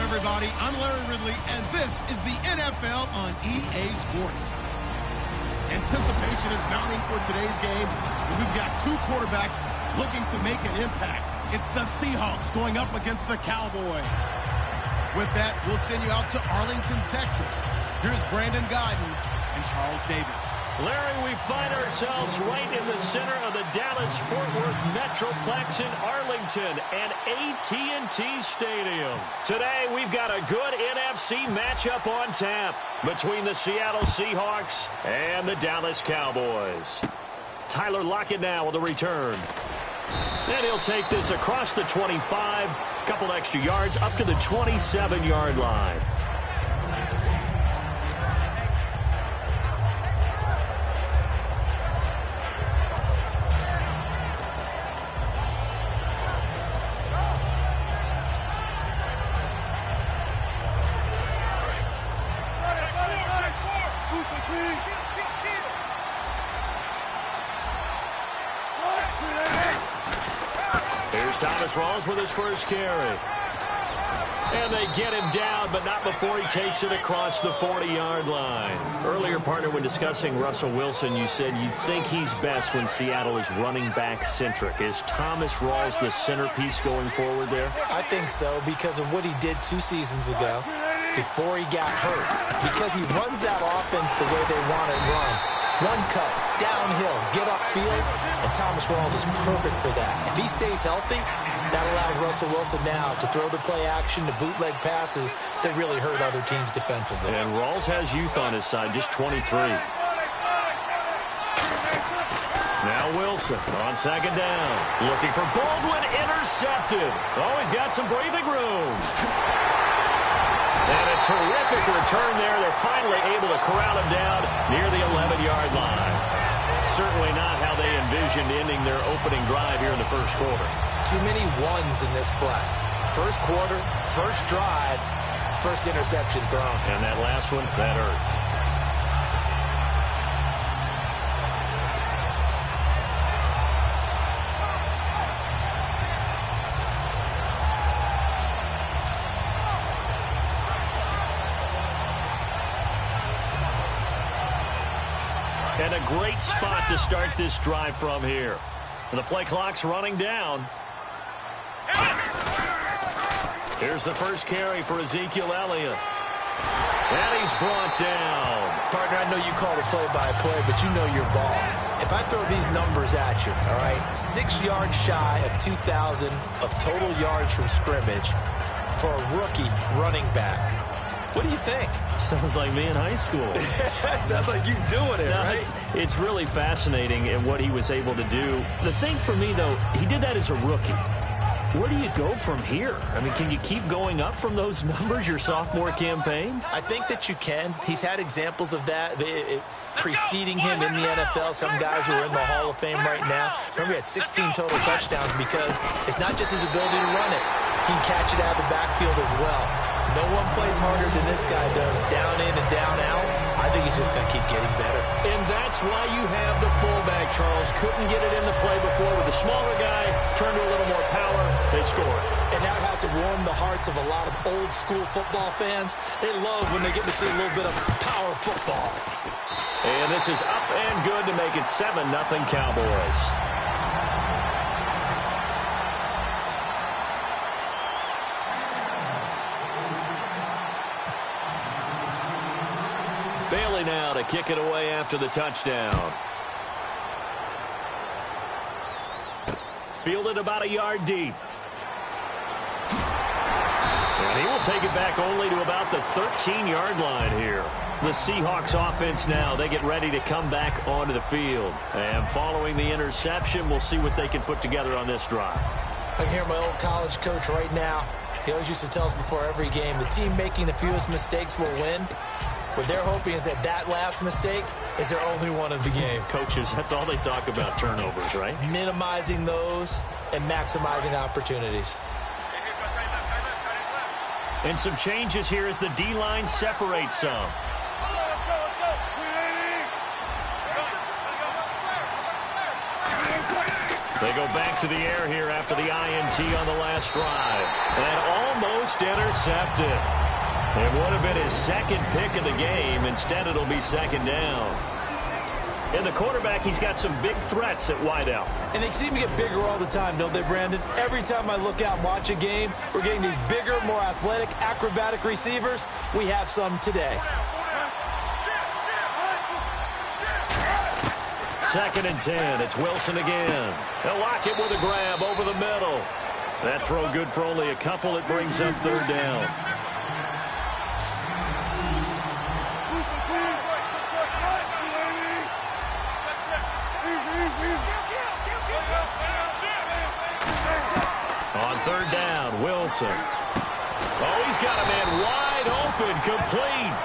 everybody. I'm Larry Ridley, and this is the NFL on EA Sports. Anticipation is mounting for today's game. We've got two quarterbacks looking to make an impact. It's the Seahawks going up against the Cowboys. With that, we'll send you out to Arlington, Texas. Here's Brandon Godden and Charles Davis. Larry, we find ourselves right in the center of the Dallas-Fort Worth Metroplex in Arlington and AT&T Stadium. Today, we've got a good NFC matchup on tap between the Seattle Seahawks and the Dallas Cowboys. Tyler Lockett now with the return. And he'll take this across the 25, couple extra yards up to the 27-yard line. Rawls with his first carry. And they get him down, but not before he takes it across the 40-yard line. Earlier, partner, when discussing Russell Wilson, you said you think he's best when Seattle is running back centric. Is Thomas Rawls the centerpiece going forward there? I think so, because of what he did 2 seasons ago before he got hurt. Because he runs that offense the way they want it run. One cut, downhill, get upfield, and Thomas Rawls is perfect for that. If he stays healthy, that allows Russell Wilson now to throw the play action, to bootleg passes that really hurt other teams defensively. And Rawls has youth on his side, just 23. Now Wilson on second down. Looking for Baldwin, intercepted. Oh, he's got some breathing room. And a terrific return there. They're finally able to corral him down near the 11-yard line. Certainly not how they envisioned ending their opening drive here in the first quarter. Too many ones in this play. First quarter, first drive, first interception thrown. And that last one, that hurts. And a great spot to start this drive from here. And the play clock's running down. Here's the first carry for Ezekiel Elliott. And he's brought down. Partner, I know you call the play-by-play, but you know your ball. If I throw these numbers at you, all right, 6 yards shy of 2,000 of total yards from scrimmage for a rookie running back. What do you think? Sounds like me in high school. Sounds like you doing it, no, right? It's really fascinating in what he was able to do. The thing for me, though, he did that as a rookie. Where do you go from here? I mean, can you keep going up from those numbers your sophomore campaign? I think that you can. He's had examples of that preceding him in the NFL. Some guys who are in the Hall of Fame right now. Remember, he had 16 total touchdowns because it's not just his ability to run it. He can catch it out of the backfield as well. No one plays harder than this guy does, down in and down out. I think he's just going to keep getting better. And that's why you have the fullback, Charles. Couldn't get it in the play before with the smaller guy. Turned to a little more power. They scored. And now it has to warm the hearts of a lot of old-school football fans. They love when they get to see a little bit of power football. And this is up and good to make it 7-0 Cowboys. Bailey now to kick it away after the touchdown. Fielded about a yard deep. And he will take it back only to about the 13-yard line here. The Seahawks offense now, they get ready to come back onto the field. And following the interception, we'll see what they can put together on this drive. I can hear my old college coach right now. He always used to tell us before every game, the team making the fewest mistakes will win. What they're hoping is that last mistake is their only one of the game. Coaches, that's all they talk about, turnovers, right? Minimizing those and maximizing opportunities. And some changes here as the D-line separates some. They go back to the air here after the INT on the last drive. And almost intercepted. It would have been his second pick of the game. Instead, it'll be second down. And the quarterback, he's got some big threats at wideout. And they seem to get bigger all the time, don't they, Brandon? Every time I look out and watch a game, we're getting these bigger, more athletic, acrobatic receivers. We have some today. Second and 10. It's Wilson again. They'll lock it with a grab over the middle. That throw good for only a couple. It brings up third down. On third down, Wilson. Oh, he's got a man wide open, complete.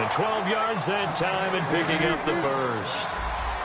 And 12 yards that time and picking up the first.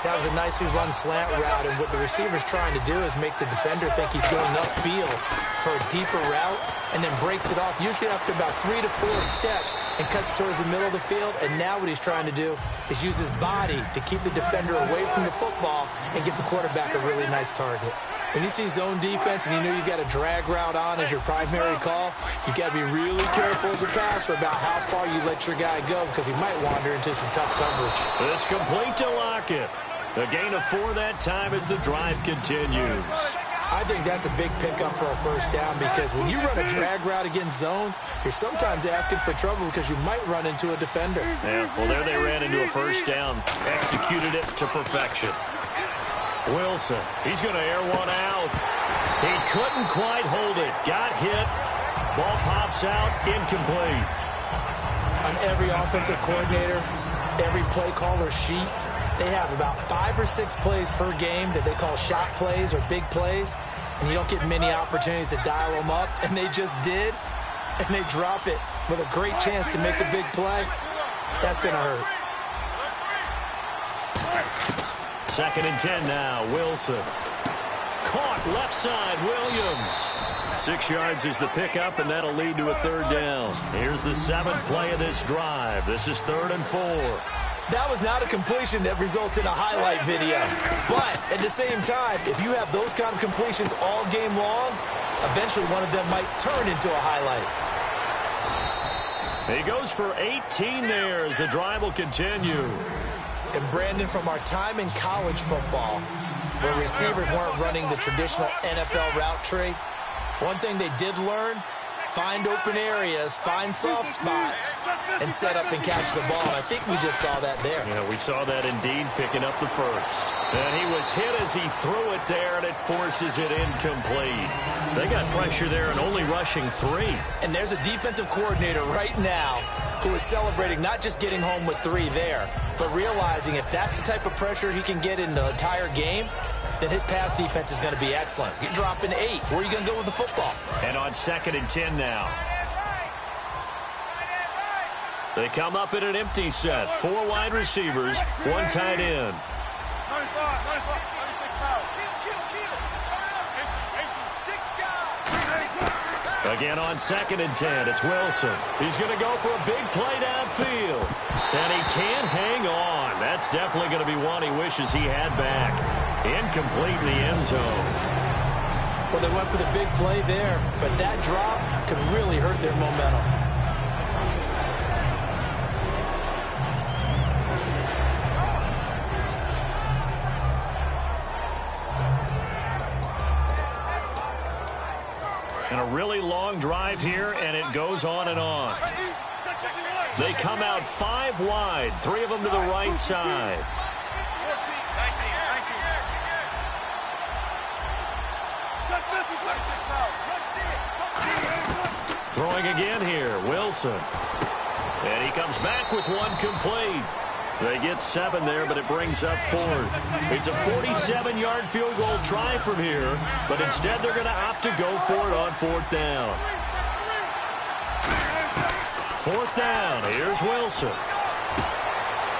That was a nicely run slant route, and what the receiver's trying to do is make the defender think he's going upfield for a deeper route, and then breaks it off, usually after about 3 to 4 steps, and cuts towards the middle of the field. And now what he's trying to do is use his body to keep the defender away from the football and give the quarterback a really nice target. When you see zone defense and you know you got a drag route on as your primary call, you got to be really careful as a passer about how far you let your guy go, because he might wander into some tough coverage. This complete to Lockett. A gain of 4 that time as the drive continues. I think that's a big pickup for a first down, because when you run a drag route against zone, you're sometimes asking for trouble because you might run into a defender. Yeah, well, there they ran into a first down. Executed it to perfection. Wilson, he's going to air one out. He couldn't quite hold it. Got hit. Ball pops out. Incomplete. On every offensive coordinator, every play caller sheet, they have about 5 or 6 plays per game that they call shot plays or big plays, and you don't get many opportunities to dial them up, and they just did, and they drop it with a great chance to make a big play. That's going to hurt. Second and 10 now, Wilson. Caught left side, Williams. 6 yards is the pickup, and that'll lead to a third down. Here's the 7th play of this drive. This is 3rd and 4. That was not a completion that results in a highlight video. But at the same time, if you have those kind of completions all game long, eventually one of them might turn into a highlight. He goes for 18 there as the drive will continue. And Brandon, from our time in college football, where receivers weren't running the traditional NFL route tree, one thing they did learn: find open areas, find soft spots, and set up and catch the ball. I think we just saw that there. Yeah, we saw that indeed, picking up the first. And he was hit as he threw it there, and it forces it incomplete. They got pressure there and only rushing 3. And there's a defensive coordinator right now who is celebrating not just getting home with 3 there, but realizing if that's the type of pressure he can get in the entire game, then his pass defense is going to be excellent. You're dropping 8. Where are you going to go with the football? And on 2nd and 10 now. They come up in an empty set. 4 wide receivers, 1 tight end. Again on 2nd and 10, it's Wilson. He's going to go for a big play downfield. And he can't hang on. That's definitely going to be one he wishes he had back. Incomplete in the end zone. Well, they went for the big play there, but that drop could really hurt their momentum. And a really long drive here, and it goes on and on. They come out 5 wide, 3 of them to the right side. Throwing again here, Wilson. And he comes back with 1 complete. They get 7 there, but it brings up 4th. It's a 47-yard field goal try from here, but instead they're going to opt to go for it on 4th down. 4th down, here's Wilson.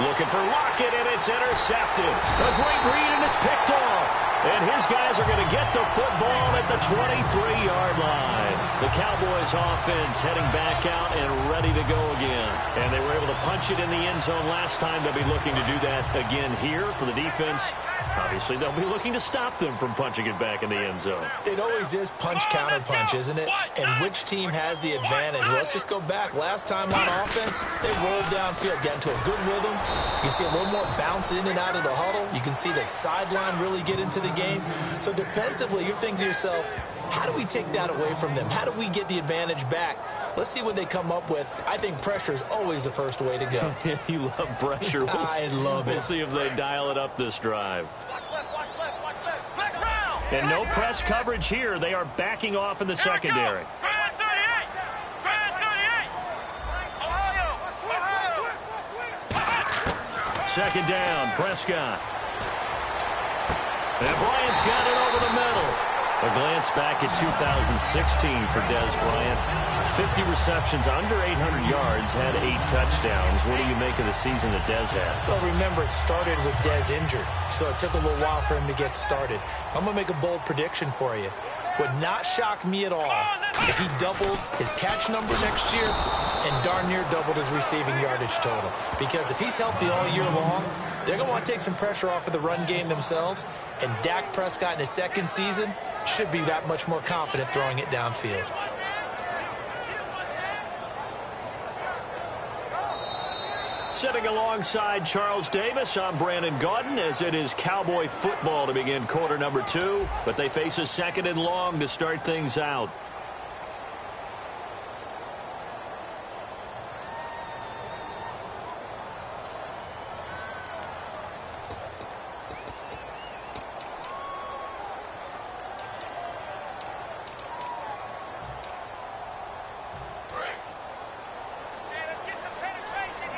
Looking for Lockett, and it's intercepted. A great read, and it's picked off. And his guys are going to get the football at the 23-yard line. The Cowboys offense heading back out and ready to go again. And they were able to punch it in the end zone last time. They'll be looking to do that again here for the defense. Obviously, they'll be looking to stop them from punching it back in the end zone. It always is punch-counter-punch, isn't it? And which team has the advantage? Well, let's just go back. Last time on offense, they rolled downfield, got into a good rhythm. You can see a little more bounce in and out of the huddle. You can see the sideline really get into the game. So defensively, you're thinking to yourself, how do we take that away from them? How do we get the advantage back? Let's see what they come up with. I think pressure is always the first way to go. You love pressure. I love it. We'll see if they dial it up this drive. And no press coverage here. They are backing off in the secondary. Second down, Prescott. And Bryant's got it over the middle. A glance back at 2016 for Dez Bryant. 50 receptions, under 800 yards, had 8 touchdowns. What do you make of the season that Dez had? Well, remember, it started with Dez injured, so it took a little while for him to get started. I'm going to make a bold prediction for you. Would not shock me at all if he doubled his catch number next year and darn near doubled his receiving yardage total. Because if he's healthy all year long, they're going to want to take some pressure off of the run game themselves, and Dak Prescott in his second season should be that much more confident throwing it downfield. Sitting alongside Charles Davis, I'm Brandon Gaudin, as it is Cowboy football to begin quarter number 2, but they face a second and long to start things out.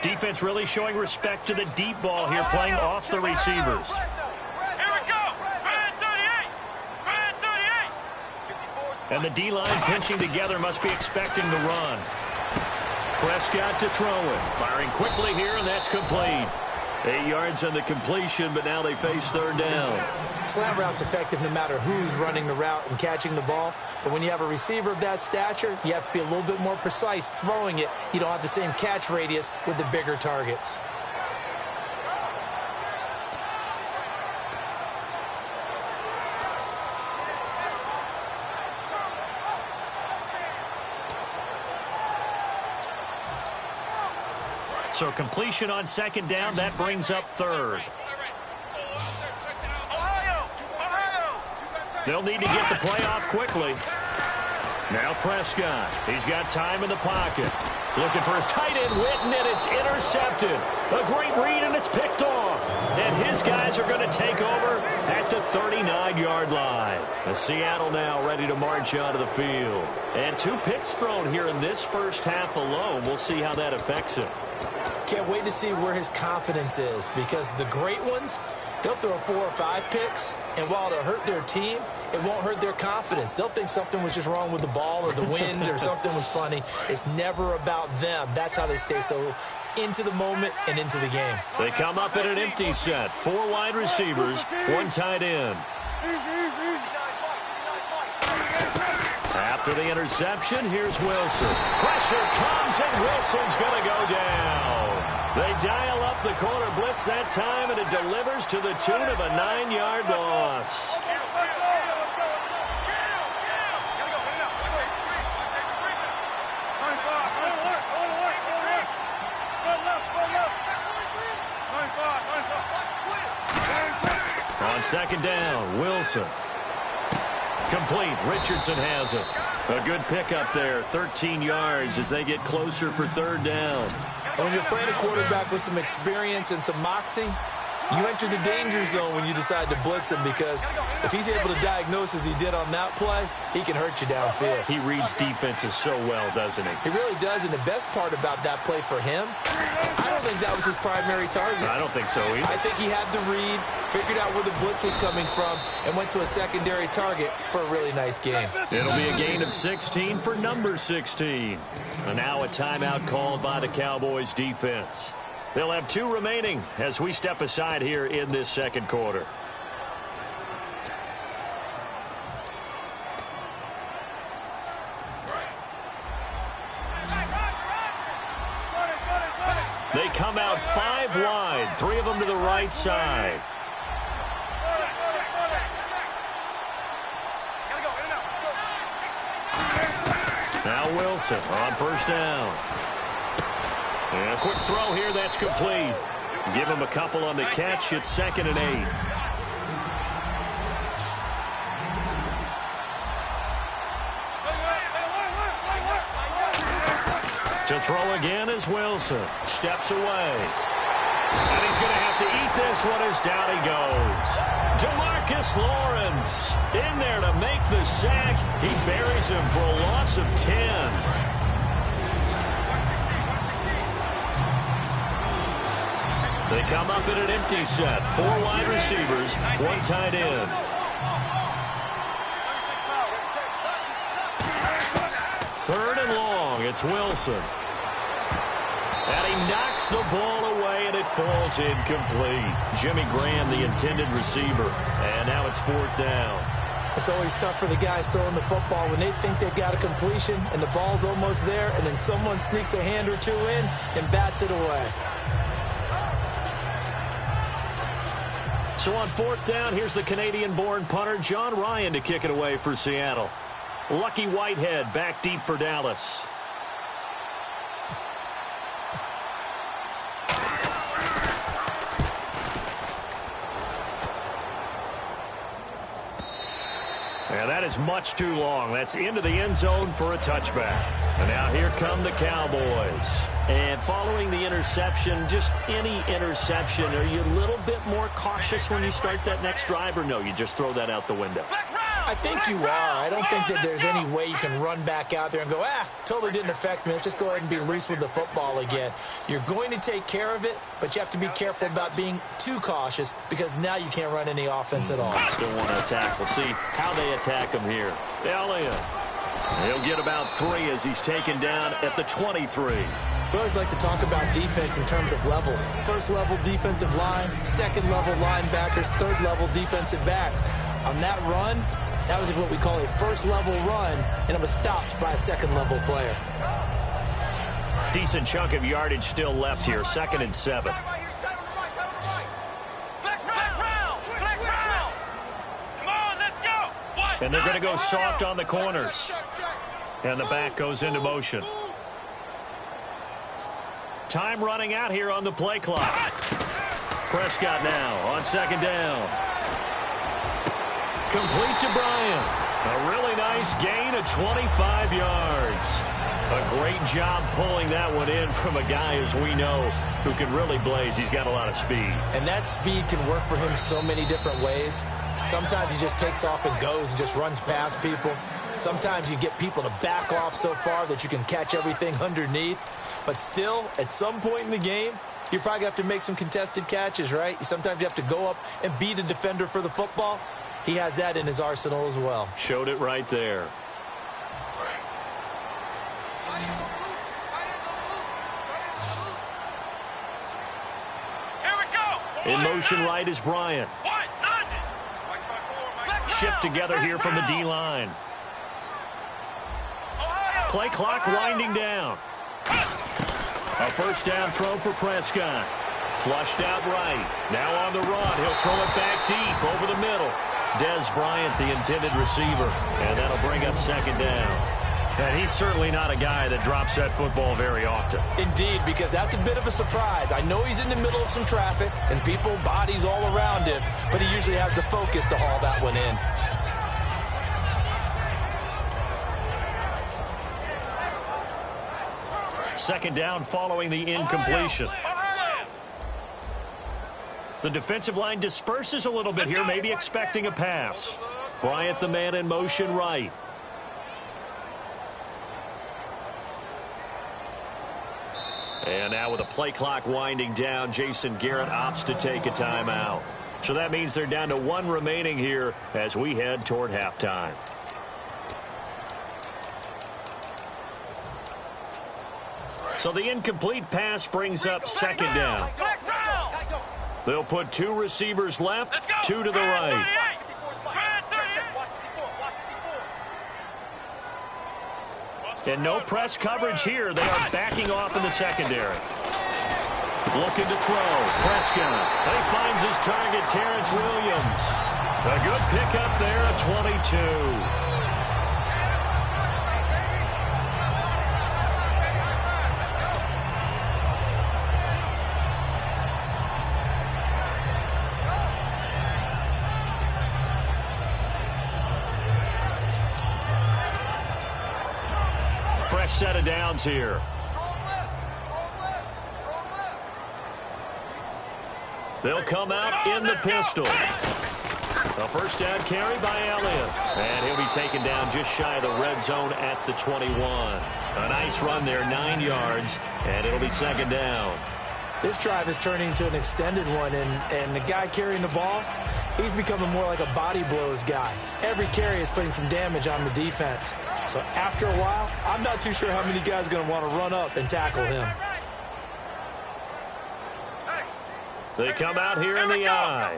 Defense really showing respect to the deep ball here, playing off the receivers. Here we go. Man 38. Man 38. And the D-line pinching together, must be expecting the run. Prescott to throw it. Firing quickly here, and that's complete. 8 yards on the completion, but now they face third down. Slant route's effective no matter who's running the route and catching the ball. But when you have a receiver of that stature, you have to be a little bit more precise throwing it. You don't have the same catch radius with the bigger targets. So completion on second down, that brings up third. They'll need to get the play off quickly. Now Prescott. He's got time in the pocket. Looking for his tight end, Witten, and it's intercepted. A great read, and it's picked off. And his guys are going to take over at the 39-yard line. As Seattle now ready to march onto the field. And 2 picks thrown here in this first half alone. We'll see how that affects him. Can't wait to see where his confidence is, because the great ones, they'll throw 4 or 5 picks, and while it'll hurt their team, it won't hurt their confidence. They'll think something was just wrong with the ball or the wind or something was funny. It's never about them. That's how they stay so into the moment and into the game. They come up in an empty set. 4 wide receivers, 1 tight end. After the interception, here's Wilson. Pressure comes, and Wilson's going to go down. They dial up the corner blitz that time, and it delivers to the tune of a 9-yard loss. On second down, Wilson. Complete. Richardson has it. A good pickup there. 13 yards as they get closer for third down. When you're playing a quarterback with some experience and some moxie, you enter the danger zone when you decide to blitz him, because if he's able to diagnose as he did on that play, he can hurt you downfield. He reads defenses so well, doesn't he? He really does, and the best part about that play for him, I don't think that was his primary target. I don't think so either. I think he had the read, figured out where the blitz was coming from, and went to a secondary target for a really nice game. It'll be a gain of 16 for number 16. And now a timeout called by the Cowboys defense. They'll have 2 remaining as we step aside here in this second quarter. come out 5 wide, 3 of them to the right side. Now Wilson on first down. And a quick throw here, that's complete. Give him a couple on the catch. It's 2nd and 8. To throw again is Wilson. Steps away. And he's going to have to eat this one as down he goes. Demarcus Lawrence in there to make the sack. He buries him for a loss of 10. They come up in an empty set. 4 wide receivers, 1 tight end. Third and long, it's Wilson. And he knocks the ball away, and it falls incomplete. Jimmy Graham, the intended receiver. And now it's 4th down. It's always tough for the guys throwing the football when they think they've got a completion and the ball's almost there, and then someone sneaks a hand or 2 in and bats it away. So on 4th down, here's the Canadian-born punter, John Ryan, to kick it away for Seattle. Lucky Whitehead back deep for Dallas. And that is much too long. That's into the end zone for a touchback. And now here come the Cowboys. And following the interception, just any interception, are you a little bit more cautious when you start that next drive, or no, you just throw that out the window? I think you are. I don't think that there's any way you can run back out there and go, totally didn't affect me. Let's just go ahead and be loose with the football again. You're going to take care of it, but you have to be careful about being too cautious because now you can't run any offense at all. Still want to attack. We'll see how they attack him here. Elliott. He'll get about 3 as he's taken down at the 23. We always like to talk about defense in terms of levels. First level defensive line, second level linebackers, third level defensive backs. On that run, that was what we call a first level run, and it was stopped by a second level player. Decent chunk of yardage still left here, 2nd and 7. And they're going to go soft on the corners. And the back goes into motion. Time running out here on the play clock. Prescott now on 2nd down. Complete to Bryant. A really nice gain of 25 yards. A great job pulling that one in from a guy, as we know, who can really blaze. He's got a lot of speed. And that speed can work for him so many different ways. Sometimes he just takes off and goes and just runs past people. Sometimes you get people to back off so far that you can catch everything underneath. But still, at some point in the game, you probably have to make some contested catches, right? Sometimes you have to go up and beat a defender for the football. He has that in his arsenal as well. Showed it right there. Here we go. In motion right is Bryant. Shift together here from the D-line. Play clock winding down. A first down throw for Prescott. Flushed out right. Now on the run. He'll throw it back deep over the middle. Dez Bryant, the intended receiver. And that'll bring up 2nd down. And he's certainly not a guy that drops that football very often. Indeed, because that's a bit of a surprise. I know he's in the middle of some traffic and people, bodies all around him, but he usually has the focus to haul that one in. Second down following the incompletion. The defensive line disperses a little bit here, maybe expecting a pass. Bryant, the man in motion right. And now with the play clock winding down, Jason Garrett opts to take a timeout. So that means they're down to 1 remaining here as we head toward halftime. So the incomplete pass brings up 2nd down. They'll put 2 receivers left, 2 to the right. And no press coverage here. They are backing off in the secondary. Looking to throw. Prescott. He finds his target, Terrence Williams. A good pickup there at 22. Fresh set of downs here. They'll come out in the pistol. A first down carry by Elliott. And he'll be taken down just shy of the red zone at the 21. A nice run there, 9 yards, and it'll be second down. This drive is turning into an extended one, and the guy carrying the ball, he's becoming more like a body blows guy. Every carry is putting some damage on the defense. So after a while, I'm not too sure how many guys are going to want to run up and tackle him. They come out here in the eye.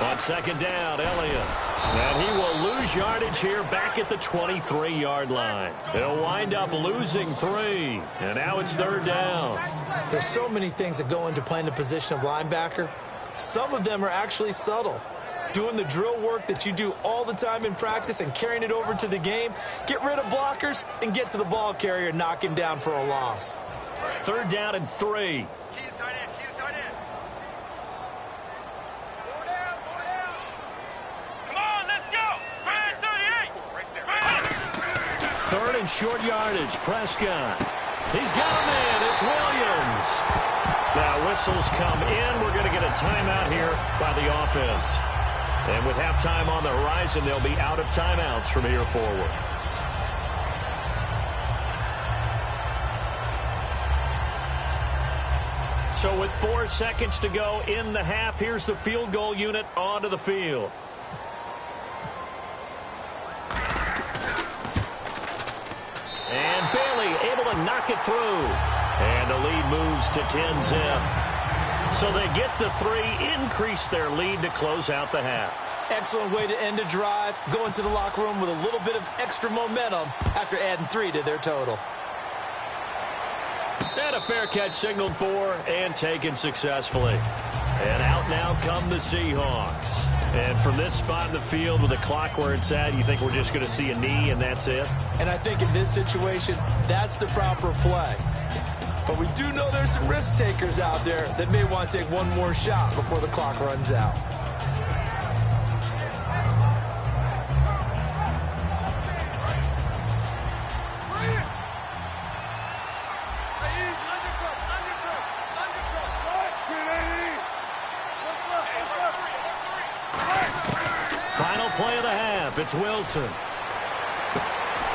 On second down, Elliott. And he will lose yardage here back at the 23-yard line. He'll wind up losing 3. And now it's third down. There's so many things that go into playing the position of linebacker. Some of them are actually subtle. Doing the drill work that you do all the time in practice and carrying it over to the game. Get rid of blockers and get to the ball carrier and knock him down for a loss. Third down and 3. Come on, let's go. 38. Third and short yardage. Prescott. He's got a man. It's Williams. Now whistles come in. We're going to get a timeout here by the offense. And with halftime on the horizon, they'll be out of timeouts from here forward. So with 4 seconds to go in the half, here's the field goal unit onto the field. And Bailey able to knock it through. And the lead moves to 10-zip. So they get the 3, increase their lead to close out the half. Excellent way to end a drive. Go into the locker room with a little bit of extra momentum after adding 3 to their total. And a fair catch signaled for and taken successfully. And out now come the Seahawks. And from this spot in the field with the clock where it's at, you think we're just going to see a knee and that's it? And I think in this situation, that's the proper play. But we do know there's some risk takers out there that may want to take one more shot before the clock runs out. Final play of the half. It's Wilson.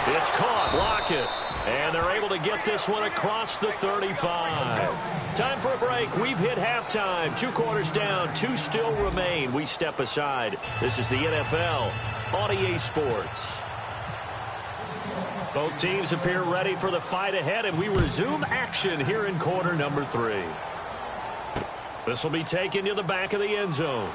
It's caught. Lockett. And they're able to get this one across the 35. Time for a break. We've hit halftime. 2 quarters down. 2 still remain. We step aside. This is the NFL on EA Sports. Both teams appear ready for the fight ahead, and we resume action here in quarter number 3. This will be taken to the back of the end zone.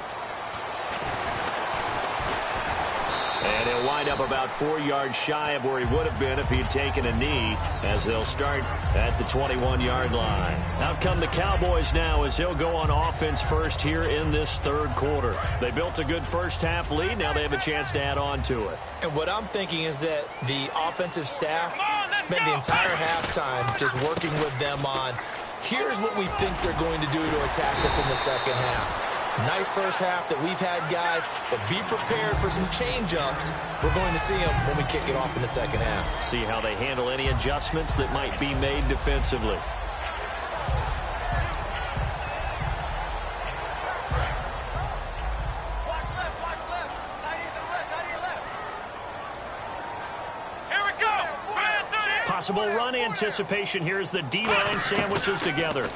And he'll wind up about 4 yards shy of where he would have been if he had taken a knee, as they'll start at the 21-yard line. Out come the Cowboys now as he'll go on offense first here in this third quarter. They built a good first-half lead. Now they have a chance to add on to it. And what I'm thinking is that the offensive staff spent the entire halftime just working with them on, here's what we think they're going to do to attack us in the second half. Nice first half that we've had, guys, but be prepared for some change-ups. We're going to see them when we kick it off in the second half. See how they handle any adjustments that might be made defensively. Possible run anticipation here as the D-line sandwiches together.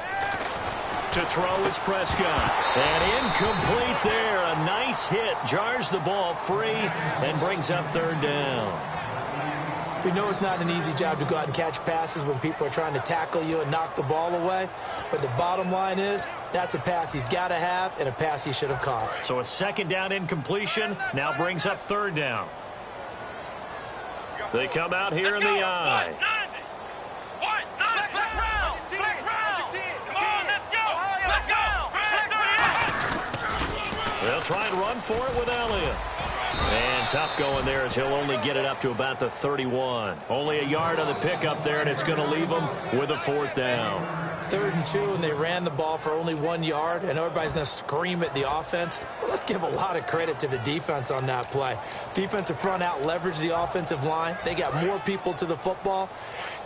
To throw is Prescott. And incomplete there. A nice hit. Jars the ball free and brings up third down. We know it's not an easy job to go out and catch passes when people are trying to tackle you and knock the ball away. But the bottom line is, that's a pass he's got to have and a pass he should have caught. So a second down incompletion now brings up third down. They come out here in the eye. try and run for it with Elliott. And tough going there as he'll only get it up to about the 31. Only a yard on the pickup there, and it's going to leave him with a 4th down. 3rd and 2, and they ran the ball for only 1 yard, and everybody's going to scream at the offense. Well, let's give a lot of credit to the defense on that play. Defensive front out leveraged the offensive line. They got more people to the football.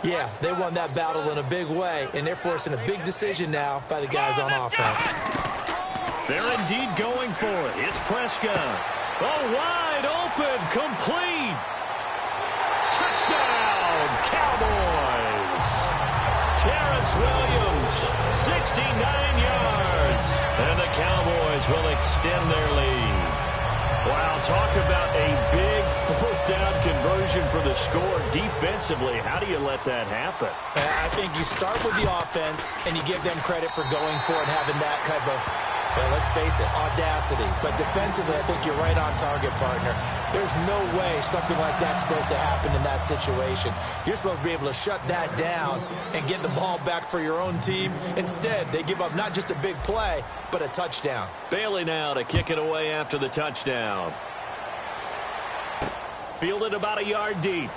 Yeah, they won that battle in a big way, and they're forcing a big decision now by the guys on offense. They're indeed going for it. It's Prescott. Oh, wide open, complete. Touchdown, Cowboys. Terrence Williams, 69 yards. And the Cowboys will extend their lead. Wow, talk about a big 4th down conversion for the score. Defensively, how do you let that happen? I think you start with the offense, and you give them credit for going for it and having that type of, well, let's face it, audacity. But defensively, I think you're right on target, partner. There's no way something like that's supposed to happen in that situation. You're supposed to be able to shut that down and get the ball back for your own team. Instead, they give up not just a big play, but a touchdown. Bailey now to kick it away after the touchdown. Fielded about a yard deep.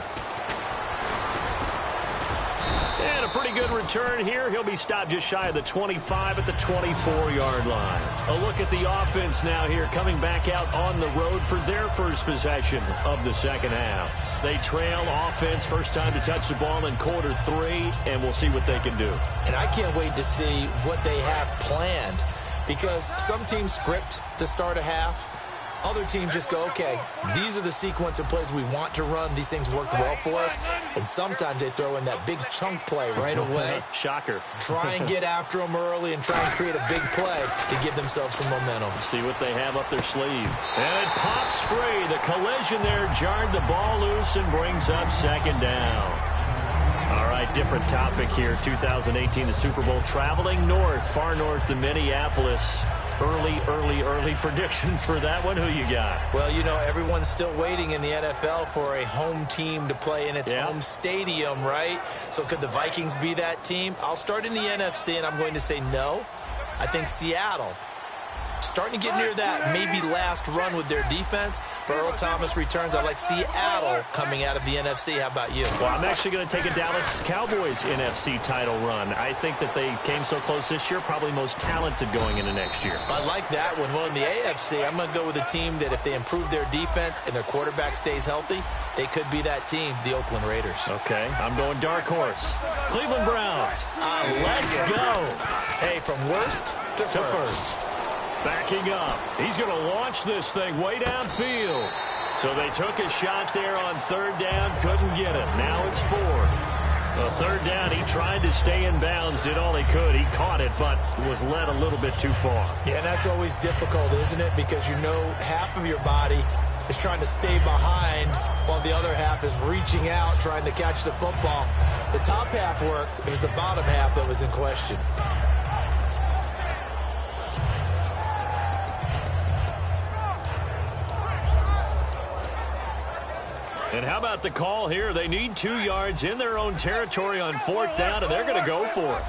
And a pretty good return here. He'll be stopped just shy of the 25 at the 24-yard line. A look at the offense now here, coming back out on the road for their first possession of the second half. They trail offense, first time to touch the ball in quarter 3, and we'll see what they can do. And I can't wait to see what they have planned, because some teams script to start a half. Other teams just go, okay, these are the sequence of plays we want to run. These things worked well for us. And sometimes they throw in that big chunk play right away. Shocker. Try and get after them early and try and create a big play to give themselves some momentum. See what they have up their sleeve. And it pops free. The collision there jarred the ball loose and brings up 2nd down. All right, different topic here. 2018, the Super Bowl, traveling north, far north to Minneapolis. Early predictions for that one. Who you got? Well, you know, everyone's still waiting in the NFL for a home team to play in its home stadium, right? So could the Vikings be that team? I'll start in the NFC, and I'm going to say no. I think Seattle, starting to get near that maybe last run with their defense. But Earl Thomas returns. I like Seattle coming out of the NFC. How about you? Well, I'm actually going to take a Dallas Cowboys NFC title run. I think that they came so close this year, probably most talented going into next year. I like that one. Well, in the AFC, I'm going to go with a team that if they improve their defense and their quarterback stays healthy, they could be that team, the Oakland Raiders. Okay, I'm going dark horse. Cleveland Browns. Let's go. Hey, from worst to first. Backing up. He's going to launch this thing way downfield. So they took a shot there on 3rd down, couldn't get it. Now it's 4th. The 3rd down, he tried to stay in bounds, did all he could. He caught it, but was led a little bit too far. Yeah, that's always difficult, isn't it? Because you know half of your body is trying to stay behind while the other half is reaching out, trying to catch the football. The top half worked. It was the bottom half that was in question. And how about the call here? They need 2 yards in their own territory on 4th down, and they're going to go for it.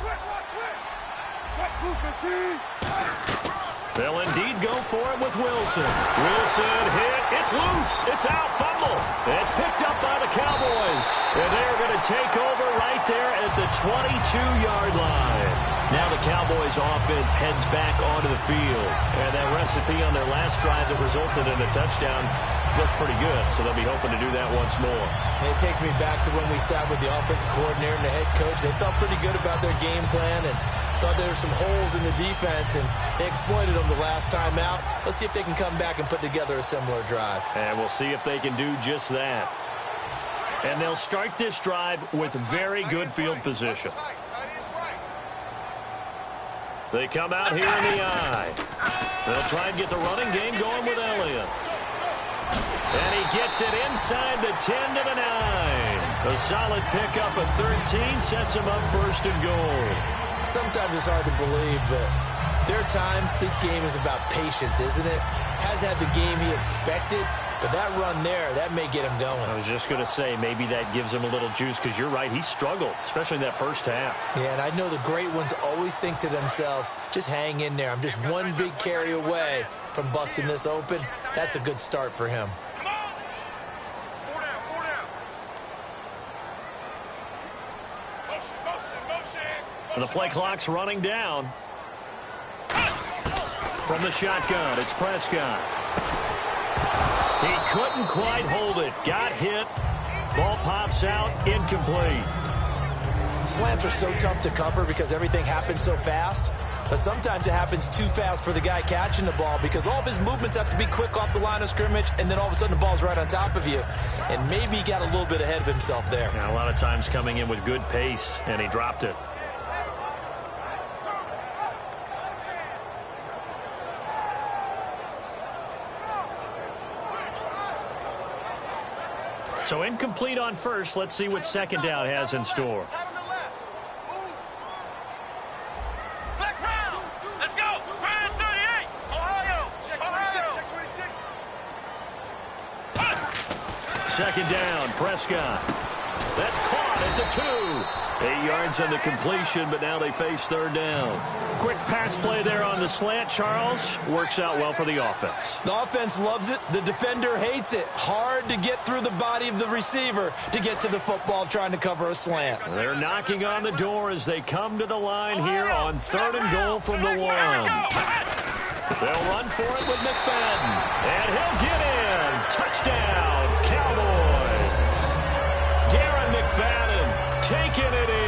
They'll indeed go for it with Wilson. Wilson hit. It's loose. It's out. Fumble. It's picked up by the Cowboys. And they're going to take over right there at the 22-yard line. Now the Cowboys offense heads back onto the field. And that recipe on their last drive that resulted in a touchdown looked pretty good, so they'll be hoping to do that once more. And it takes me back to when we sat with the offensive coordinator and the head coach. They felt pretty good about their game plan and thought there were some holes in the defense, and they exploited them the last time out. Let's see if they can come back and put together a similar drive. And we'll see if they can do just that. And they'll start this drive with very good field position. They come out here in the eye. They'll try and get the running game going with Elliott. And he gets it inside the 10 to the 9. A solid pickup of 13 sets him up 1st and goal. Sometimes it's hard to believe, but there are times this game is about patience, isn't it? Has had the game he expected, But that run there, that may get him going. I was just going to say, maybe that gives him a little juice, because you're right, he struggled, especially in that first half. Yeah, and I know the great ones always think to themselves, just hang in there. I'm just one big carry away from busting this open. That's a good start for him. Come on. 4 down, 4 down. Motion. And the play clock's running down. From the shotgun, it's Prescott. He couldn't quite hold it. Got hit. Ball pops out. Incomplete. Slants are so tough to cover because everything happens so fast. But sometimes it happens too fast for the guy catching the ball because all of his movements have to be quick off the line of scrimmage, and then all of a sudden the ball's right on top of you. And maybe he got a little bit ahead of himself there. Yeah, a lot of times coming in with good pace, and he dropped it. So incomplete on first. Let's see what second down has in store. Back round. Let's go. Round 38. Ohio. Check 26. Second down, Prescott. That's caught at the 2. 8 yards on the completion, but now they face third down. Quick pass play there on the slant, Charles. Works out well for the offense. The offense loves it. The defender hates it. Hard to get through the body of the receiver to get to the football trying to cover a slant. They're knocking on the door as they come to the line here on 3rd and goal from the 1. They'll run for it with McFadden. And he'll get in. Touchdown, Cowboys. Darren McFadden taking it in.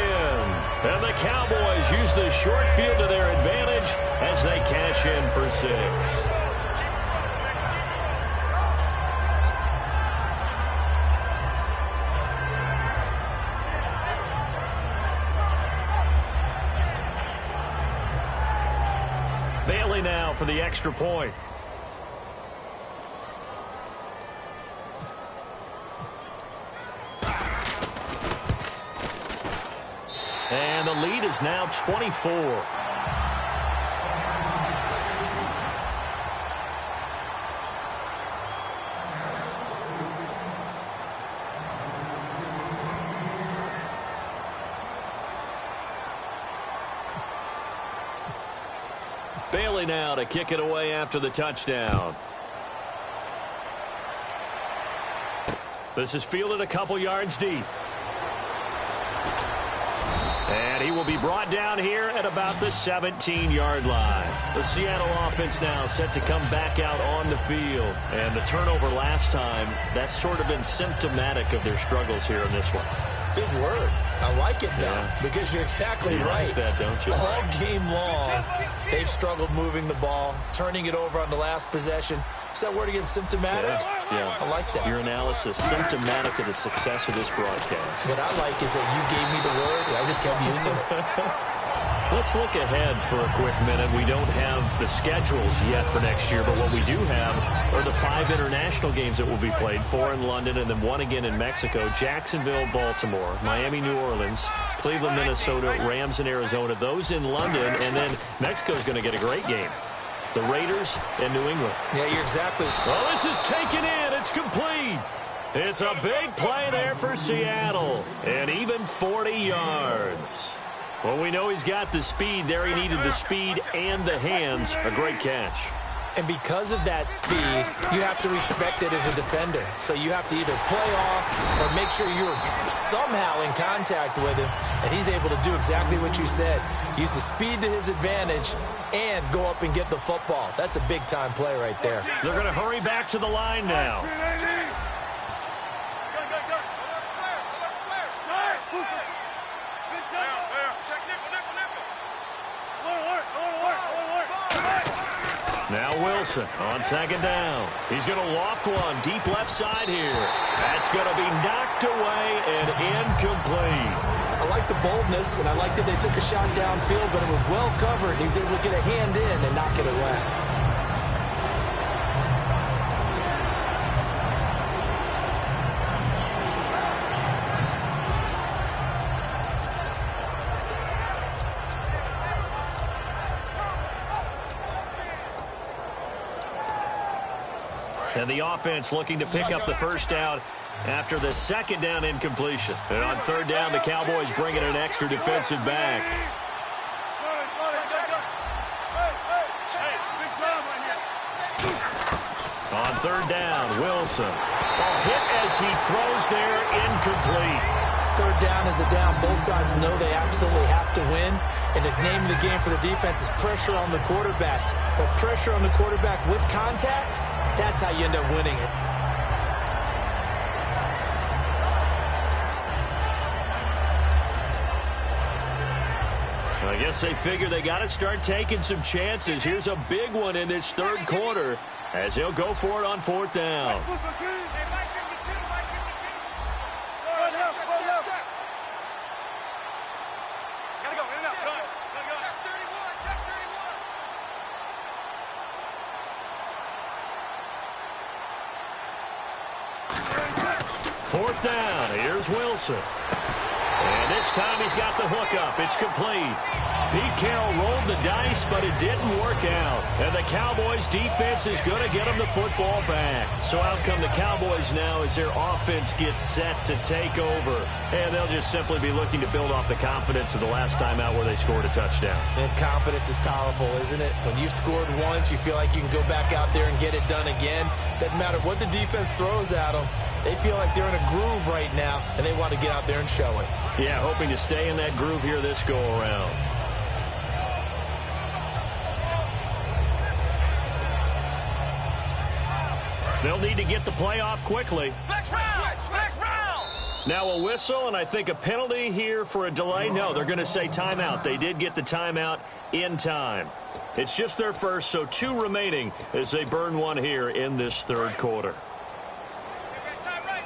And the Cowboys use the short field to their advantage as they cash in for 6. Bailey now for the extra point. And the lead is now 24. Bailey now to kick it away after the touchdown. This is fielded a couple yards deep. And he will be brought down here at about the 17-yard line. The Seattle offense now set to come back out on the field. And the turnover last time, that's sort of been symptomatic of their struggles here in this one. Big word. I like it, though, because you're exactly right. Like that, don't you? All game long, they've struggled moving the ball, turning it over on the last possession. Is that word again, symptomatic? Yeah. I like that. Your analysis, symptomatic of the success of this broadcast. What I like is that you gave me the word, and I just kept using it. Let's look ahead for a quick minute. We don't have the schedules yet for next year, but what we do have are the 5 international games that will be played, 4 in London and then 1 again in Mexico, Jacksonville, Baltimore, Miami, New Orleans, Cleveland, Minnesota, Rams, and Arizona. Those in London, and then Mexico's going to get a great game. The Raiders and New England. Yeah, you're exactly. Oh, this is taken in. It's complete. It's a big play there for Seattle, and even 40 yards. Well, we know he's got the speed there. He needed the speed and the hands. A great catch. And because of that speed, you have to respect it as a defender. So you have to either play off or make sure you're somehow in contact with him. And he's able to do exactly what you said. Use the speed to his advantage and go up and get the football. That's a big-time play right there. They're going to hurry back to the line now. Now Wilson on second down. He's going to loft one deep left side here. That's going to be knocked away and incomplete. I like the boldness, and I like that they took a shot downfield, but it was well covered. He was able to get a hand in and knock it away. And the offense looking to pick up the first down after the second down incompletion. And on third down, the Cowboys bring in an extra defensive back. On third down, Wilson. Ball hit as he throws there, incomplete. Third down is a down. Both sides know they absolutely have to win. And the name of the game for the defense is pressure on the quarterback. But pressure on the quarterback with contact, that's how you end up winning it. I guess they figure they got to start taking some chances. Here's a big one in this third quarter as he'll go for it on fourth down. Fourth down, here's Wilson. And this time he's got the hook up. It's complete. Pete Carroll rolled the dice, but it didn't work out. And the Cowboys' defense is going to get him the football back. So out come the Cowboys now as their offense gets set to take over. And they'll just simply be looking to build off the confidence of the last time out where they scored a touchdown. And confidence is powerful, isn't it? When you've scored once, you feel like you can go back out there and get it done again. Doesn't matter what the defense throws at them. They feel like they're in a groove right now, and they want to get out there and show it. Yeah, hoping to stay in that groove here this go-around. They'll need to get the play off quickly. Flex round! Now a whistle, and I think a penalty here for a delay. No, they're going to say timeout. They did get the timeout in time. It's just their first, so 2 remaining as they burn one here in this third quarter. Time right.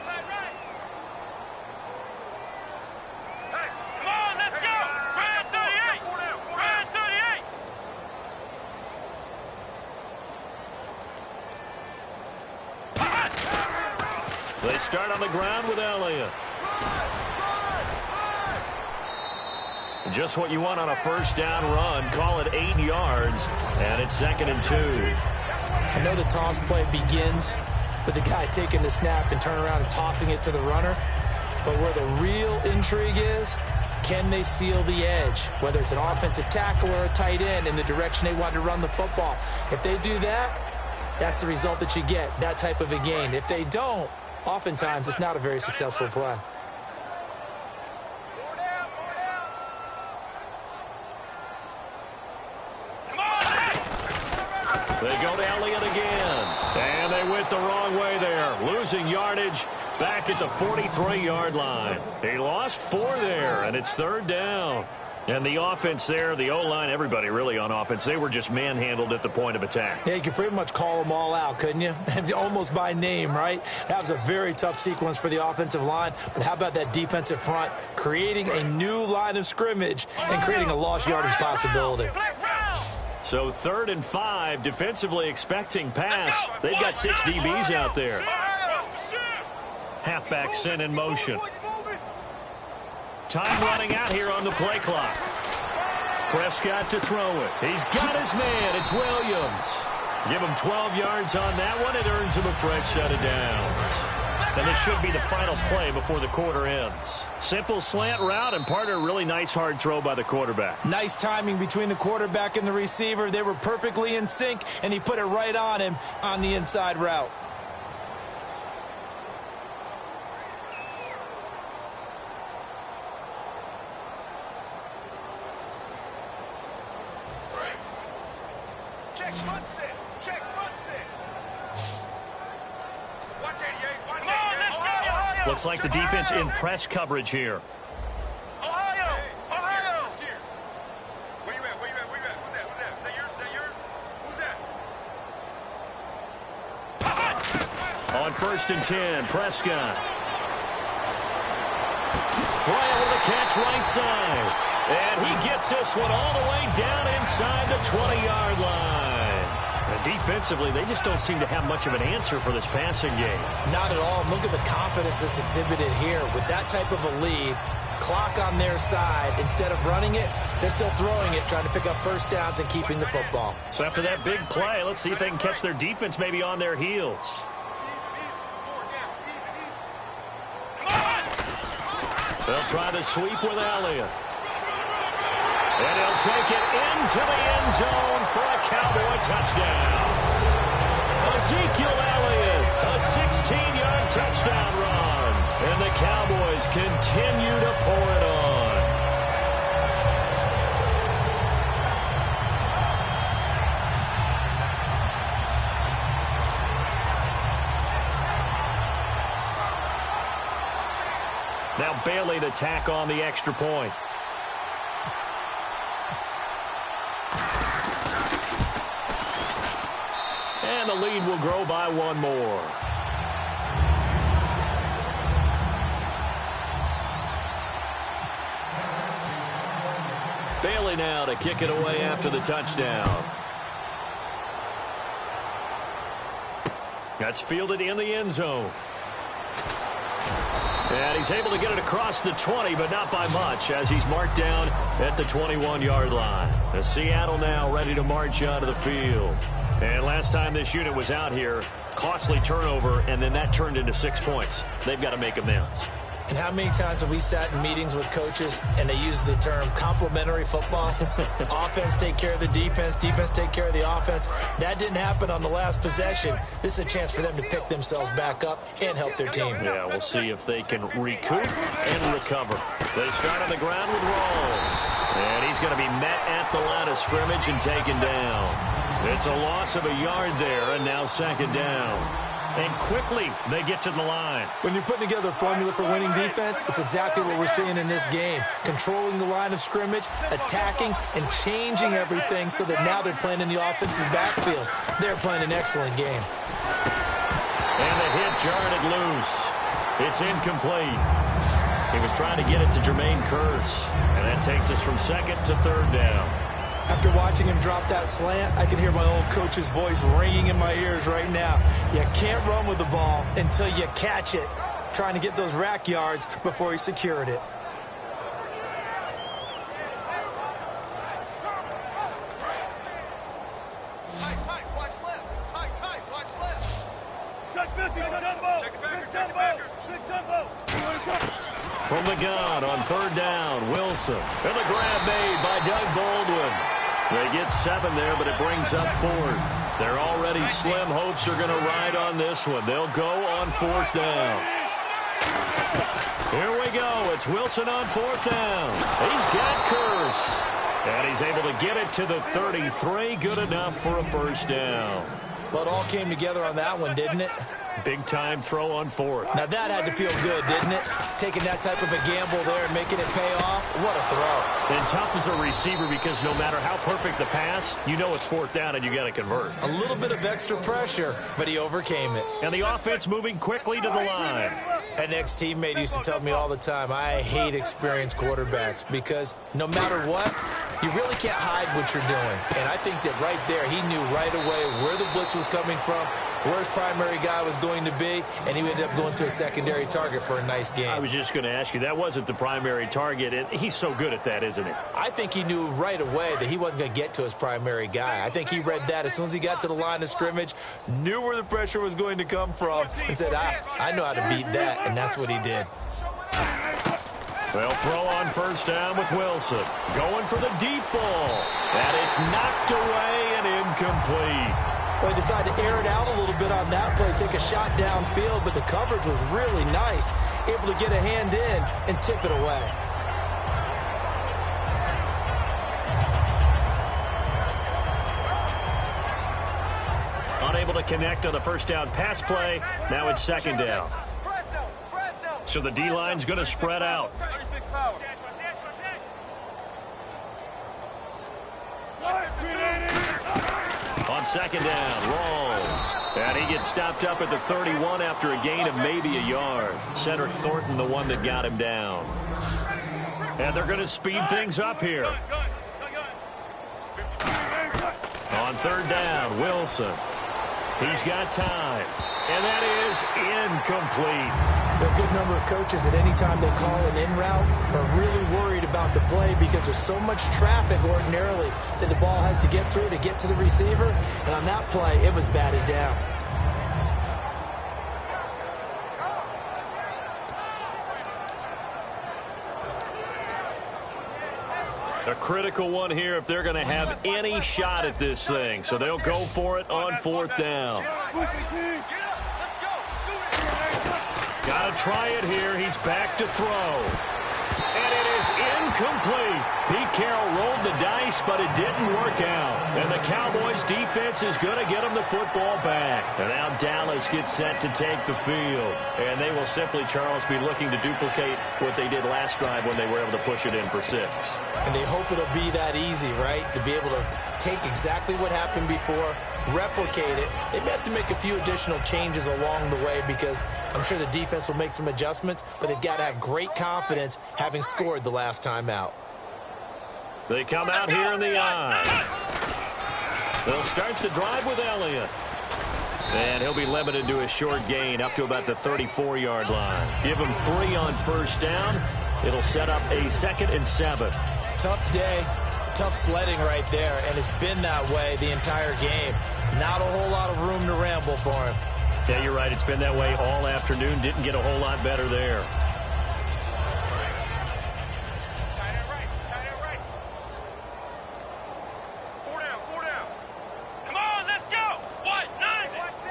Hey, come on, let's go! Brand 38! Brand 38! They start on the ground with Elliott. Just what you want on a first down run. Call it 8 yards, and it's 2nd and 2. I know the toss play begins with the guy taking the snap and turning around and tossing it to the runner. But where the real intrigue is, can they seal the edge? Whether it's an offensive tackle or a tight end in the direction they want to run the football. If they do that, that's the result that you get, that type of a gain. If they don't, oftentimes it's not a very successful play. They go to Elliott again. And they went the wrong way there. Losing yardage back at the 43-yard line. He lost 4 there, and it's third down. And the offense there, the O-line, everybody really on offense, they were just manhandled at the point of attack. Yeah, you could pretty much call them all out, couldn't you? Almost by name, right? That was a very tough sequence for the offensive line. But how about that defensive front creating a new line of scrimmage and creating a lost yardage possibility? So 3rd and 5, defensively expecting pass. They've got 6 DBs out there. Halfback sent in motion. Time running out here on the play clock. Prescott to throw it. He's got his man. It's Williams. Give him 12 yards on that one. It earns him a fresh set of downs. And this should be the final play before the quarter ends. Simple slant route, and part of a really nice hard throw by the quarterback. Nice timing between the quarterback and the receiver. They were perfectly in sync, and he put it right on him on the inside route. Check front set. Watch 88. Watch 88. Looks like the defense in press coverage here. Ohio. Where you at? Who's that? Is that yours? Who's that? On 1st and 10, Prescott. Bryant with a catch right side. And he gets this one all the way down inside the 20-yard line. And defensively, they just don't seem to have much of an answer for this passing game. Not at all. Look at the confidence that's exhibited here. With that type of a lead, clock on their side, instead of running it, they're still throwing it, trying to pick up first downs and keeping the football. So after that big play, let's see if they can catch their defense maybe on their heels. They'll try the sweep with Elliott. And he'll take it into the end zone for a Cowboy touchdown. Ezekiel Elliott, a 16-yard touchdown run. And the Cowboys continue to pour it on. Now Bailey to tack on the extra point. And the lead will grow by one more. Bailey now to kick it away after the touchdown. That's fielded in the end zone. And he's able to get it across the 20, but not by much, as he's marked down at the 21-yard line. The Seattle now ready to march onto the field. And last time this unit was out here, costly turnover, and then that turned into 6 points. They've got to make amends. And how many times have we sat in meetings with coaches and they use the term complementary football? Offense take care of the defense, defense take care of the offense. That didn't happen on the last possession. This is a chance for them to pick themselves back up and help their team. Yeah, we'll see if they can recoup and recover. They start on the ground with Rawls. And he's going to be met at the line of scrimmage and taken down. It's a loss of a yard there, and now second down. And quickly, they get to the line. When you're putting together a formula for winning defense, it's exactly what we're seeing in this game. Controlling the line of scrimmage, attacking, and changing everything so that now they're playing in the offense's backfield. They're playing an excellent game. And the hit jarred it loose. It's incomplete. He was trying to get it to Jermaine Kearse. And that takes us from second to third down. After watching him drop that slant, I can hear my old coach's voice ringing in my ears right now. You can't run with the ball until you catch it. Trying to get those rack yards before he secured it. Tight, watch left. Tight, watch left. Check 50, check it back. From the gun on third down, Wilson. And the grab made by Doug Baldwin. They get 7 there, but it brings up fourth. Their already slim hopes are going to ride on this one. They'll go on fourth down. Here we go. It's Wilson on fourth down. He's got Kearse. And he's able to get it to the 33. Good enough for a first down. Well, it all came together on that one, didn't it? Big-time throw on fourth. Now, that had to feel good, didn't it? Taking that type of a gamble there and making it pay off. What a throw. And tough as a receiver because no matter how perfect the pass, you know it's fourth down and you got to convert. A little bit of extra pressure, but he overcame it. And the offense moving quickly to the line. An ex-teammate used to tell me all the time, I hate experienced quarterbacks because no matter what, you really can't hide what you're doing. And I think that right there, he knew right away where the blitz was coming from, where his primary guy was going to be, and he ended up going to a secondary target for a nice game. I was just going to ask you, that wasn't the primary target, and he's so good at that, isn't he? I think he knew right away that he wasn't going to get to his primary guy. I think he read that as soon as he got to the line of scrimmage, knew where the pressure was going to come from, and said, I know how to beat that, and that's what he did. They'll throw on first down with Wilson. Going for the deep ball. And it's knocked away and incomplete. Well, he decided to air it out a little bit on that play, take a shot downfield, but the coverage was really nice. Able to get a hand in and tip it away. Unable to connect on the first down pass play. Now it's second down. So the D-line's going to spread out. On second down, Rawls. And he gets stopped up at the 31 after a gain of maybe a yard. Cedric Thornton, the one that got him down. And they're going to speed things up here. On third down, Wilson. He's got time. And that is incomplete. There are a good number of coaches that any time they call an in route are really worried about the play because there's so much traffic ordinarily that the ball has to get through to get to the receiver. And on that play, it was batted down. A critical one here if they're going to have any shot at this thing. So they'll go for it on 4th down. Got to try it here. He's back to throw. And it is incomplete. Pete Carroll rolled the dice, but it didn't work out. And the Cowboys defense is going to get him the football back. And now Dallas gets set to take the field. And they will simply, Charles, be looking to duplicate what they did last drive when they were able to push it in for 6. And they hope it'll be that easy, right? To be able to take exactly what happened before, replicate it. They may have to make a few additional changes along the way because I'm sure the defense will make some adjustments, but they've got to have great confidence having scored the last time out. They come out here in the I. They'll start the drive with Elliott. And he'll be limited to a short gain up to about the 34-yard line. Give him 3 on 1st down. It'll set up a 2nd and 7. Tough day, tough sledding right there, and it's been that way the entire game. Not a whole lot of room to ramble for him. Yeah, you're right. It's been that way all afternoon. Didn't get a whole lot better there.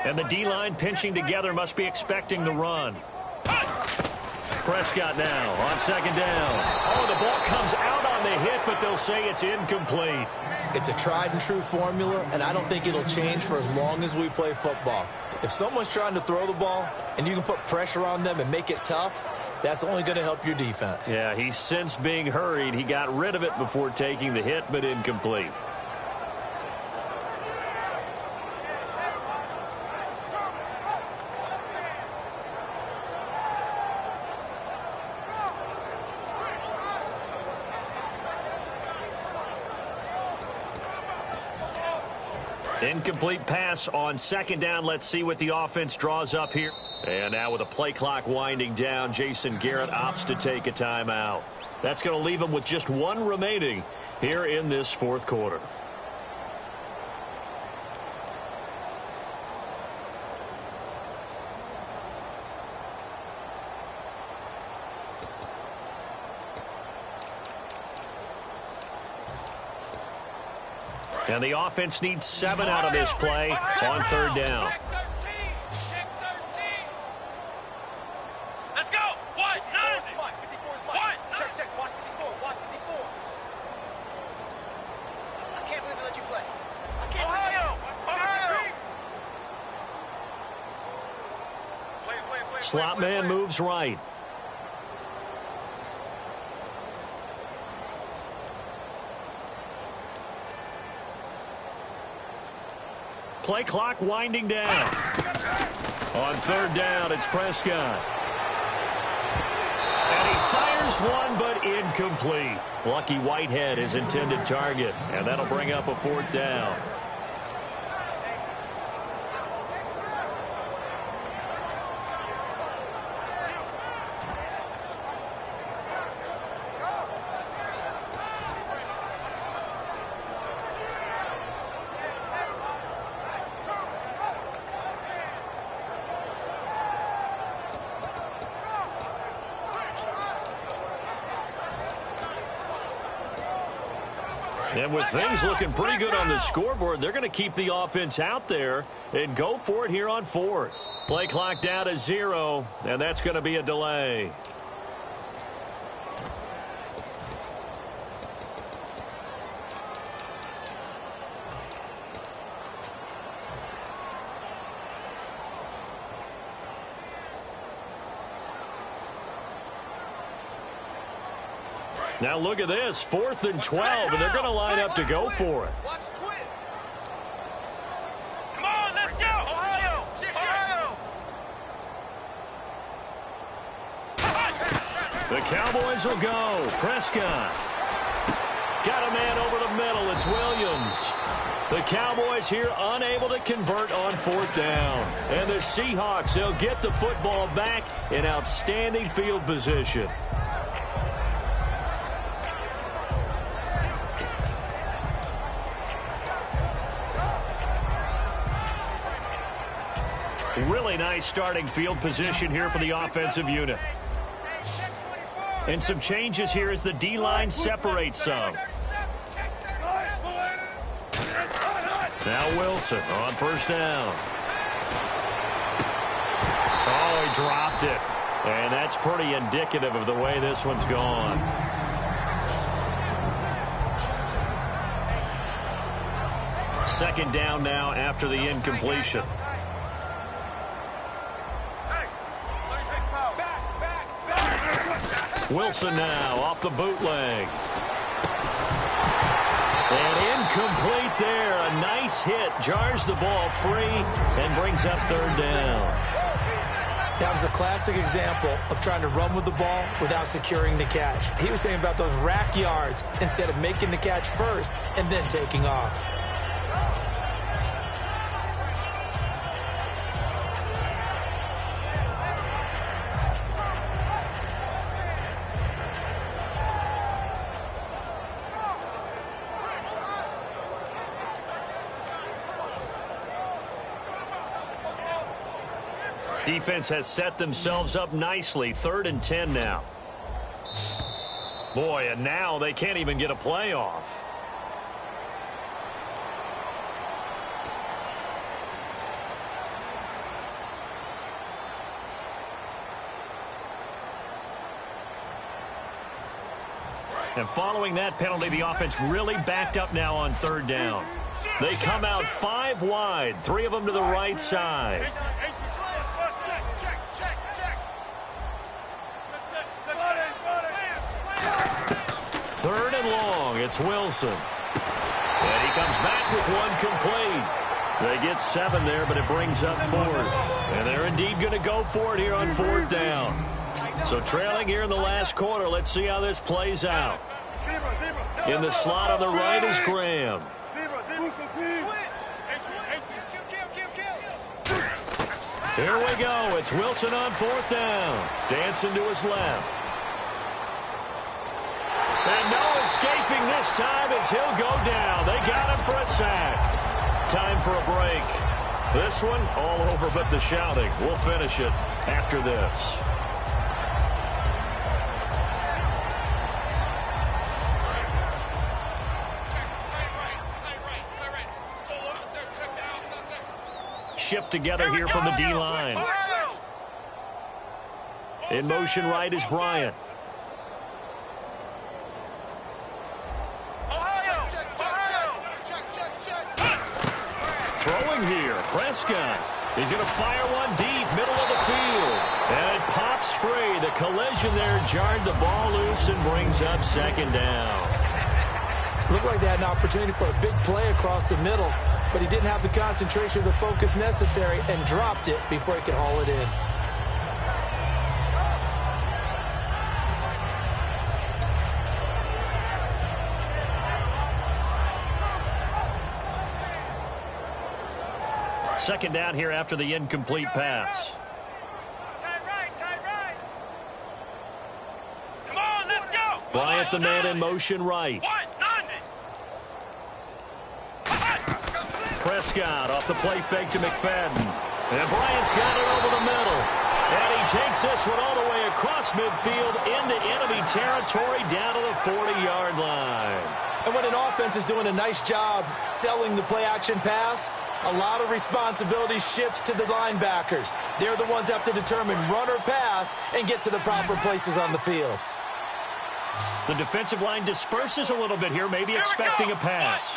And the D-line pinching together must be expecting the run. Prescott now on 2nd down. Oh, the ball comes out on the hit, but they'll say it's incomplete. It's a tried-and-true formula, and I don't think it'll change for as long as we play football. If someone's trying to throw the ball and you can put pressure on them and make it tough, that's only going to help your defense. Yeah, he's since being hurried. He got rid of it before taking the hit, but incomplete. Incomplete pass on 2nd down. Let's see what the offense draws up here. And now with the play clock winding down, Jason Garrett opts to take a timeout. That's going to leave him with just 1 remaining here in this 4th quarter. And the offense needs 7 out of this play on 3rd down. Let's go. What? 54's Mike. Check. Watch 54. Watch 54. I can't believe they let you play. I can't believe it. Play. Slot man moves right. Play clock winding down. On 3rd down, it's Prescott. And he fires one, but incomplete. Lucky Whitehead, his intended target. And that'll bring up a 4th down. And with things looking pretty good on the scoreboard, they're going to keep the offense out there and go for it here on 4th. Play clock down to 0, and that's going to be a delay. Now look at this, 4th and 12, and they're going to line up to go for it. Watch twist. Come on, let's go. Ohio. The Cowboys will go. Prescott. Got a man over the middle. It's Williams. The Cowboys here unable to convert on 4th down. And the Seahawks, they'll get the football back in outstanding field position. Really nice starting field position here for the offensive unit. And some changes here as the D-line separates some. Now Wilson on first down. Oh, he dropped it. And that's pretty indicative of the way this one's gone. Second down now after the incompletion. Wilson now off the bootleg. And incomplete there. A nice hit. Jars the ball free and brings up third down. That was a classic example of trying to run with the ball without securing the catch. He was thinking about those rack yards instead of making the catch first and then taking off. Defense has set themselves up nicely. 3rd and 10 now. Boy, and now they can't even get a play off. And following that penalty, the offense really backed up now on 3rd down. They come out 5 wide, 3 of them to the right side. 3rd and long, it's Wilson. And he comes back with one complete. They get 7 there, but it brings up 4th. And they're indeed going to go for it here on 4th down. So trailing here in the last quarter, let's see how this plays out. In the slot on the right is Graham. Here we go. It's Wilson on 4th down. Dancing to his left. And no escaping this time as he'll go down. They got him for a sack. Time for a break. This one all over but the shouting. We'll finish it after this. Shift together here from the D-line. In motion right is Bryant. Throwing here, Prescott. He's going to fire one deep, middle of the field. And it pops free. The collision there jarred the ball loose and brings up 2nd down. Looked like they had an opportunity for a big play across the middle, but he didn't have the concentration or the focus necessary and dropped it before he could haul it in. Second down here after the incomplete pass. Come on, let's go. Bryant, the man in motion right. Prescott off the play fake to McFadden. And Bryant's got it over the middle. And he takes this one all the way across midfield into enemy territory down to the 40-yard line. And when an offense is doing a nice job selling the play-action pass, a lot of responsibility shifts to the linebackers. They're the ones that have to determine run or pass and get to the proper places on the field. The defensive line disperses a little bit here, maybe expecting a pass.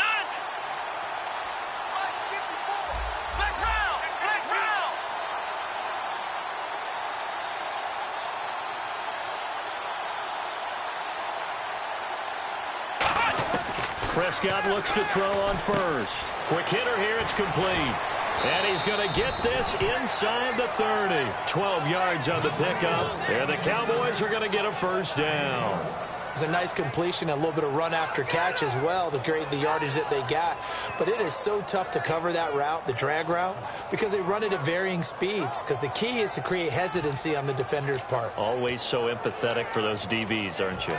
Prescott looks to throw on first. Quick hitter here, it's complete. And he's going to get this inside the 30. 12 yards on the pickup. And the Cowboys are going to get a first down. It's a nice completion, a little bit of run after catch as well to create the yardage that they got. But it is so tough to cover that route, the drag route, because they run it at varying speeds. Because the key is to create hesitancy on the defender's part. Always so empathetic for those DBs, aren't you?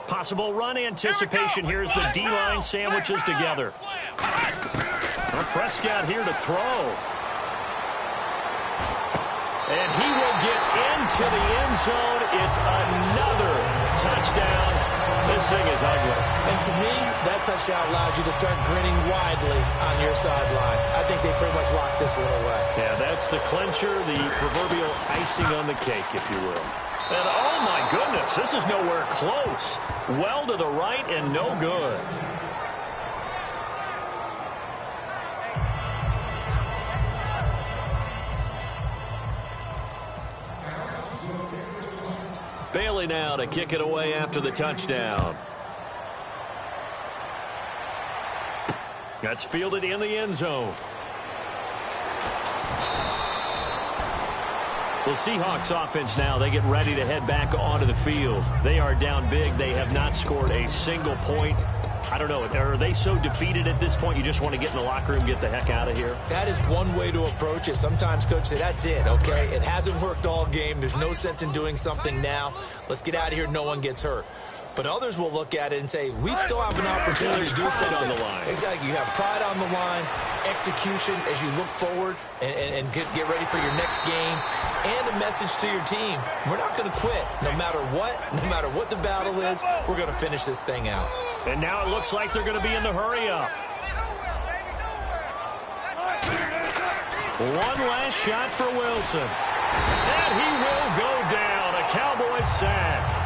Possible run anticipation here as the D-line sandwiches together. Well, Prescott here to throw. And he will get into the end zone. It's another touchdown. This thing is ugly. And to me, that touchdown allows you to start grinning widely on your sideline. I think they pretty much locked this one away. Yeah, that's the clincher, the proverbial icing on the cake, if you will. And oh my goodness, this is nowhere close. Well to the right and no good. Bailey now to kick it away after the touchdown. That's fielded in the end zone. The Seahawks offense now, they get ready to head back onto the field. They are down big. They have not scored a single point. I don't know, are they so defeated at this point you just want to get in the locker room, get the heck out of here? That is one way to approach it. Sometimes coaches say, that's it, okay? It hasn't worked all game. There's no sense in doing something now. Let's get out of here. No one gets hurt. But others will look at it and say, we still have an opportunity to do something. On the line. Exactly. You have pride on the line, execution as you look forward and get ready for your next game, and a message to your team. We're not going to quit. No matter what the battle is, we're going to finish this thing out. And now it looks like they're going to be in the hurry-up. One last shot for Wilson. And he will go down. A Cowboys sack.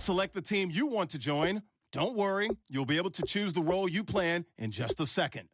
Select the team you want to join. Don't worry, you'll be able to choose the role you plan in just a second.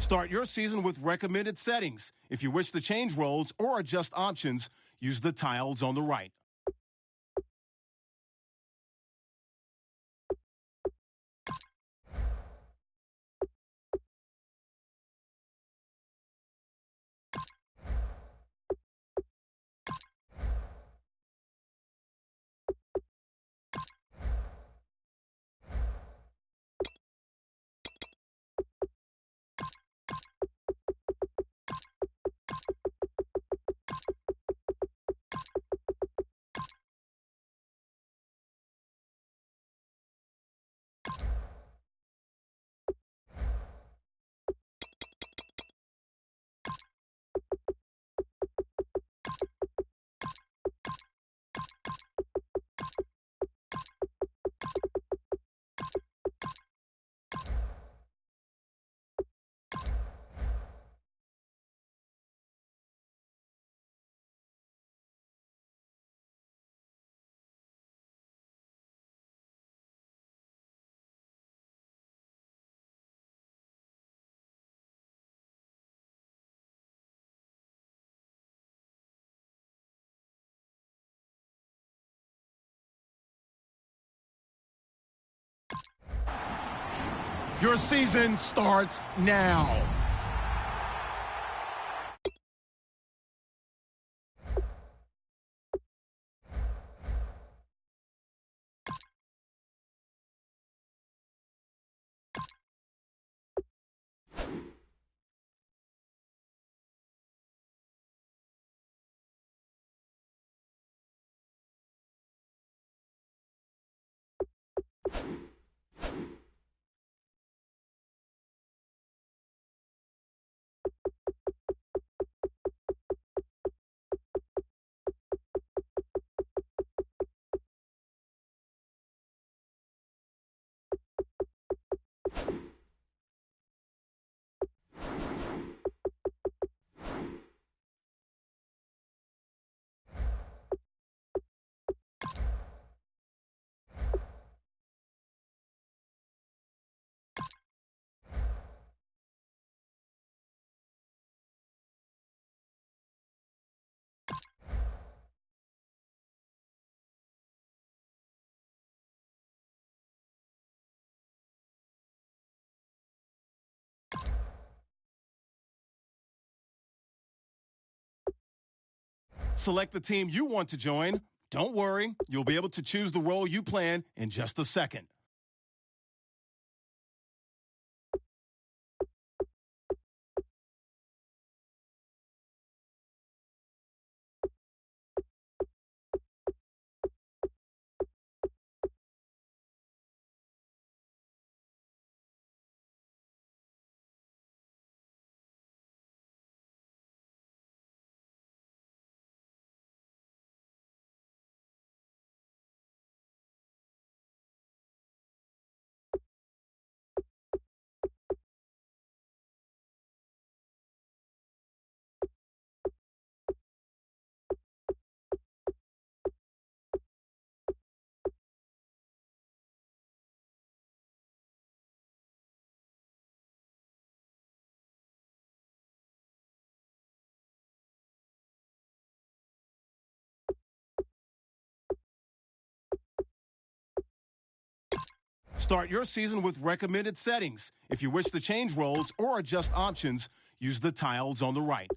Start your season with recommended settings. If you wish to change roles or adjust options, use the tiles on the right. Your season starts now. Select the team you want to join. Don't worry, you'll be able to choose the role you plan in just a second. Start your season with recommended settings. If you wish to change roles or adjust options, use the tiles on the right.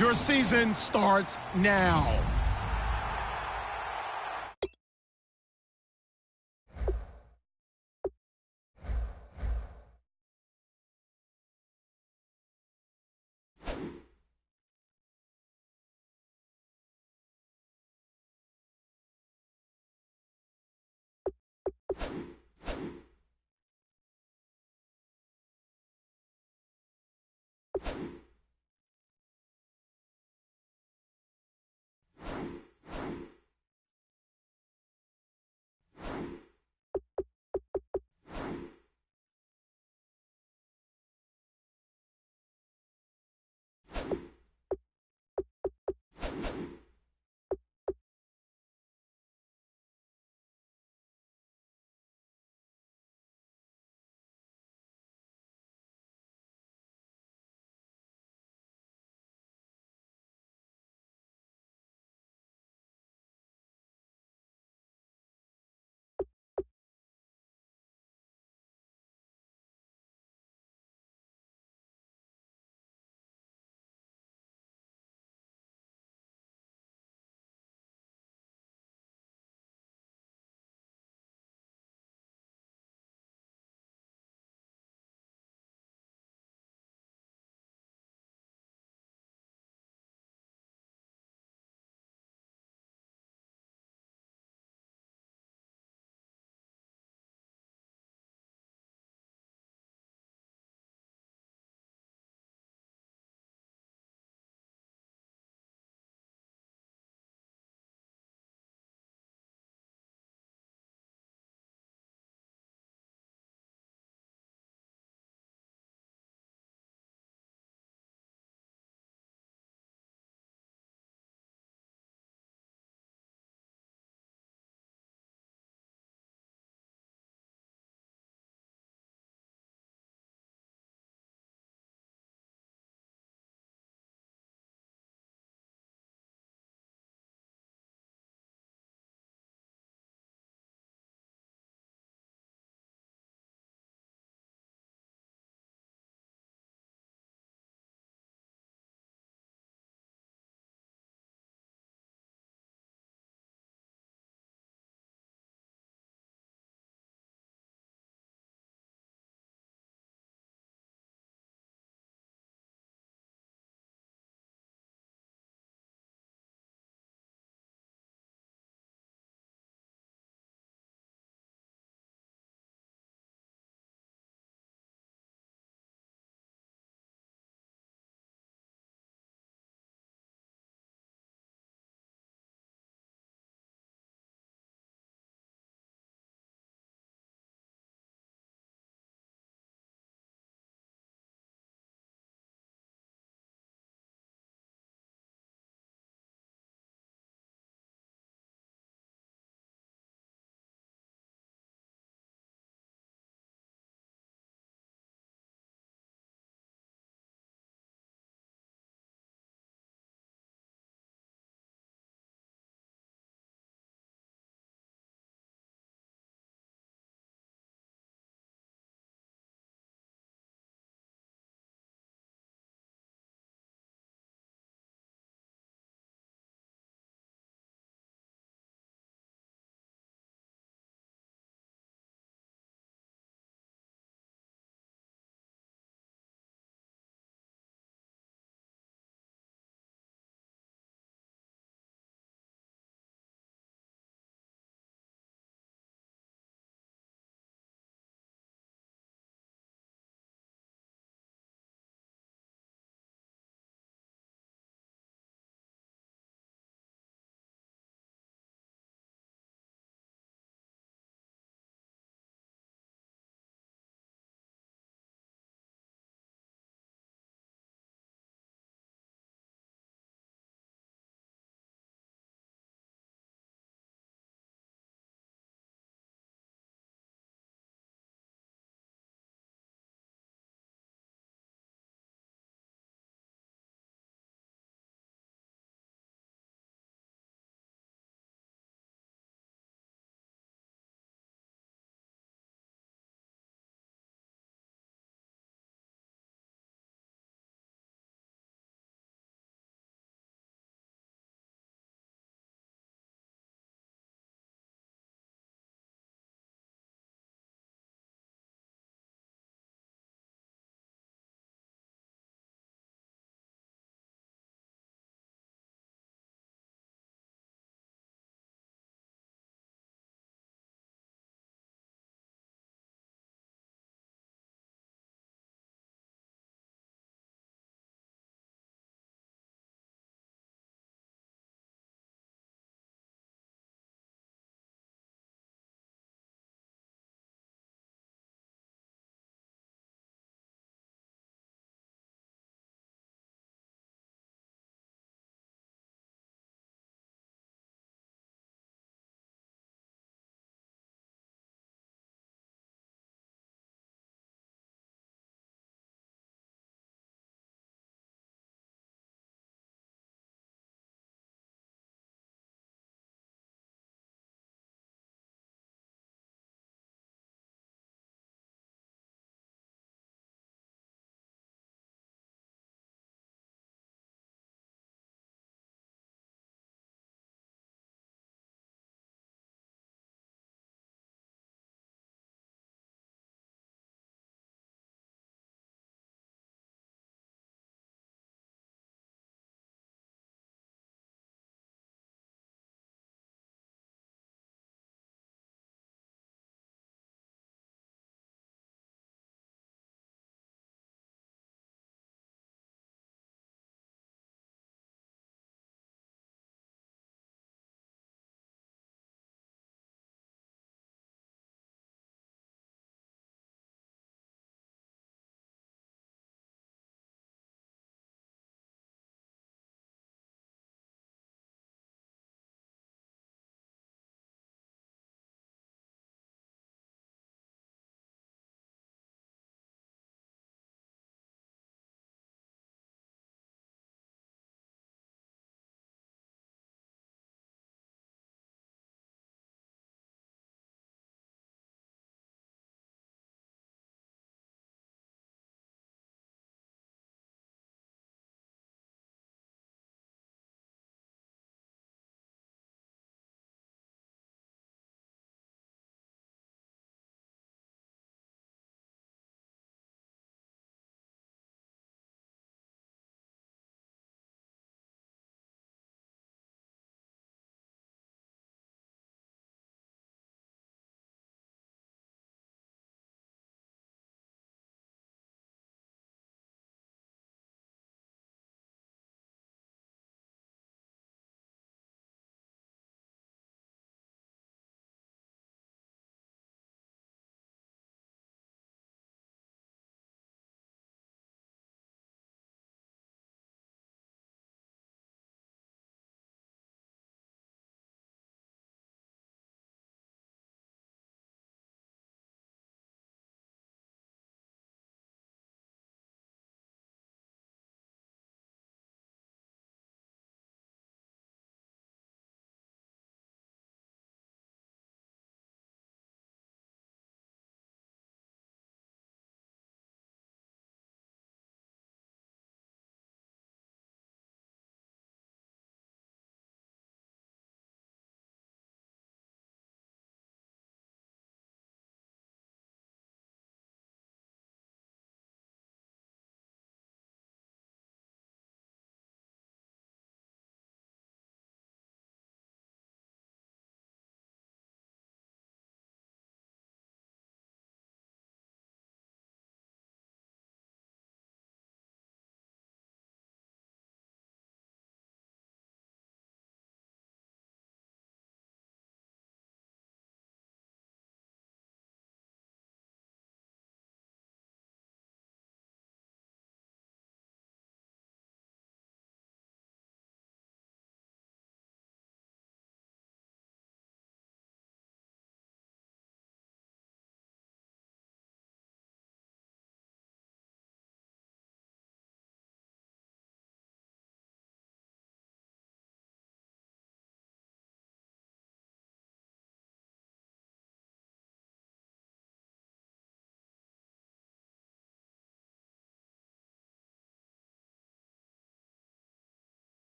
Your season starts now.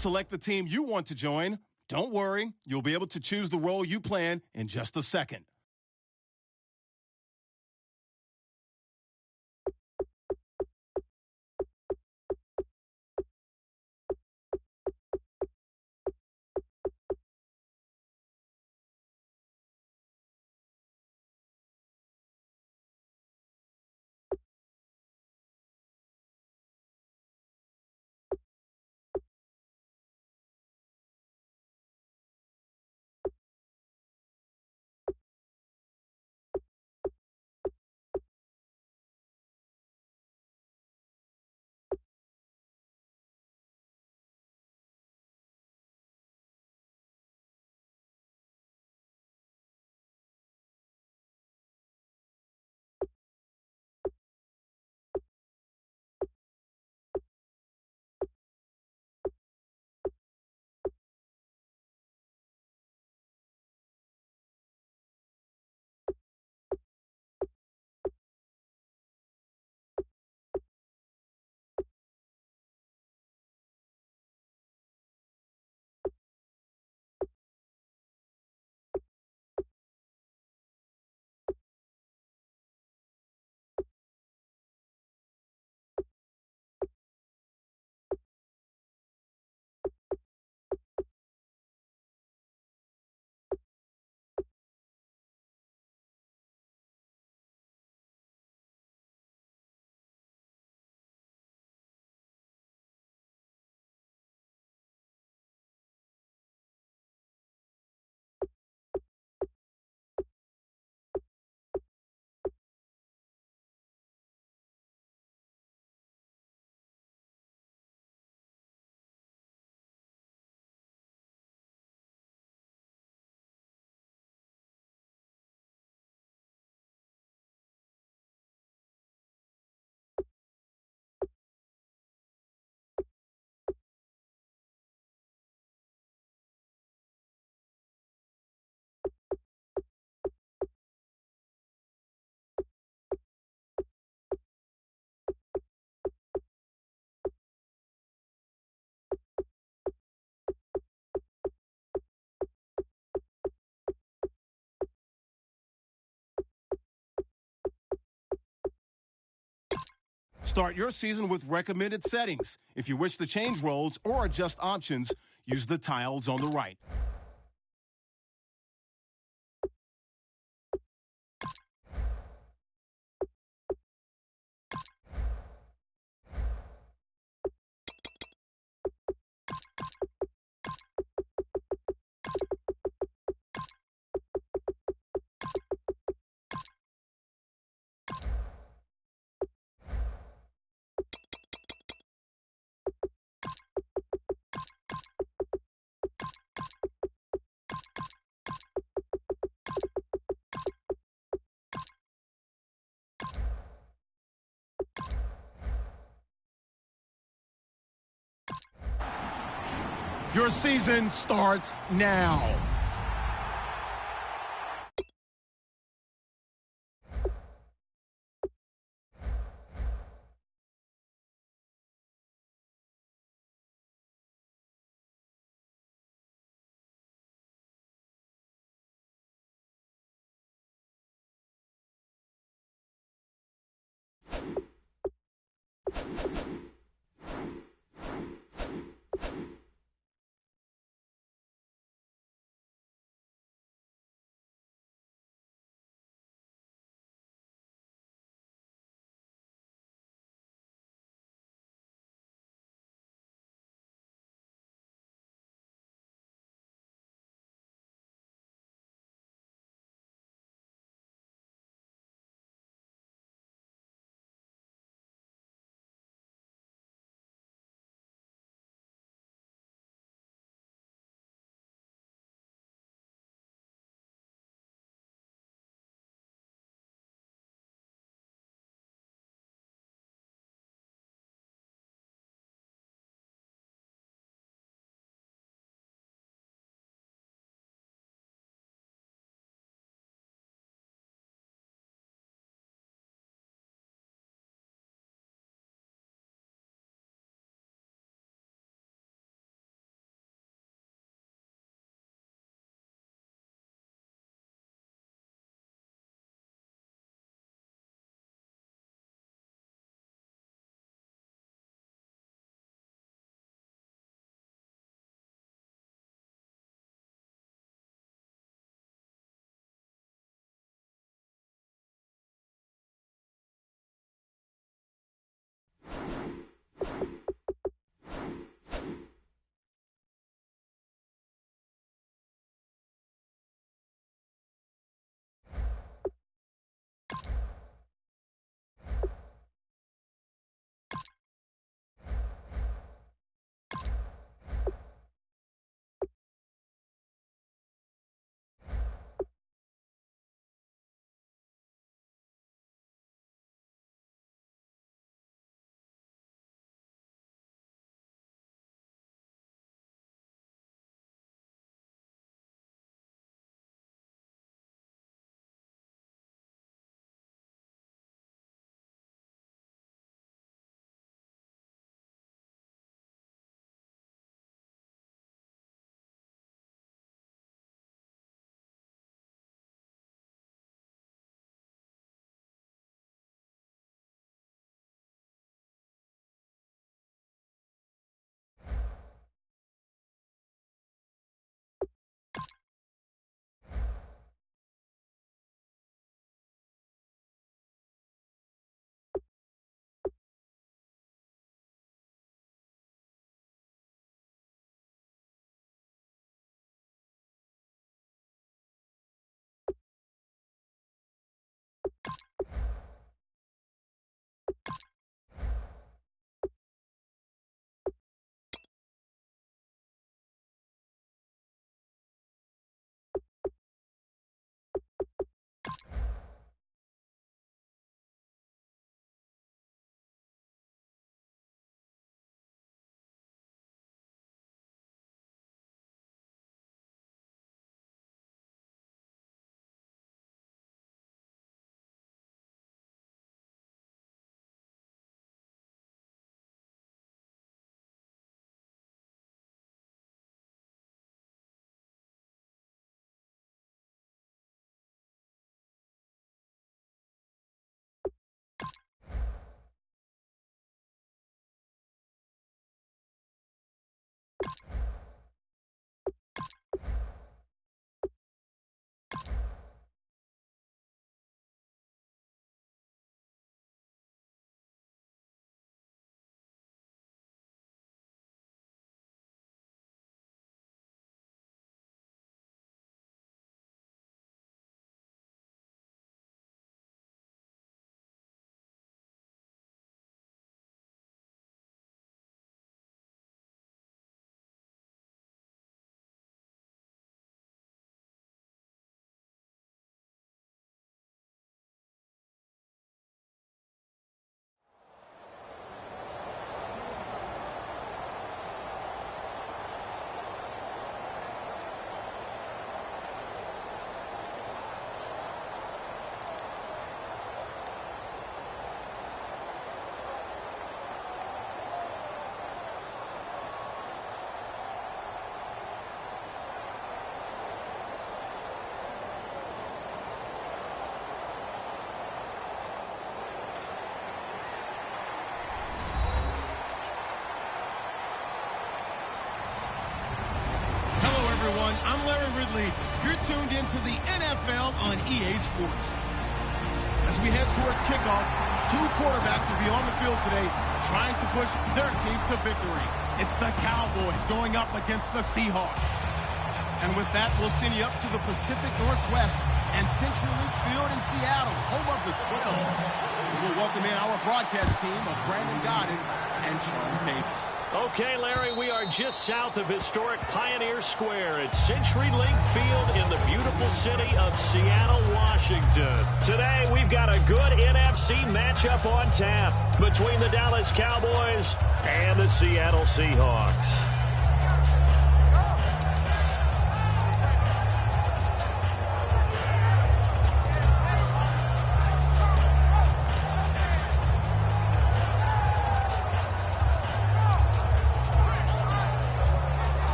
Select the team you want to join. Don't worry, you'll be able to choose the role you plan in just a second. Start your season with recommended settings. If you wish to change roles or adjust options, use the tiles on the right. Your season starts now. Absolutely. You're tuned into the NFL on EA Sports. As we head towards kickoff, two quarterbacks will be on the field today trying to push their team to victory. It's the Cowboys going up against the Seahawks. And with that, we'll send you up to the Pacific Northwest and Central League Field in Seattle, home of the 12s. As we'll welcome in our broadcast team of Brandon Godden and Charles Davis. Okay, Larry, we are just south of historic Pioneer Square at Century Link Field in the beautiful city of Seattle, Washington. Today, we've got a good NFC matchup on tap between the Dallas Cowboys and the Seattle Seahawks.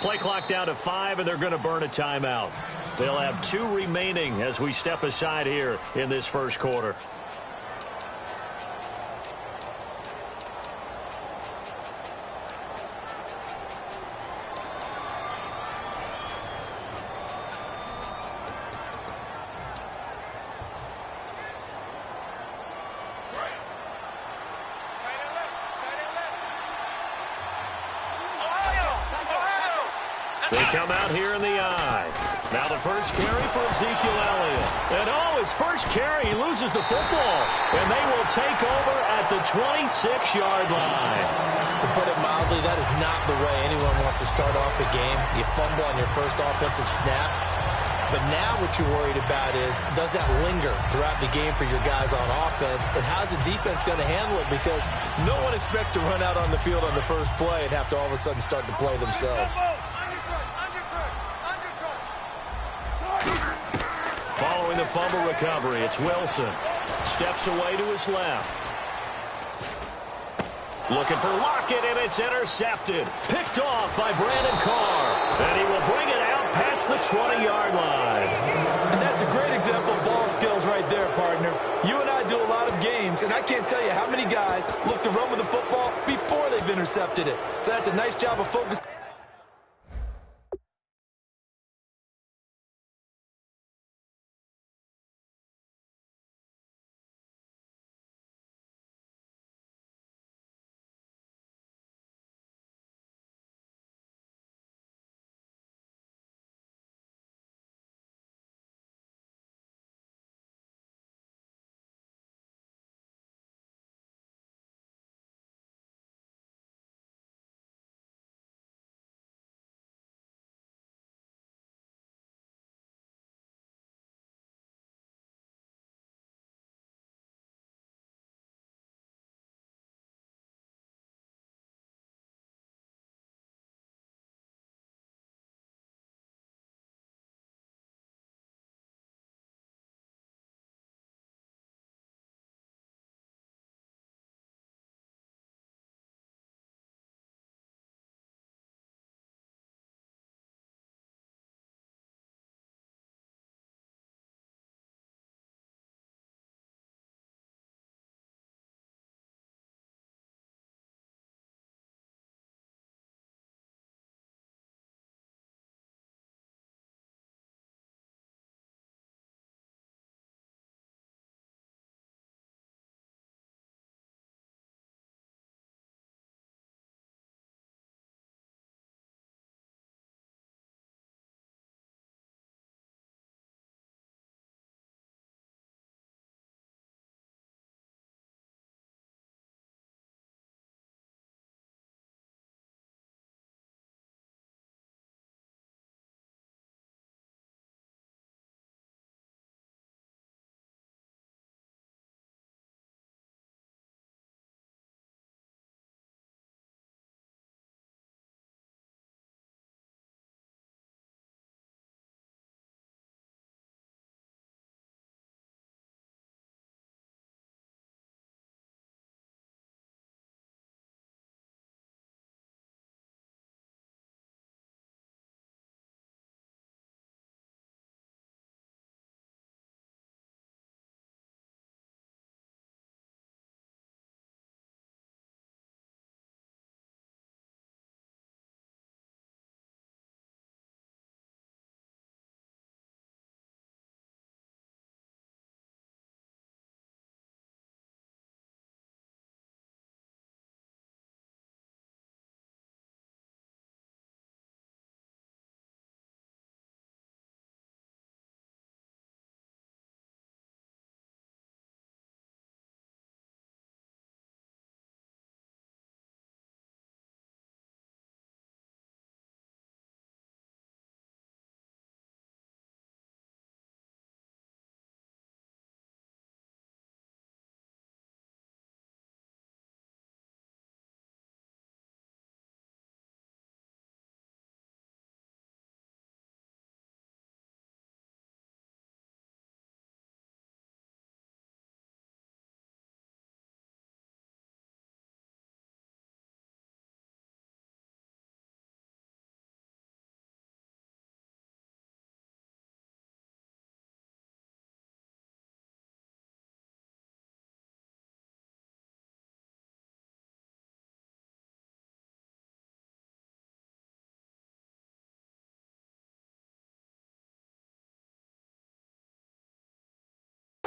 Play clock down to 5, and they're going to burn a timeout. They'll have 2 remaining as we step aside here in this first quarter. They come out here in the eye. Now the first carry for Ezekiel Elliott. And his first carry, he loses the football. And they will take over at the 26-yard line. To put it mildly, that is not the way anyone wants to start off the game. You fumble on your first offensive snap. But now what you're worried about is, does that linger throughout the game for your guys on offense? And how's the defense going to handle it? Because no one expects to run out on the field on the first play and have to all of a sudden start to play themselves. Following the fumble recovery, it's Wilson. Steps away to his left. Looking for Lockett, and it's intercepted. Picked off by Brandon Carr. And he will bring it out past the 20-yard line. And that's a great example of ball skills right there, partner. You and I do a lot of games, and I can't tell you how many guys look to run with the football before they've intercepted it. So that's a nice job of focusing.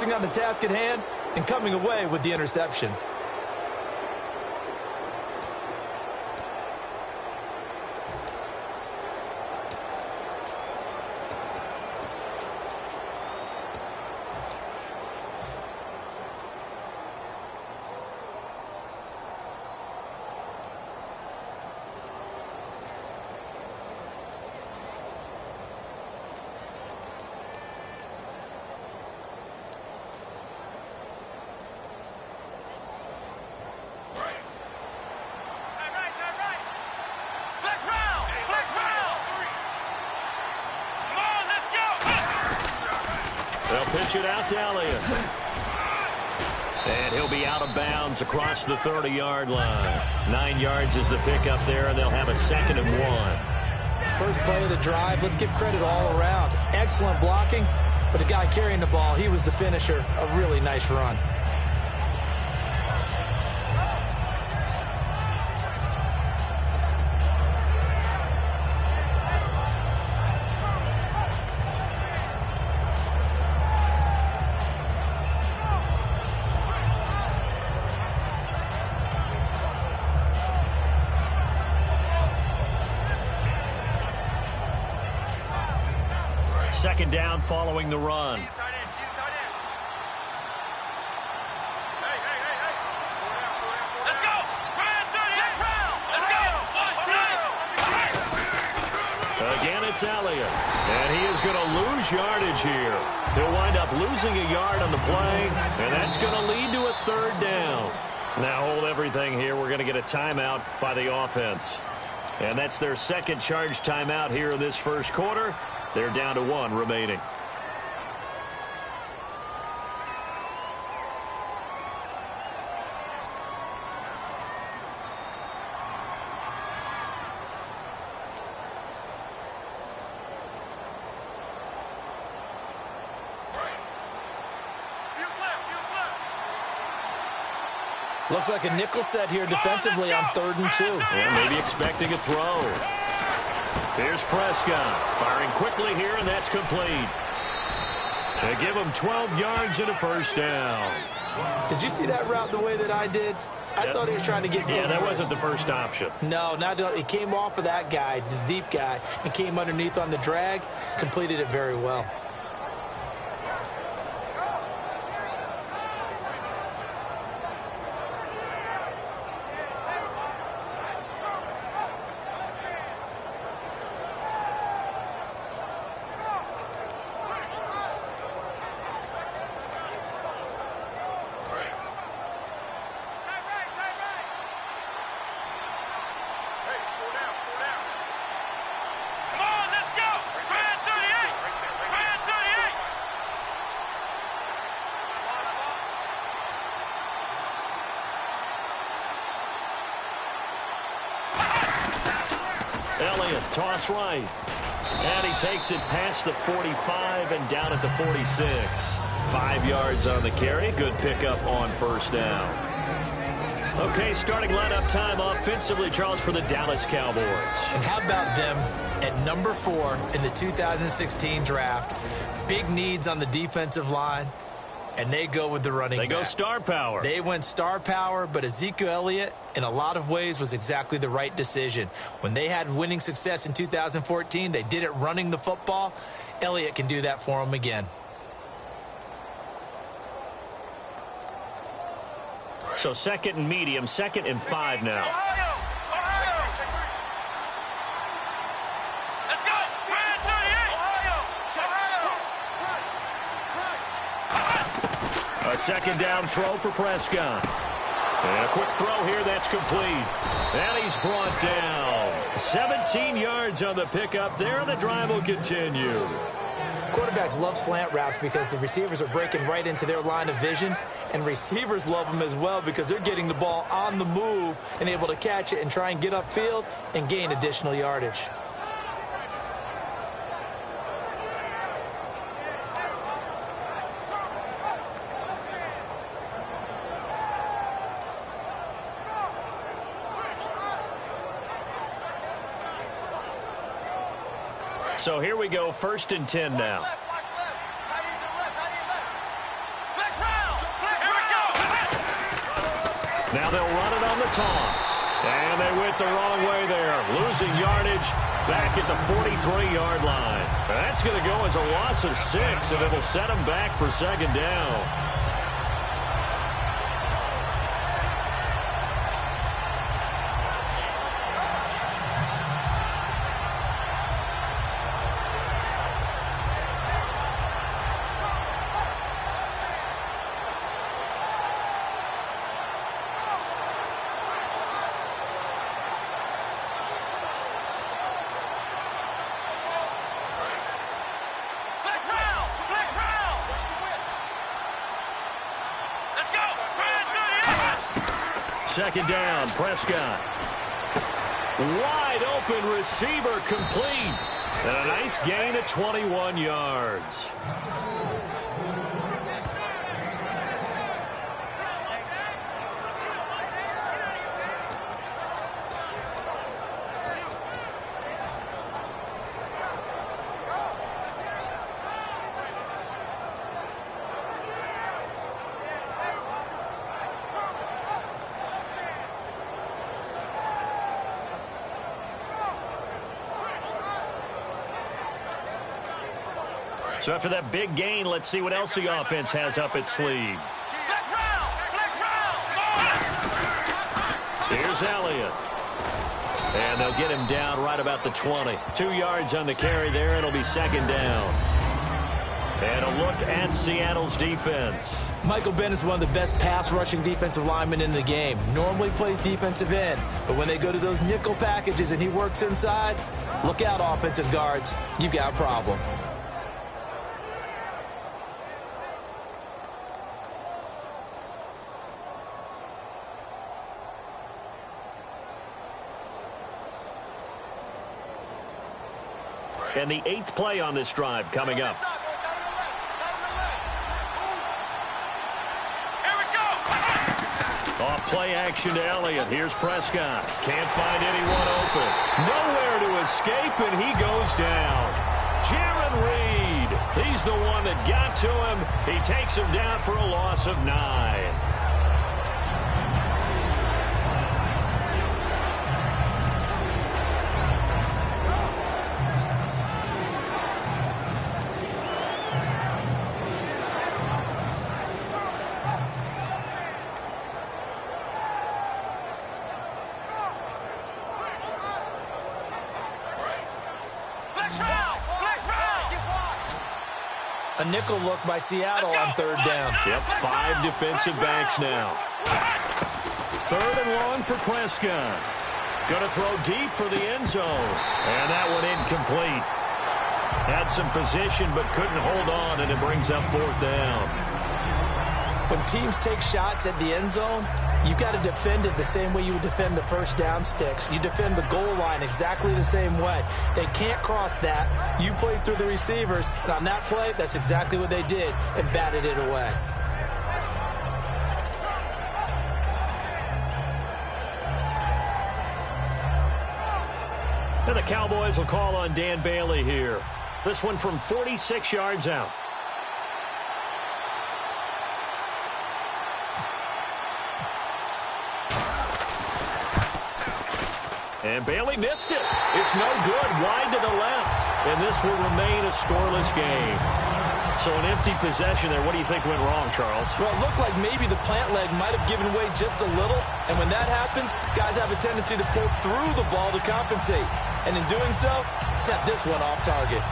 focusing on the task at hand and coming away with the interception. They'll pitch it out to Elliott. And he'll be out of bounds across the 30-yard line. 9 yards is the pickup there, and they'll have a 2nd and 1. First play of the drive, let's give credit all around. Excellent blocking, but the guy carrying the ball, he was the finisher. A really nice run. Second down following the run. Again, it's Elliott. And he is going to lose yardage here. He'll wind up losing a yard on the play, and that's going to lead to a 3rd down. Now hold everything here. We're going to get a timeout by the offense. And that's their 2nd charge timeout here in this first quarter. They're down to 1 remaining. Looks like a nickel set here defensively on 3rd and 2. Yeah, maybe expecting a throw. Here's Prescott, firing quickly here, and that's complete. They give him 12 yards and a 1st down. Did you see that route the way that I did? I thought he was trying to get deep. Yeah, that wasn't the first option. No, not it came off of that guy, the deep guy, and came underneath on the drag, completed it very well. Elliott, toss right. And he takes it past the 45 and down at the 46. 5 yards on the carry. Good pickup on 1st down. Okay, starting lineup time offensively, Charles, for the Dallas Cowboys. And how about them at number 4 in the 2016 draft? Big needs on the defensive line, and they go with the running back. They go star power. They went star power, but Ezekiel Elliott, in a lot of ways, was exactly the right decision. When they had winning success in 2014, they did it running the football. Elliott can do that for them again. So 2nd and medium, 2nd and 5 now. A 2nd down throw for Prescott. And a quick throw here, that's complete. And he's brought down. 17 yards on the pickup there, and the drive will continue. Quarterbacks love slant routes because the receivers are breaking right into their line of vision, and receivers love them as well because they're getting the ball on the move and able to catch it and try and get upfield and gain additional yardage. So here we go, 1st and 10 now. Now they'll run it on the toss. And they went the wrong way there, losing yardage back at the 43-yard line. That's going to go as a loss of 6, and it'll set them back for second down. Second down, Prescott. Wide open receiver complete. And a nice gain of 21 yards. So after that big gain, let's see what else the offense has up its sleeve. Here's Elliott. And they'll get him down right about the 20. 2 yards on the carry there. It'll be second down. And a look at Seattle's defense. Michael Bennett's one of the best pass-rushing defensive linemen in the game. Normally plays defensive end, but when they go to those nickel packages and he works inside, look out, offensive guards. You've got a problem. And the 8th play on this drive coming up. Off play action to Elliott. Here's Prescott. Can't find anyone open. Nowhere to escape, and he goes down. Jaron Reed. He's the one that got to him. He takes him down for a loss of 9. A nickel look by Seattle on third down. Yep, 5 defensive backs now. Third and long for Prescott. Going to throw deep for the end zone. And that one incomplete. Had some position but couldn't hold on, and it brings up fourth down. When teams take shots at the end zone, you got to defend it the same way you would defend the first down sticks. You defend the goal line exactly the same way. They can't cross that. You played through the receivers, and on that play, that's exactly what they did and batted it away. And the Cowboys will call on Dan Bailey here. This one from 46 yards out. And Bailey missed it. It's no good. Wide to the left. And this will remain a scoreless game. So an empty possession there. What do you think went wrong, Charles? Well, it looked like maybe the plant leg might have given way just a little. And when that happens, guys have a tendency to pull through the ball to compensate. And in doing so, set this one off target.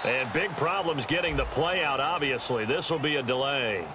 And big problems getting the play out, obviously. This will be a delay.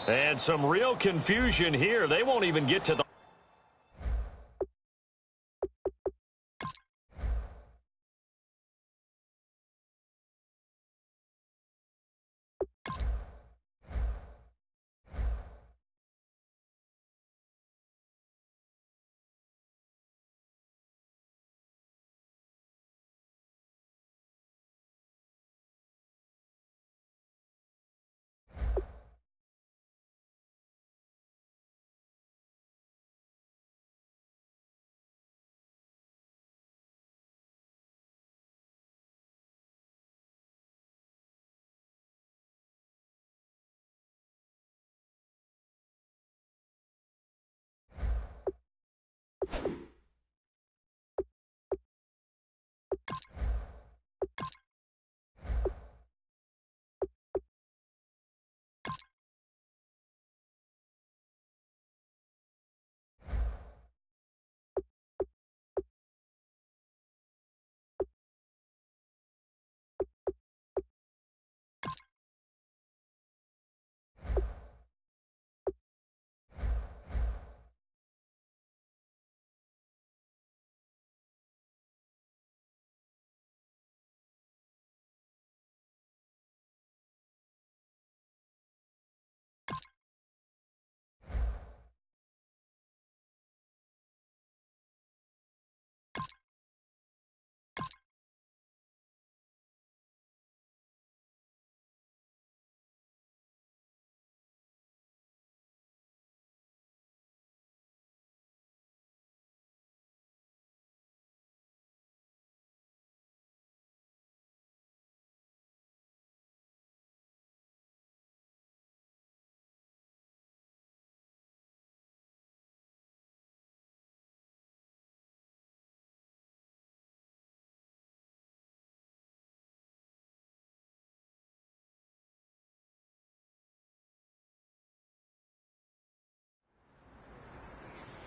And some real confusion here. They won't even get to the...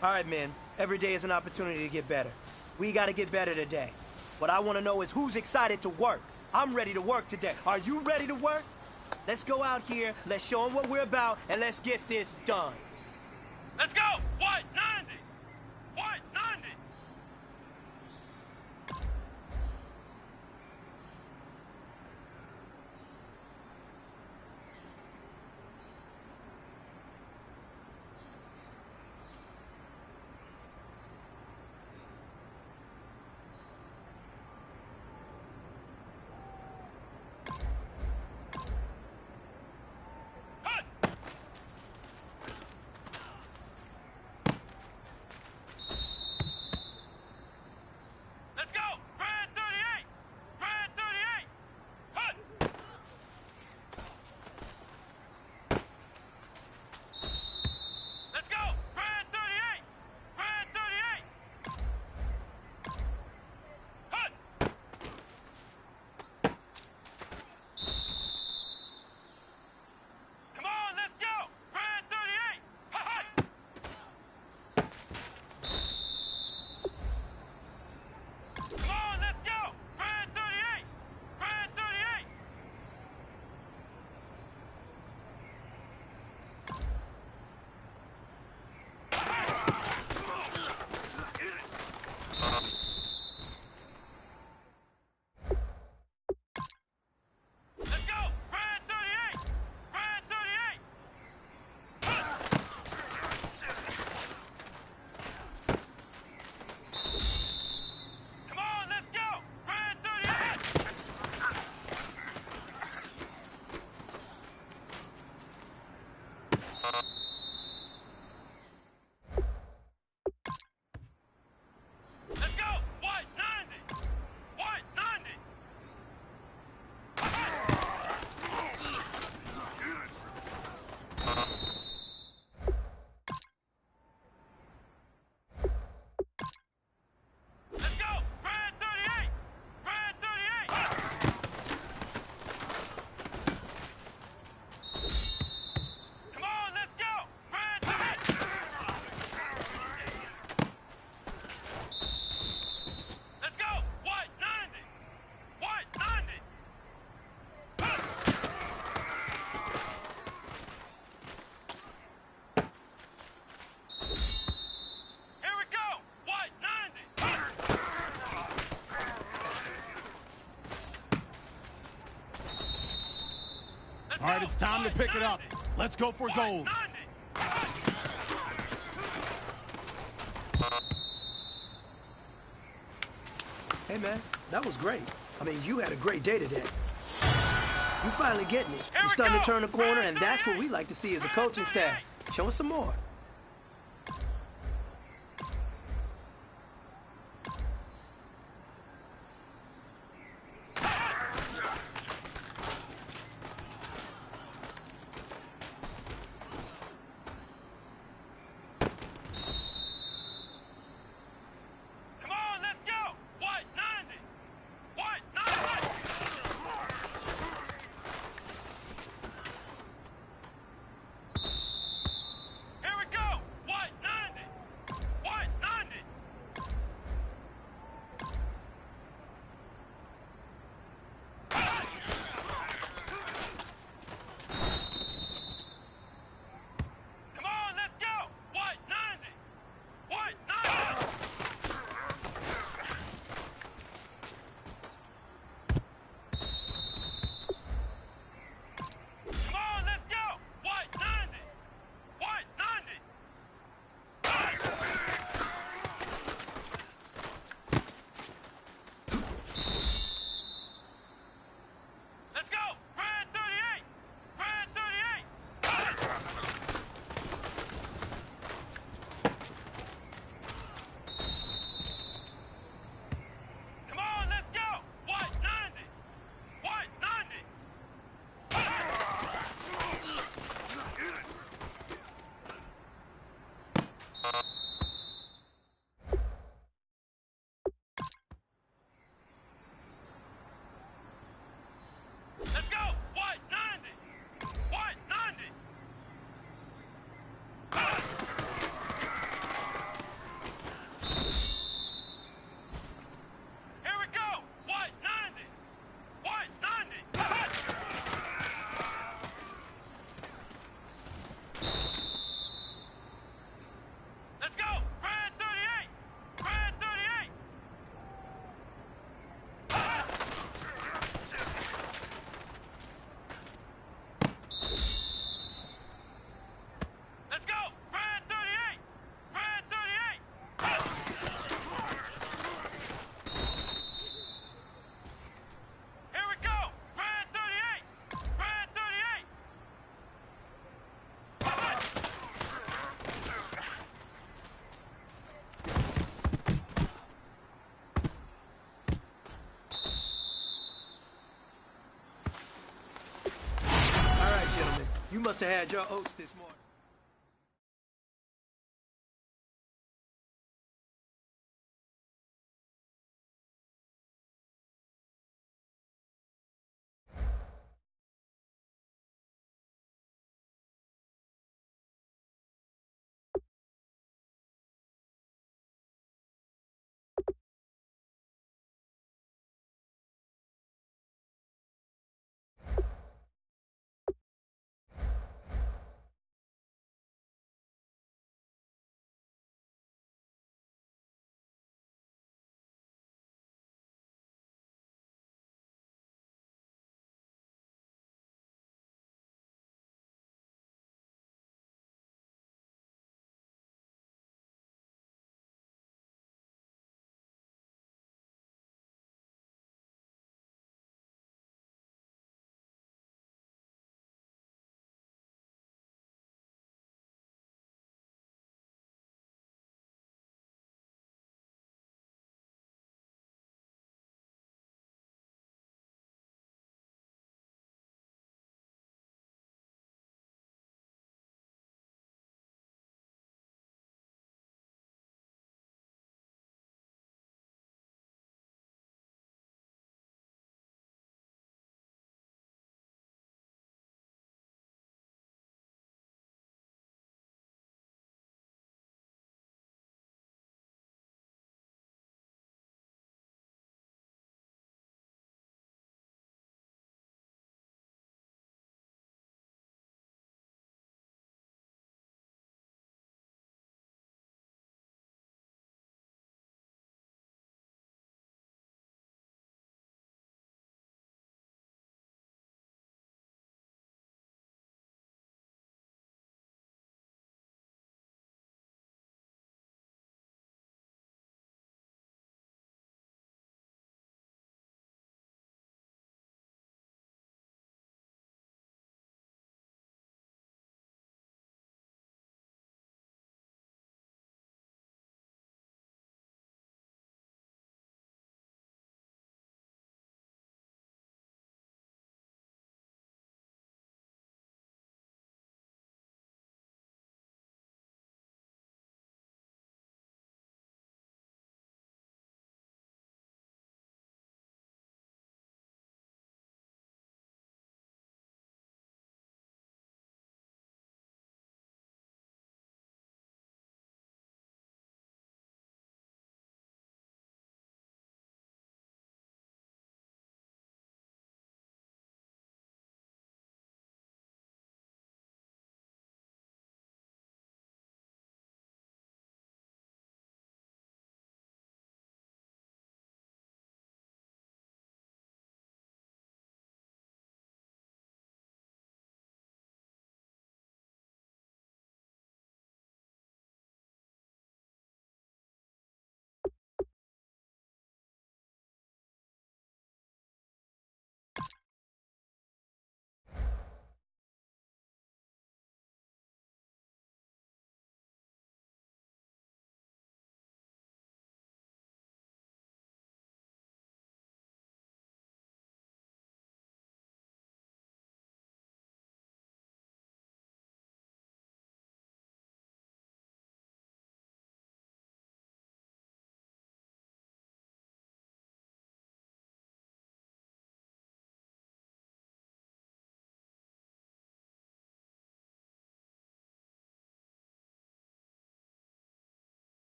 All right, man. Every day is an opportunity to get better. We got to get better today. What I want to know is who's excited to work. I'm ready to work today. Are you ready to work? Let's go out here, let's show them what we're about, and let's get this done. Let's go! What? 90! What? 90! All right, it's time to pick it up. Let's go for gold. Hey, man, that was great. I mean, you had a great day today. You finally getting it. You're starting to turn the corner, and that's what we like to see as a coaching staff. Show us some more. You must have had your oats this morning.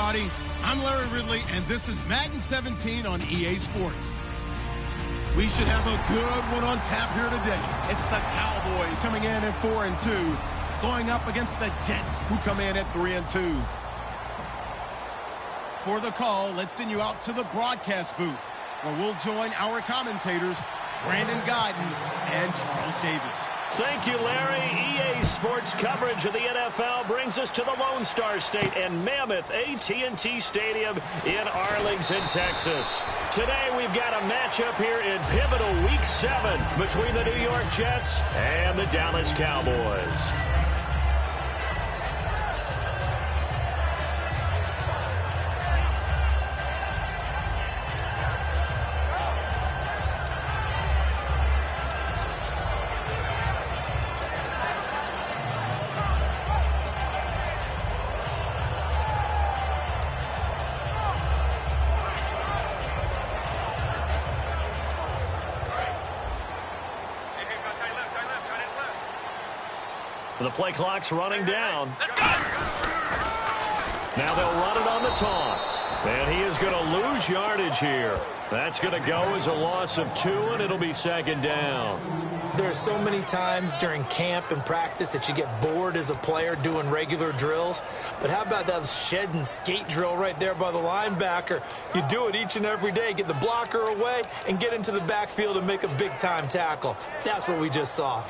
everybody. I'm Larry Ridley, and this is Madden 17 on EA Sports. We should have a good one on tap here today. It's the Cowboys coming in at 4-2, going up against the Jets, who come in at 3-2. For the call, let's send you out to the broadcast booth, where we'll join our commentators, Brandon Godden and Charles Davis. Thank you, Larry. EA Sports coverage of the NFL brings us to the Lone Star State and Mammoth AT&T Stadium in Arlington, Texas. Today, we've got a matchup here in pivotal Week 7 between the New York Jets and the Dallas Cowboys. The play clock's running down. Now they'll run it on the toss. And he is going to lose yardage here. That's going to go as a loss of 2, and it'll be second down. There's so many times during camp and practice that you get bored as a player doing regular drills. But how about that shed and skate drill right there by the linebacker? You do it each and every day. Get the blocker away and get into the backfield and make a big-time tackle. That's what we just saw.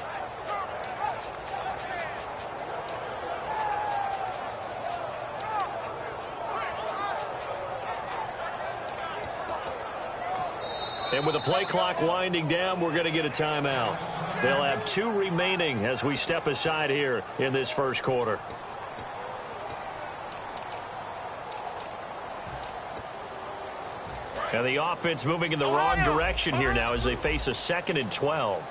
And with the play clock winding down, we're going to get a timeout. They'll have 2 remaining as we step aside here in this first quarter. And the offense moving in the wrong direction here now as they face a 2nd and 12.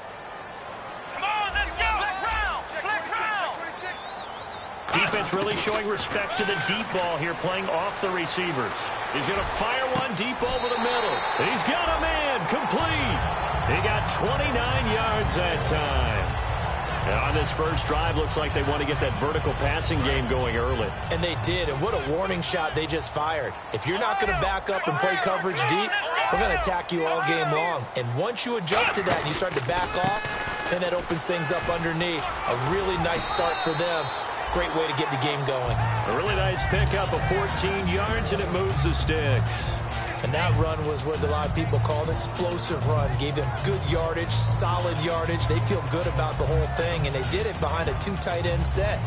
Defense really showing respect to the deep ball here, playing off the receivers. He's going to fire one deep over the middle. And he's got a man complete. He got 29 yards that time. And on this first drive, looks like they want to get that vertical passing game going early. And they did, and what a warning shot they just fired. If you're not going to back up and play coverage deep, we're going to attack you all game long. And once you adjust to that and you start to back off, then that opens things up underneath. A really nice start for them. Great way to get the game going. A really nice pickup of 14 yards, and it moves the sticks. And that run was what a lot of people call an explosive run. Gave them good yardage, solid yardage. They feel good about the whole thing, and they did it behind a 2 tight end set.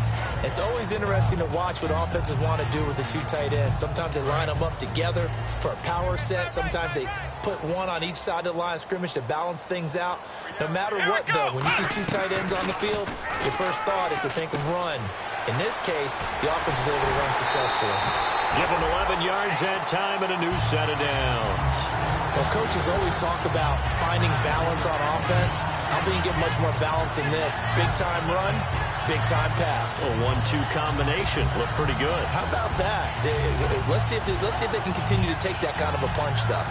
It's always interesting to watch what offenses want to do with the 2 tight ends. Sometimes they line them up together for a power set. Sometimes they put one on each side of the line of scrimmage to balance things out. No matter what, though, when you see 2 tight ends on the field, your first thought is to think of run. In this case, the offense was able to run successfully. Give them 11 yards that time and a new set of downs. Well, coaches always talk about finding balance on offense. I don't think you get much more balance than this. Big-time run, big-time pass. A 1-2 combination. Looked pretty good. How about that? Let's see if they can continue to take that kind of a punch, though.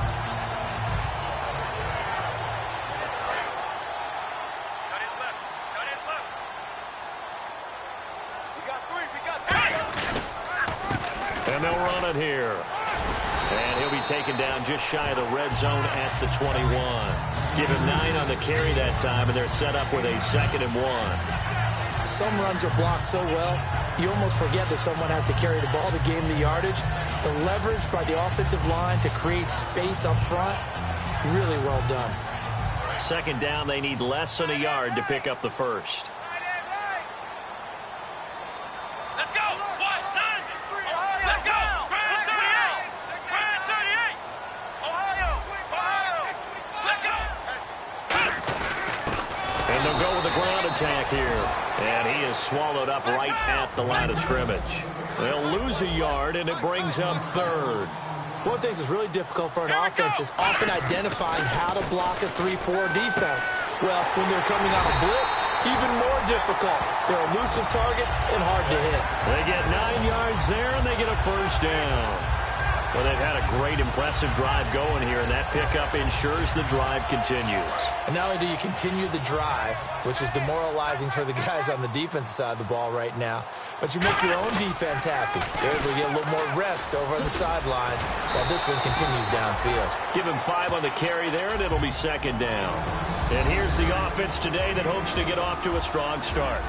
And they'll run it here. And he'll be taken down just shy of the red zone at the 21. Give him 9 on the carry that time, and they're set up with a 2nd and 1. Some runs are blocked so well, you almost forget that someone has to carry the ball to gain the yardage. The leverage by the offensive line to create space up front, really well done. 2nd down, they need less than a yard to pick up the first. Attack here, and he is swallowed up right at the line of scrimmage. They'll lose a yard, and it brings up 3rd. One of the things that's really difficult for an offense is often identifying how to block a 3-4 defense. Well, when they're coming on a blitz, even more difficult. They're elusive targets and hard to hit. They get 9 yards there, and they get a first down. Well, they've had a great, impressive drive going here, and that pickup ensures the drive continues. And not only do you continue the drive, which is demoralizing for the guys on the defensive side of the ball right now, but you make your own defense happy. They're able to get a little more rest over on the sidelines while this one continues downfield. Give him 5 on the carry there, and it'll be second down. And here's the offense today that hopes to get off to a strong start.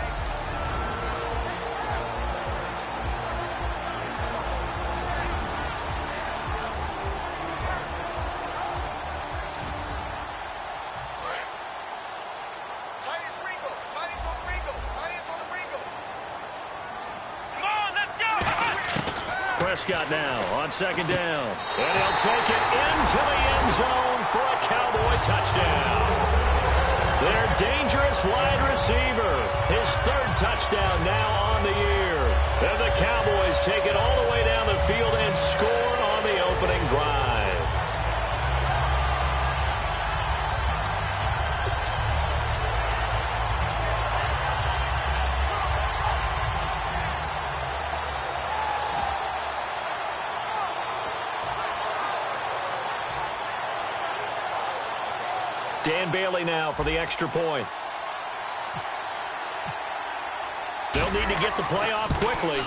Prescott now on second down. And he'll take it into the end zone for a Cowboy touchdown. Their dangerous wide receiver. His 3rd touchdown now on the year. And the Cowboys take it all the way down the field and score on the opening drive. Dan Bailey now for the extra point. They'll need to get the play off quickly.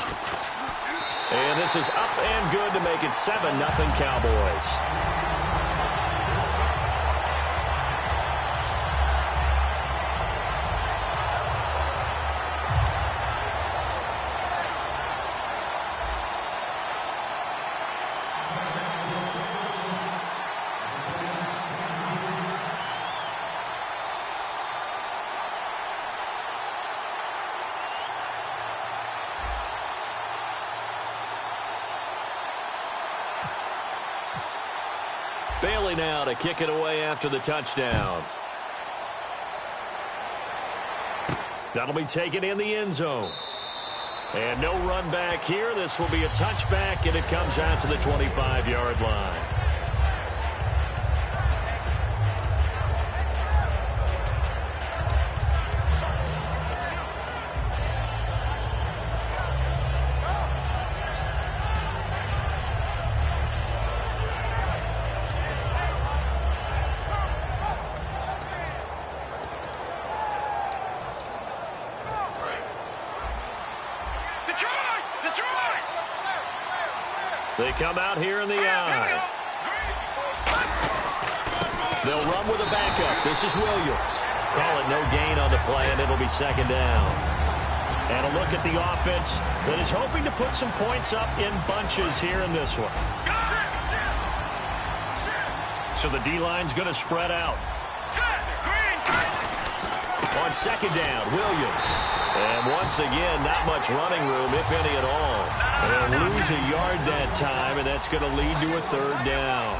And this is up and good to make it 7-0 Cowboys. Bailey now to kick it away after the touchdown. That'll be taken in the end zone. And no run back here. This will be a touchback, and it comes out to the 25-yard line. They come out here in the eye. They'll run with a backup. This is Williams. Call it no gain on the play, and it'll be second down. And a look at the offense that is hoping to put some points up in bunches here in this one. So the D-line's going to spread out. On second down, Williams. And once again, not much running room, if any at all. They'll lose a yard that time, and that's going to lead to a 3rd down.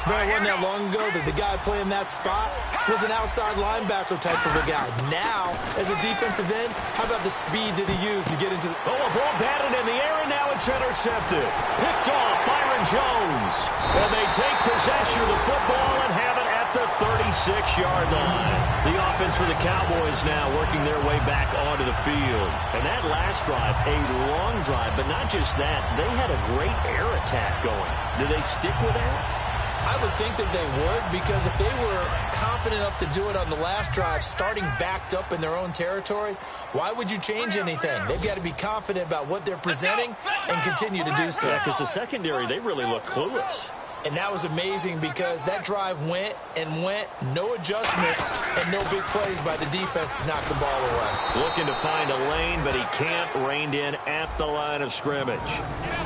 Man, it wasn't that long ago that the guy playing that spot was an outside linebacker type of a guy. Now, as a defensive end, how about the speed that he used to get into the... Oh, a ball batted in the air, and now it's intercepted. Picked off Byron Jones. And they take possession of the football and have it at the 36-yard line. The offense for the Cowboys now working their way back onto the field. And that last drive, a long drive, but not just that. They had a great air attack going. Do they stick with that? I would think that they would, because if they were confident enough to do it on the last drive, starting backed up in their own territory, why would you change anything? They've got to be confident about what they're presenting and continue to do so. Yeah, because the secondary, they really look clueless. And that was amazing because that drive went and went, no adjustments, and no big plays by the defense to knock the ball away. Looking to find a lane, but he can't. Reined in at the line of scrimmage.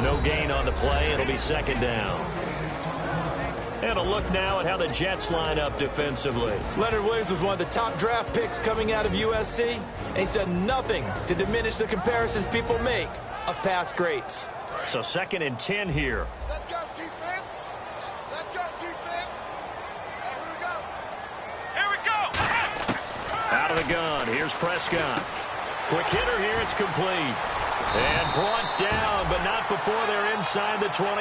No gain on the play. It'll be second down. And a look now at how the Jets line up defensively. Leonard Williams was one of the top draft picks coming out of USC, and he's done nothing to diminish the comparisons people make of past greats. So 2nd and 10 here. Let's go, defense. Let's go, defense. Here we go. Out of the gun. Here's Prescott. Quick hitter here. It's complete. And brought down, but not before they're inside the 25.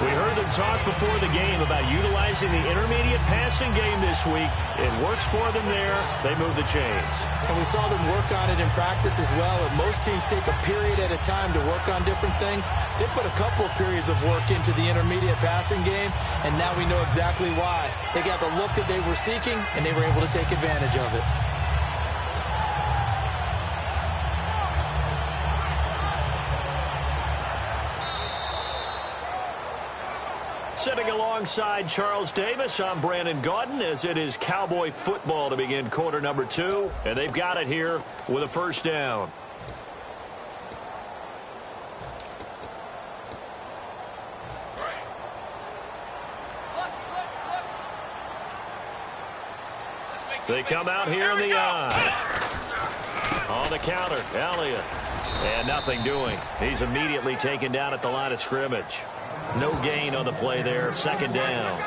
We heard them talk before the game about utilizing the intermediate passing game this week. It works for them there. They move the chains. And we saw them work on it in practice as well. And most teams take a period at a time to work on different things. They put a couple of periods of work into the intermediate passing game, and now we know exactly why. They got the look that they were seeking, and they were able to take advantage of it. Sitting alongside Charles Davis, I'm Brandon Gaudin, as it is Cowboy football to begin quarter number 2. And they've got it here with a first down. They come out here in the eye. On the counter, Elliott. And nothing doing. He's immediately taken down at the line of scrimmage. No gain on the play there, second down.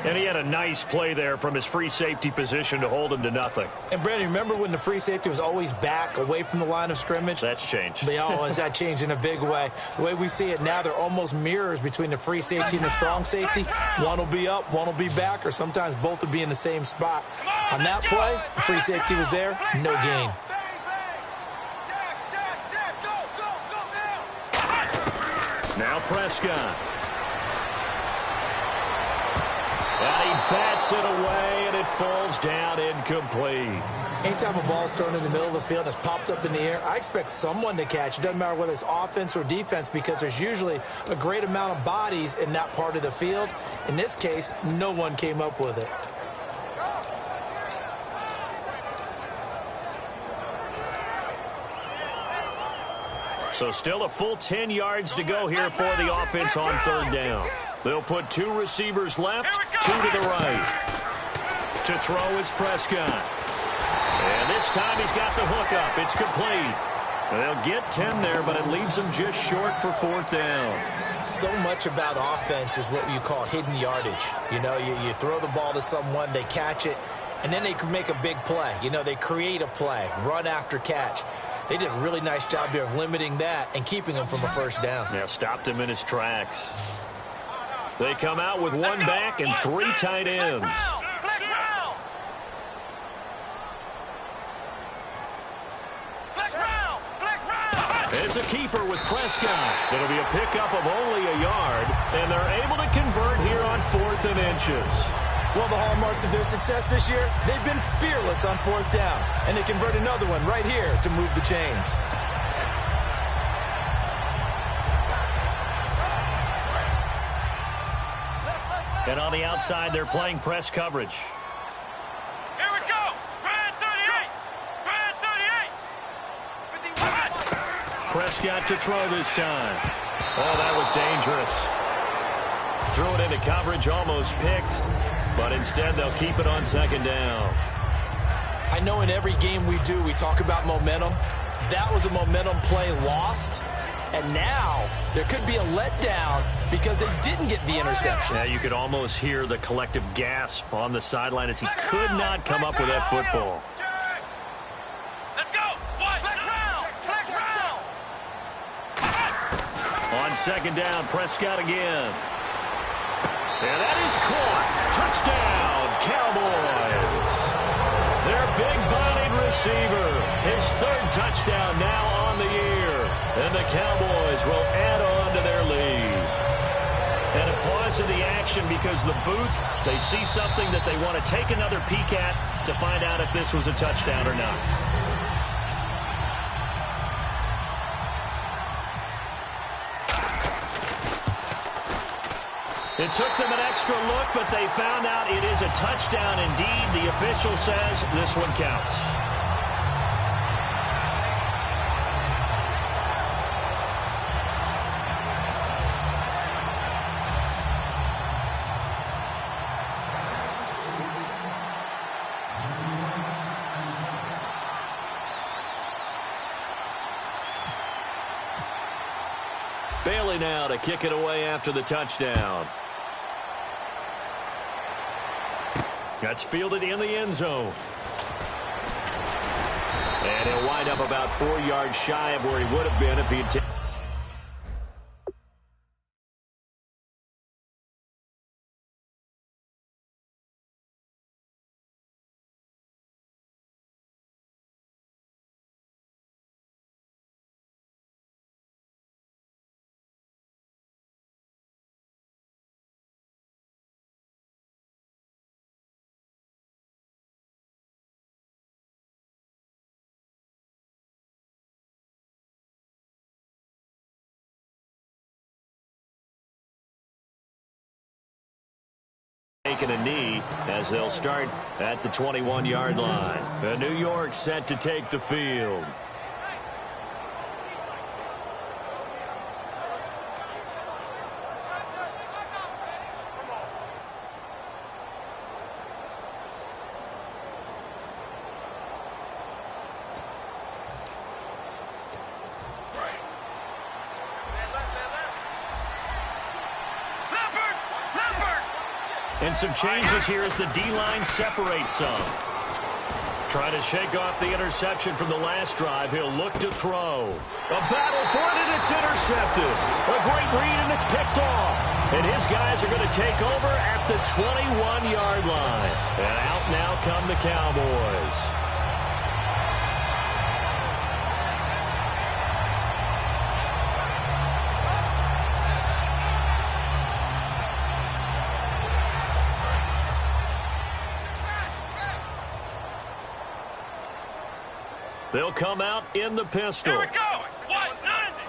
And he had a nice play there from his free safety position to hold him to nothing. And, Brandon, remember when the free safety was always back away from the line of scrimmage? That's changed. That changed in a big way. The way we see it now, they're almost mirrors between the free safety and the strong safety. One will be up, one will be back, or sometimes both will be in the same spot. On that play, the free safety was there, no gain. Now Prescott. And he bats it away, and it falls down incomplete. Anytime a ball's thrown in the middle of the field and it's popped up in the air, I expect someone to catch. It doesn't matter whether it's offense or defense, because there's usually a great amount of bodies in that part of the field. In this case, no one came up with it. So still a full 10 yards to go here for the offense on third down. They'll put 2 receivers left, 2 to the right. To throw is Prescott. And this time he's got the hook up. It's complete. They'll get 10 there, but it leaves them just short for fourth down. So much about offense is what you call hidden yardage. You know, you throw the ball to someone, they catch it, and then they can make a big play. You know, they create a play, run after catch. They did a really nice job here of limiting that and keeping him from a first down. Yeah, stopped him in his tracks. They come out with 1 back and 3 tight ends. It's a keeper with Prescott. It'll be a pickup of only a yard, and they're able to convert here on 4th and inches. Well, the hallmarks of their success this year, they've been fearless on 4th down, and they convert another one right here to move the chains. And on the outside, they're playing press coverage. Here we go. Brand 38. Brand 38. Prescott to throw this time. Oh, that was dangerous. Threw it into coverage, almost picked. But instead, they'll keep it on second down. I know in every game we do, we talk about momentum. That was a momentum play lost. And now there could be a letdown because they didn't get the interception. Yeah, you could almost hear the collective gasp on the sideline as he could not come up with that football. Let's go. Flex round. On second down, Prescott again. And that is caught. Touchdown, Cowboys. Their big-bodied receiver. His 3rd touchdown now on the year. And the Cowboys will add on to their lead. And a pause in the action because the booth, they see something that they want to take another peek at to find out if this was a touchdown or not. It took them an extra look, but they found out it is a touchdown indeed. The official says this one counts. Bailey now to kick it away after the touchdown. That's fielded in the end zone. And he'll wind up about 4 yards shy of where he would have been if he had taken a knee as they'll start at the 21-yard line. New York set to take the field. And some changes here as the D-line separates some. Trying to shake off the interception from the last drive. He'll look to throw. A battle for it, and it's intercepted. A great read, and it's picked off. And his guys are going to take over at the 21-yard line. And out now come the Cowboys. They'll come out in the pistol. Here we go. 190.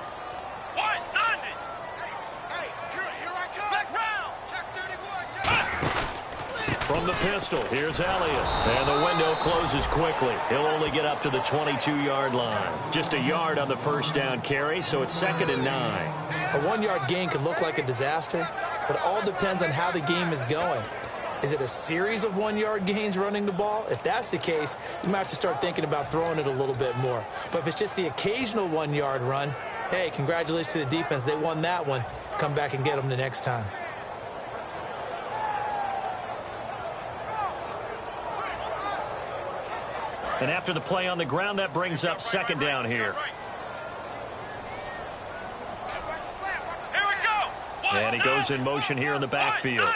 190. Hey, here I come. Back round. Check 31. From the pistol, here's Elliott. And the window closes quickly. He'll only get up to the 22-yard line. Just a yard on the first down carry, so it's 2nd and 9. A 1-yard gain can look like a disaster, but it all depends on how the game is going. Is it a series of 1-yard gains running the ball? If that's the case, you might have to start thinking about throwing it a little bit more. But if it's just the occasional 1-yard run, hey, congratulations to the defense. They won that one. Come back and get them the next time. And after the play on the ground, that brings up 2nd down here. Here we go. And he goes in motion here in the backfield.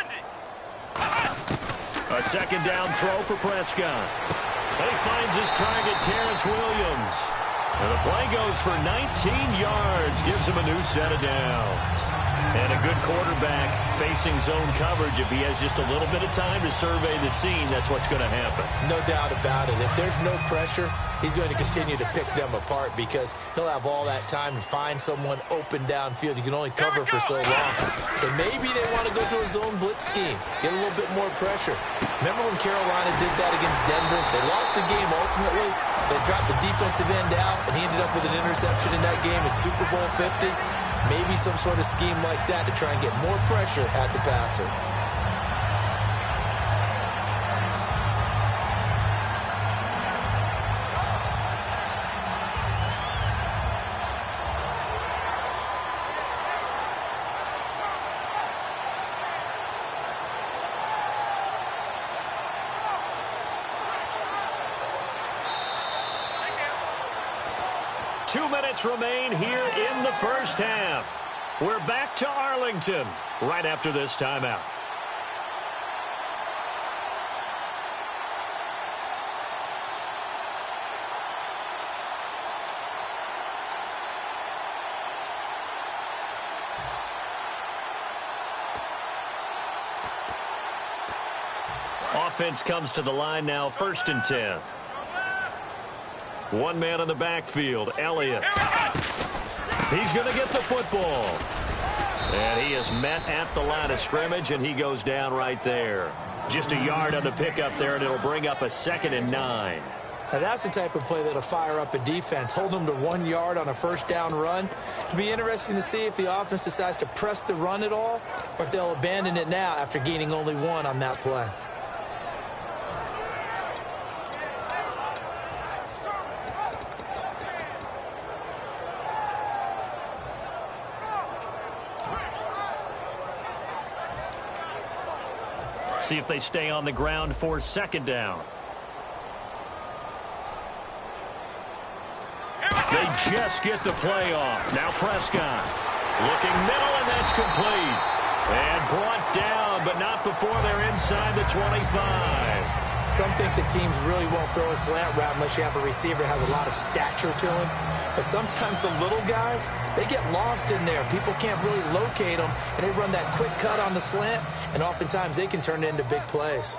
A 2nd down throw for Prescott. And he finds his target, Terrence Williams. And the play goes for 19 yards. Gives him a new set of downs. And a good quarterback facing zone coverage. If he has just a little bit of time to survey the scene, that's what's going to happen. No doubt about it. If there's no pressure, he's going to continue to pick them apart because he'll have all that time to find someone open downfield. You can only cover for so long. So maybe they want to go to a zone blitz scheme, get a little bit more pressure. Remember when Carolina did that against Denver? They lost the game ultimately. They dropped the defensive end out, and he ended up with an interception in that game in Super Bowl 50. Maybe some sort of scheme like that to try and get more pressure at the passer. Remain here in the first half. We're back to Arlington right after this timeout. Offense comes to the line now, 1st and 10. One man in the backfield, Elliott. He's going to get the football. And he is met at the line of scrimmage, and he goes down right there. Just a yard on the pickup there, and it'll bring up a 2nd and 9. Now that's the type of play that'll fire up a defense. Hold them to 1 yard on a 1st down run. It'll be interesting to see if the offense decides to press the run at all, or if they'll abandon it now after gaining only 1 on that play. See if they stay on the ground for 2nd down. They just get the play off. Now Prescott looking middle, and that's complete. And brought down, but not before they're inside the 25. Some think the teams really won't throw a slant route unless you have a receiver that has a lot of stature to him. But sometimes the little guys, they get lost in there. People can't really locate them, and they run that quick cut on the slant, and oftentimes they can turn it into big plays.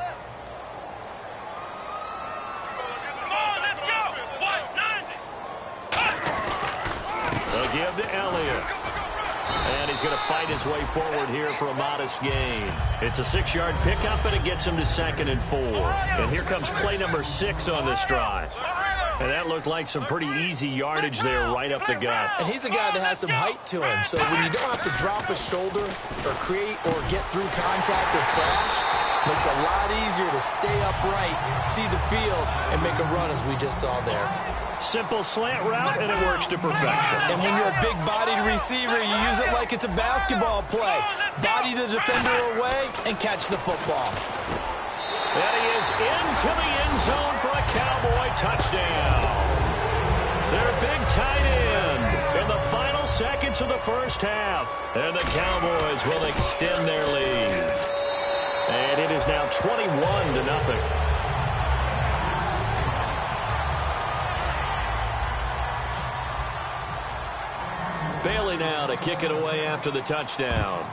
They'll give to Elliott. And he's going to fight his way forward here for a modest gain. It's a 6-yard pickup, and it gets him to 2nd and 4. And here comes play number 6 on this drive. And that looked like some pretty easy yardage there right up the gut. And he's a guy that has some height to him. So when you don't have to drop a shoulder or create or get through contact or trash, it makes it a lot easier to stay upright, see the field, and make a run as we just saw there. Simple slant route, and it works to perfection. And when you're a big-bodied receiver, you use it like it's a basketball play. Body the defender away and catch the football. And he is into the end zone for a Cowboy touchdown. Their big tight end in the final seconds of the first half. And the Cowboys will extend their lead. And it is now 21-0. Bailey now to kick it away after the touchdown.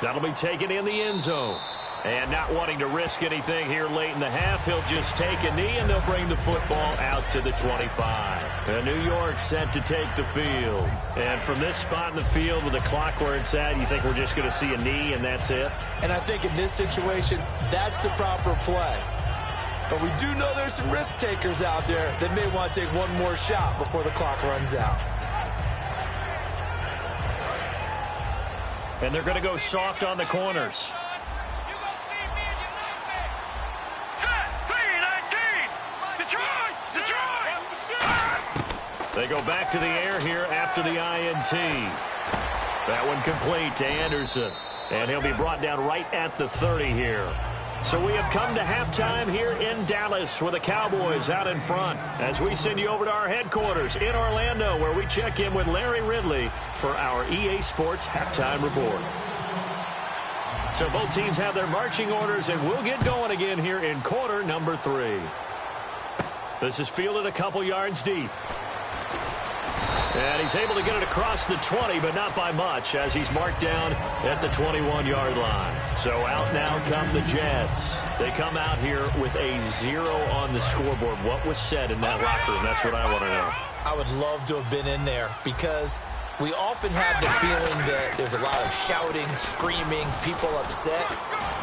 That'll be taken in the end zone. And not wanting to risk anything here late in the half, he'll just take a knee, and they'll bring the football out to the 25. And New York set to take the field. And from this spot in the field with the clock where it's at, you think we're just going to see a knee and that's it? And I think in this situation, that's the proper play. But we do know there's some risk takers out there that may want to take one more shot before the clock runs out. And they're going to go soft on the corners. They go back to the air here after the INT. That one complete to Anderson. And he'll be brought down right at the 30 here. So we have come to halftime here in Dallas with the Cowboys out in front as we send you over to our headquarters in Orlando, where we check in with Larry Ridley for our EA Sports Halftime Report. So both teams have their marching orders, and we'll get going again here in quarter number 3. This is fielded a couple yards deep. And he's able to get it across the 20, but not by much, as he's marked down at the 21-yard line. So out now come the Jets. They come out here with a 0 on the scoreboard. What was said in that locker room? That's what I want to know. I would love to have been in there, because we often have the feeling that there's a lot of shouting, screaming, people upset.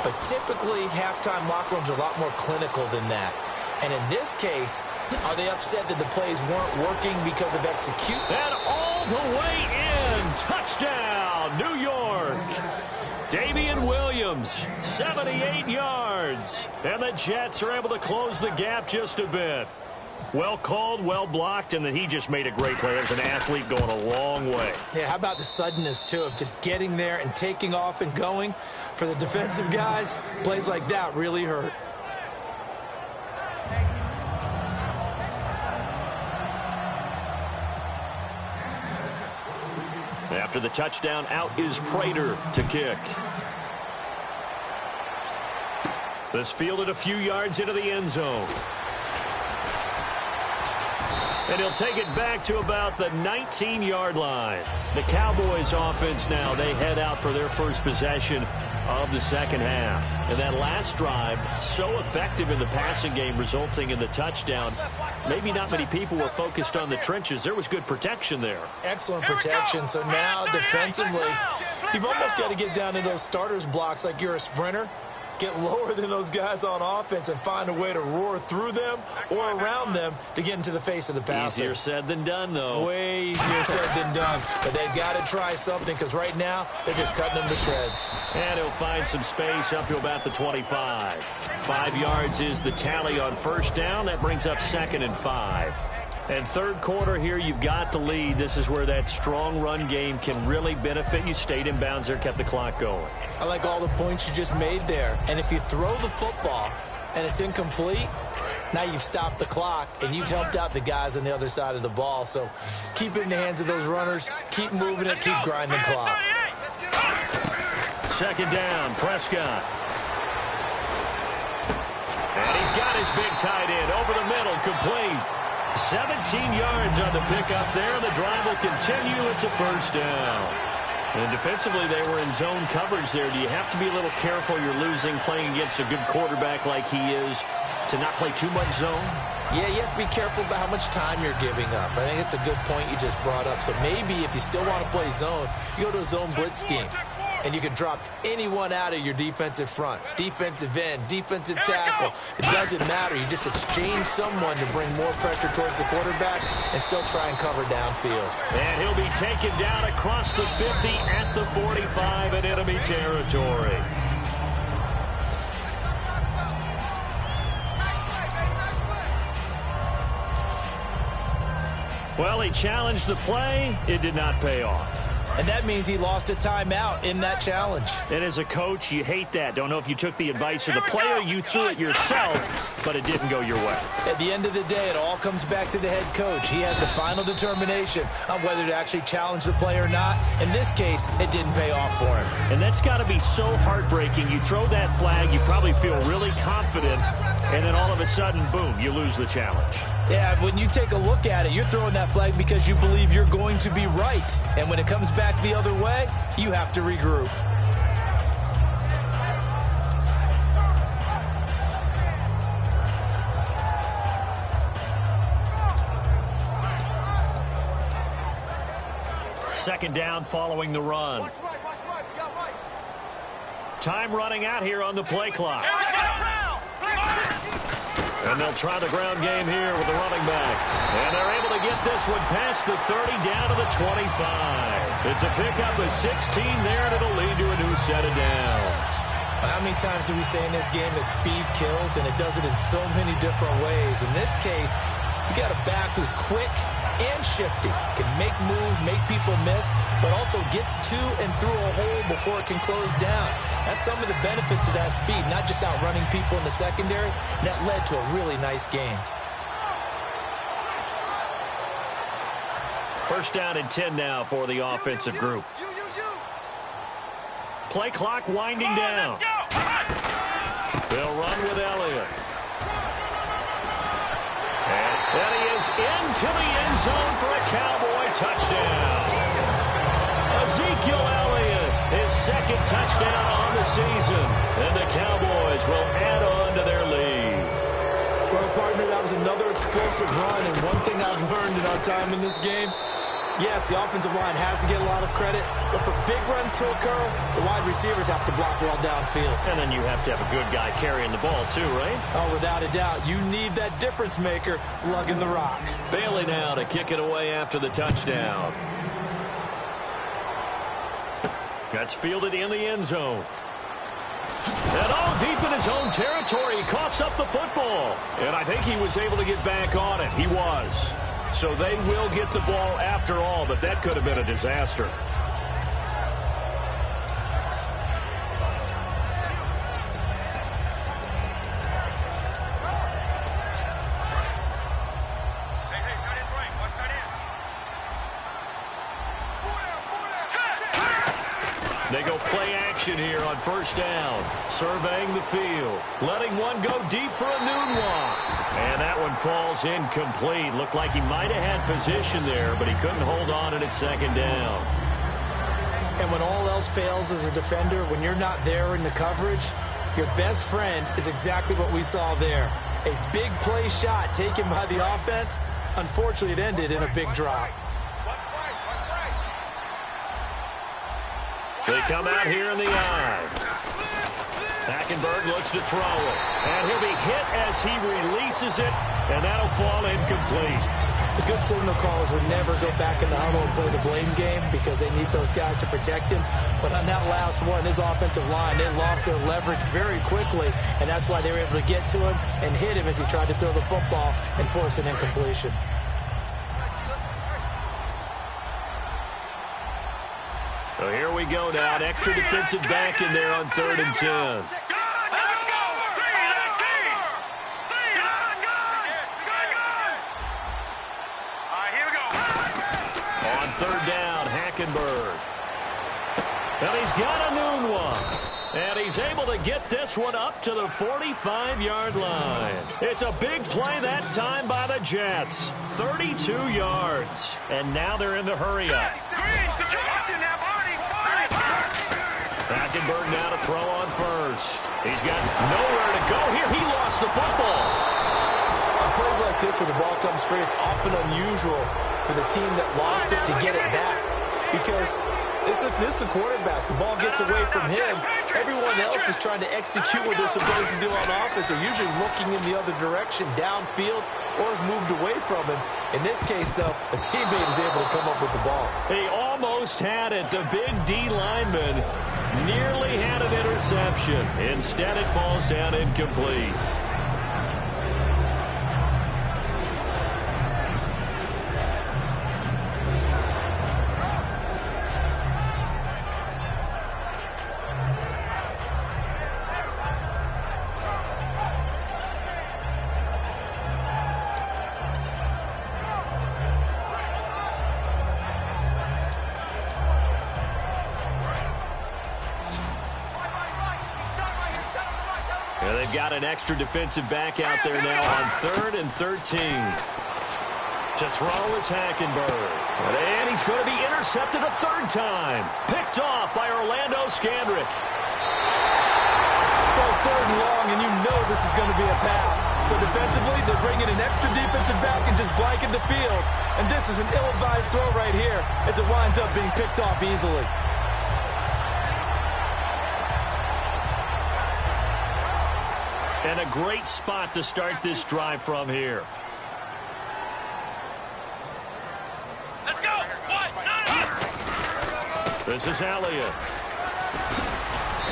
But typically, halftime locker rooms are a lot more clinical than that. And in this case, are they upset that the plays weren't working because of execution? And all the way in. Touchdown, New York. Damian Williams, 78 yards. And the Jets are able to close the gap just a bit. Well called, well blocked, and then he just made a great play. There's an athlete going a long way. Yeah, how about the suddenness, too, of just getting there and taking off and going? For the defensive guys, plays like that really hurt. After the touchdown, out is Prater to kick. This fielded a few yards into the end zone. And he'll take it back to about the 19-yard line. The Cowboys offense now, they head out for their first possession of the second half. And that last drive, so effective in the passing game, resulting in the touchdown. Maybe not many people were focused on the trenches. There was good protection there. Excellent protection. So now defensively, you've almost got to get down to those starters blocks like you're a sprinter. Get lower than those guys on offense and find a way to roar through them or around them to get into the face of the passer. Easier said than done, though. Way easier said than done. But they've got to try something, because right now they're just cutting them to shreds. And he'll find some space up to about the 25. 5 yards is the tally on first down. That brings up 2nd and 5. And third quarter here, you've got the lead. This is where that strong run game can really benefit you. Stayed in bounds there, kept the clock going. I like all the points you just made there. And if you throw the football and it's incomplete, Now you've stopped the clock, and you've helped out the guys on the other side of the ball. So keep it in the hands of those runners. Keep moving it. Keep grinding the clock. Second down, Prescott. And he's got his big tight end over the middle, complete. 17 yards on the pickup there. The drive will continue. It's a first down. And defensively, they were in zone coverage there. Do you have to be a little careful? You're losing playing against a good quarterback like he is to not play too much zone? Yeah, you have to be careful about how much time you're giving up. I think it's a good point you just brought up. So maybe if you still want to play zone, you go to a zone blitz scheme. And you can drop anyone out of your defensive front, defensive end, defensive tackle. It doesn't matter. You just exchange someone to bring more pressure towards the quarterback and still try and cover downfield. And he'll be taken down across the 50 at the 45 in enemy territory. Well, he challenged the play. It did not pay off. And that means he lost a timeout in that challenge. And as a coach, you hate that. Don't know if you took the advice of the player, you threw it yourself, but it didn't go your way. At the end of the day, it all comes back to the head coach. He has the final determination on whether to actually challenge the play or not. In this case, it didn't pay off for him. And that's got to be so heartbreaking. You throw that flag, you probably feel really confident, and then all of a sudden, boom, you lose the challenge. Yeah, when you take a look at it, you're throwing that flag because you believe you're going to be right. And when it comes back the other way, you have to regroup. Second down following the run. Time running out here on the play clock. And they'll try the ground game here with the running back. And they're able to get this one past the 30 down to the 25. It's a pickup of 16 there, and it'll lead to a new set of downs. How many times do we say in this game that speed kills, and it does it in so many different ways? In this case, you got a back who's quick and shifty, can make moves, make people miss, but also gets to and through a hole before it can close down. That's some of the benefits of that speed, not just outrunning people in the secondary. That led to a really nice game. First down and 10 now for the offensive group. Play clock winding down. They'll run with Elliott. And he is into the end zone for a Cowboy touchdown. Ezekiel Elliott, his second touchdown on the season. And the Cowboys will add on to their lead. Well, partner, that was another explosive run. And one thing I've learned in our time in this game, yes, the offensive line has to get a lot of credit, but for big runs to occur, the wide receivers have to block well downfield. And then you have to have a good guy carrying the ball too, right? Oh, without a doubt. You need that difference maker lugging the rock. Bailey now to kick it away after the touchdown. That's fielded in the end zone. And all deep in his own territory, he coughs up the football. And I think he was able to get back on it. He was. So they will get the ball after all, but that could have been a disaster. They go play action here on first down. Surveying the field. Letting one go deep for a noon walk. And that one falls incomplete. Looked like he might have had position there, but he couldn't hold on, and it's second down. And when all else fails as a defender, when you're not there in the coverage, your best friend is exactly what we saw there. A big play shot taken by the offense. Unfortunately, it ended in a big drop. They come out here in the eye. Hackenberg looks to throw it. And he'll be hit as he releases it, and that'll fall incomplete. The good signal callers would never go back in the huddle and play the blame game because they need those guys to protect him. But on that last one, his offensive line, they lost their leverage very quickly, and that's why they were able to get to him and hit him as he tried to throw the football and force an incompletion. So here we go now. An extra defensive back in there on 3rd and 10. Hackenberg. And he's got a noon one. And he's able to get this one up to the 45-yard line. It's a big play that time by the Jets. 32 yards. And now they're in the hurry-up. Hackenberg now to throw on first. He's got nowhere to go here. He lost the football. On plays like this where the ball comes free, it's often unusual for the team that lost it to get it back. Because this is the quarterback. The ball gets away from him. Everyone else is trying to execute what they're supposed to do on offense. They're usually looking in the other direction, downfield, or moved away from him. In this case, though, a teammate is able to come up with the ball. He almost had it. The big D lineman nearly had an interception. Instead, it falls down incomplete. And they've got an extra defensive back out there now on 3rd and 13. To throw is Hackenberg. And he's going to be intercepted a third time. Picked off by Orlando Scandrick. So it's 3rd and long, and you know this is going to be a pass. So defensively, they're bringing an extra defensive back and just blanket the field. And this is an ill-advised throw right here as it winds up being picked off easily. And a great spot to start this drive from here. Let's go! This is Elliott.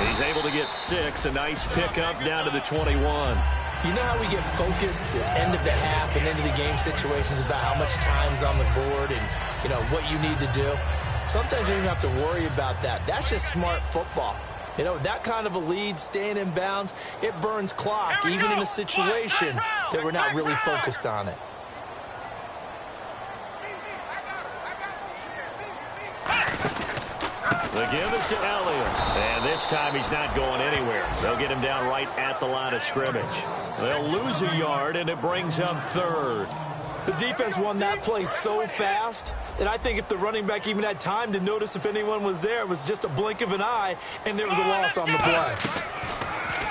He's able to get 6. A nice pickup down to the 21. You know how we get focused at end of the half and into the game situations about how much time's on the board and, you know, what you need to do? Sometimes you don't have to worry about that. That's just smart football. You know, that kind of a lead, staying in bounds, it burns clock, even in a situation that we're not really focused on it. The give is to Elliott. And this time he's not going anywhere. They'll get him down right at the line of scrimmage. They'll lose a yard, and it brings up 3rd. The defense won that play so fast that I think if the running back even had time to notice if anyone was there, it was just a blink of an eye, and there was a loss on the play.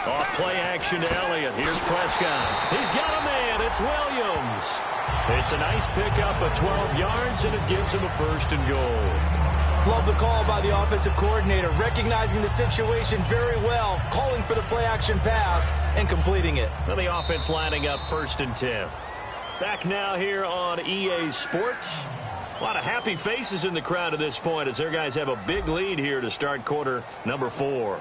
Off play action to Elliott. Here's Prescott. He's got a man. It's Williams. It's a nice pickup of 12 yards, and it gives him a 1st and goal. Love the call by the offensive coordinator, recognizing the situation very well, calling for the play-action pass, and completing it. Well, the offense lining up 1st and 10. Back now here on EA Sports. A lot of happy faces in the crowd at this point as their guys have a big lead here to start quarter number 4.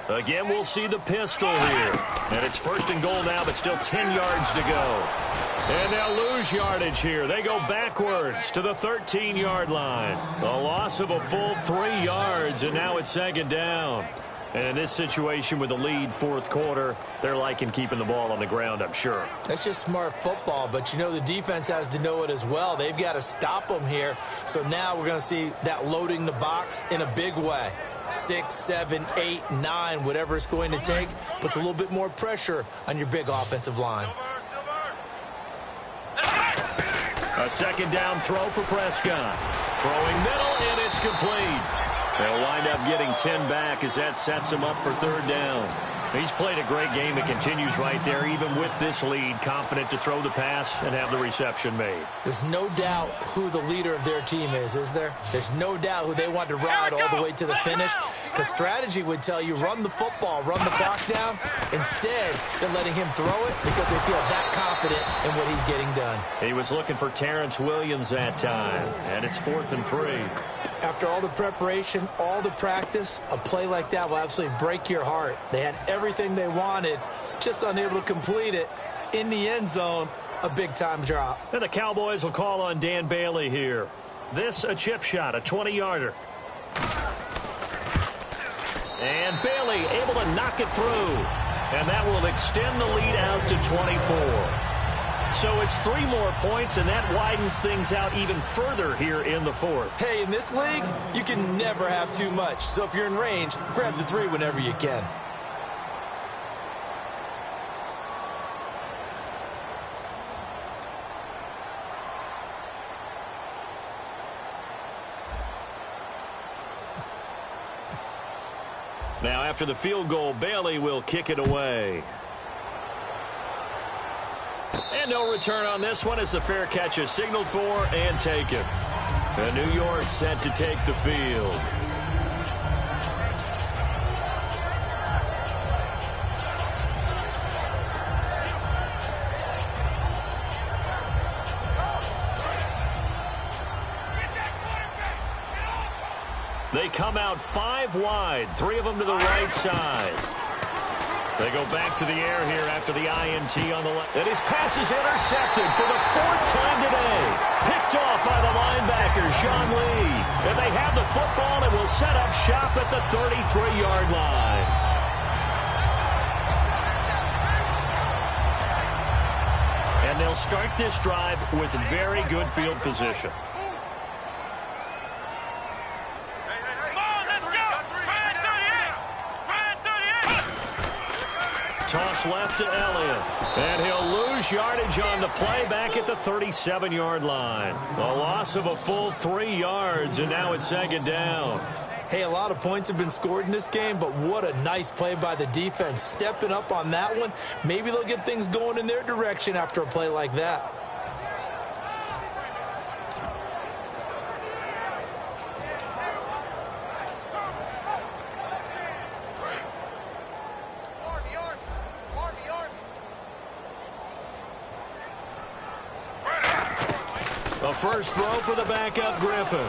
Again, we'll see the pistol here. And it's 1st and goal now, but still 10 yards to go. And they'll lose yardage here. They go backwards to the 13-yard line. A loss of a full 3 yards, and now it's 2nd down. And in this situation with the lead 4th quarter, they're liking keeping the ball on the ground, I'm sure. That's just smart football, but you know the defense has to know it as well. They've got to stop them here. So now we're going to see that loading the box in a big way. 6, 7, 8, 9, whatever it's going to take, puts a little bit more pressure on your big offensive line. A 2nd down throw for Prescott. Throwing middle, and it's complete. They'll wind up getting 10 back as that sets him up for 3rd down. He's played a great game. It continues right there, even with this lead, confident to throw the pass and have the reception made. There's no doubt who the leader of their team is there? There's no doubt who they want to ride all the way to the finish. Because strategy would tell you, run the football, run the clock down. Instead, they're letting him throw it because they feel that confident in what he's getting done. He was looking for Terrence Williams that time, and it's 4th and 3. After all the preparation, all the practice, a play like that will absolutely break your heart. They had everything they wanted, just unable to complete it. In the end zone, a big-time drop. And the Cowboys will call on Dan Bailey here. This a chip shot, a 20-yarder. And Bailey able to knock it through. And that will extend the lead out to 24. So it's 3 more points, and that widens things out even further here in the fourth. Hey, in this league, you can never have too much. So if you're in range, grab the 3 whenever you can. Now, after the field goal, Bailey will kick it away. And no return on this one as the fair catch is signaled for and taken. And New York set to take the field. They come out 5 wide, 3 of them to the right side. They go back to the air here after the INT on the left. And his pass is intercepted for the 4th time today. Picked off by the linebacker, Sean Lee. And they have the football and will set up shop at the 33-yard line. And they'll start this drive with very good field position. Toss left to Elliott. And he'll lose yardage on the play back at the 37-yard line. A loss of a full 3 yards, and now it's 2nd down. Hey, a lot of points have been scored in this game, but what a nice play by the defense. Stepping up on that one. Maybe they'll get things going in their direction after a play like that. A first throw for the backup Griffin.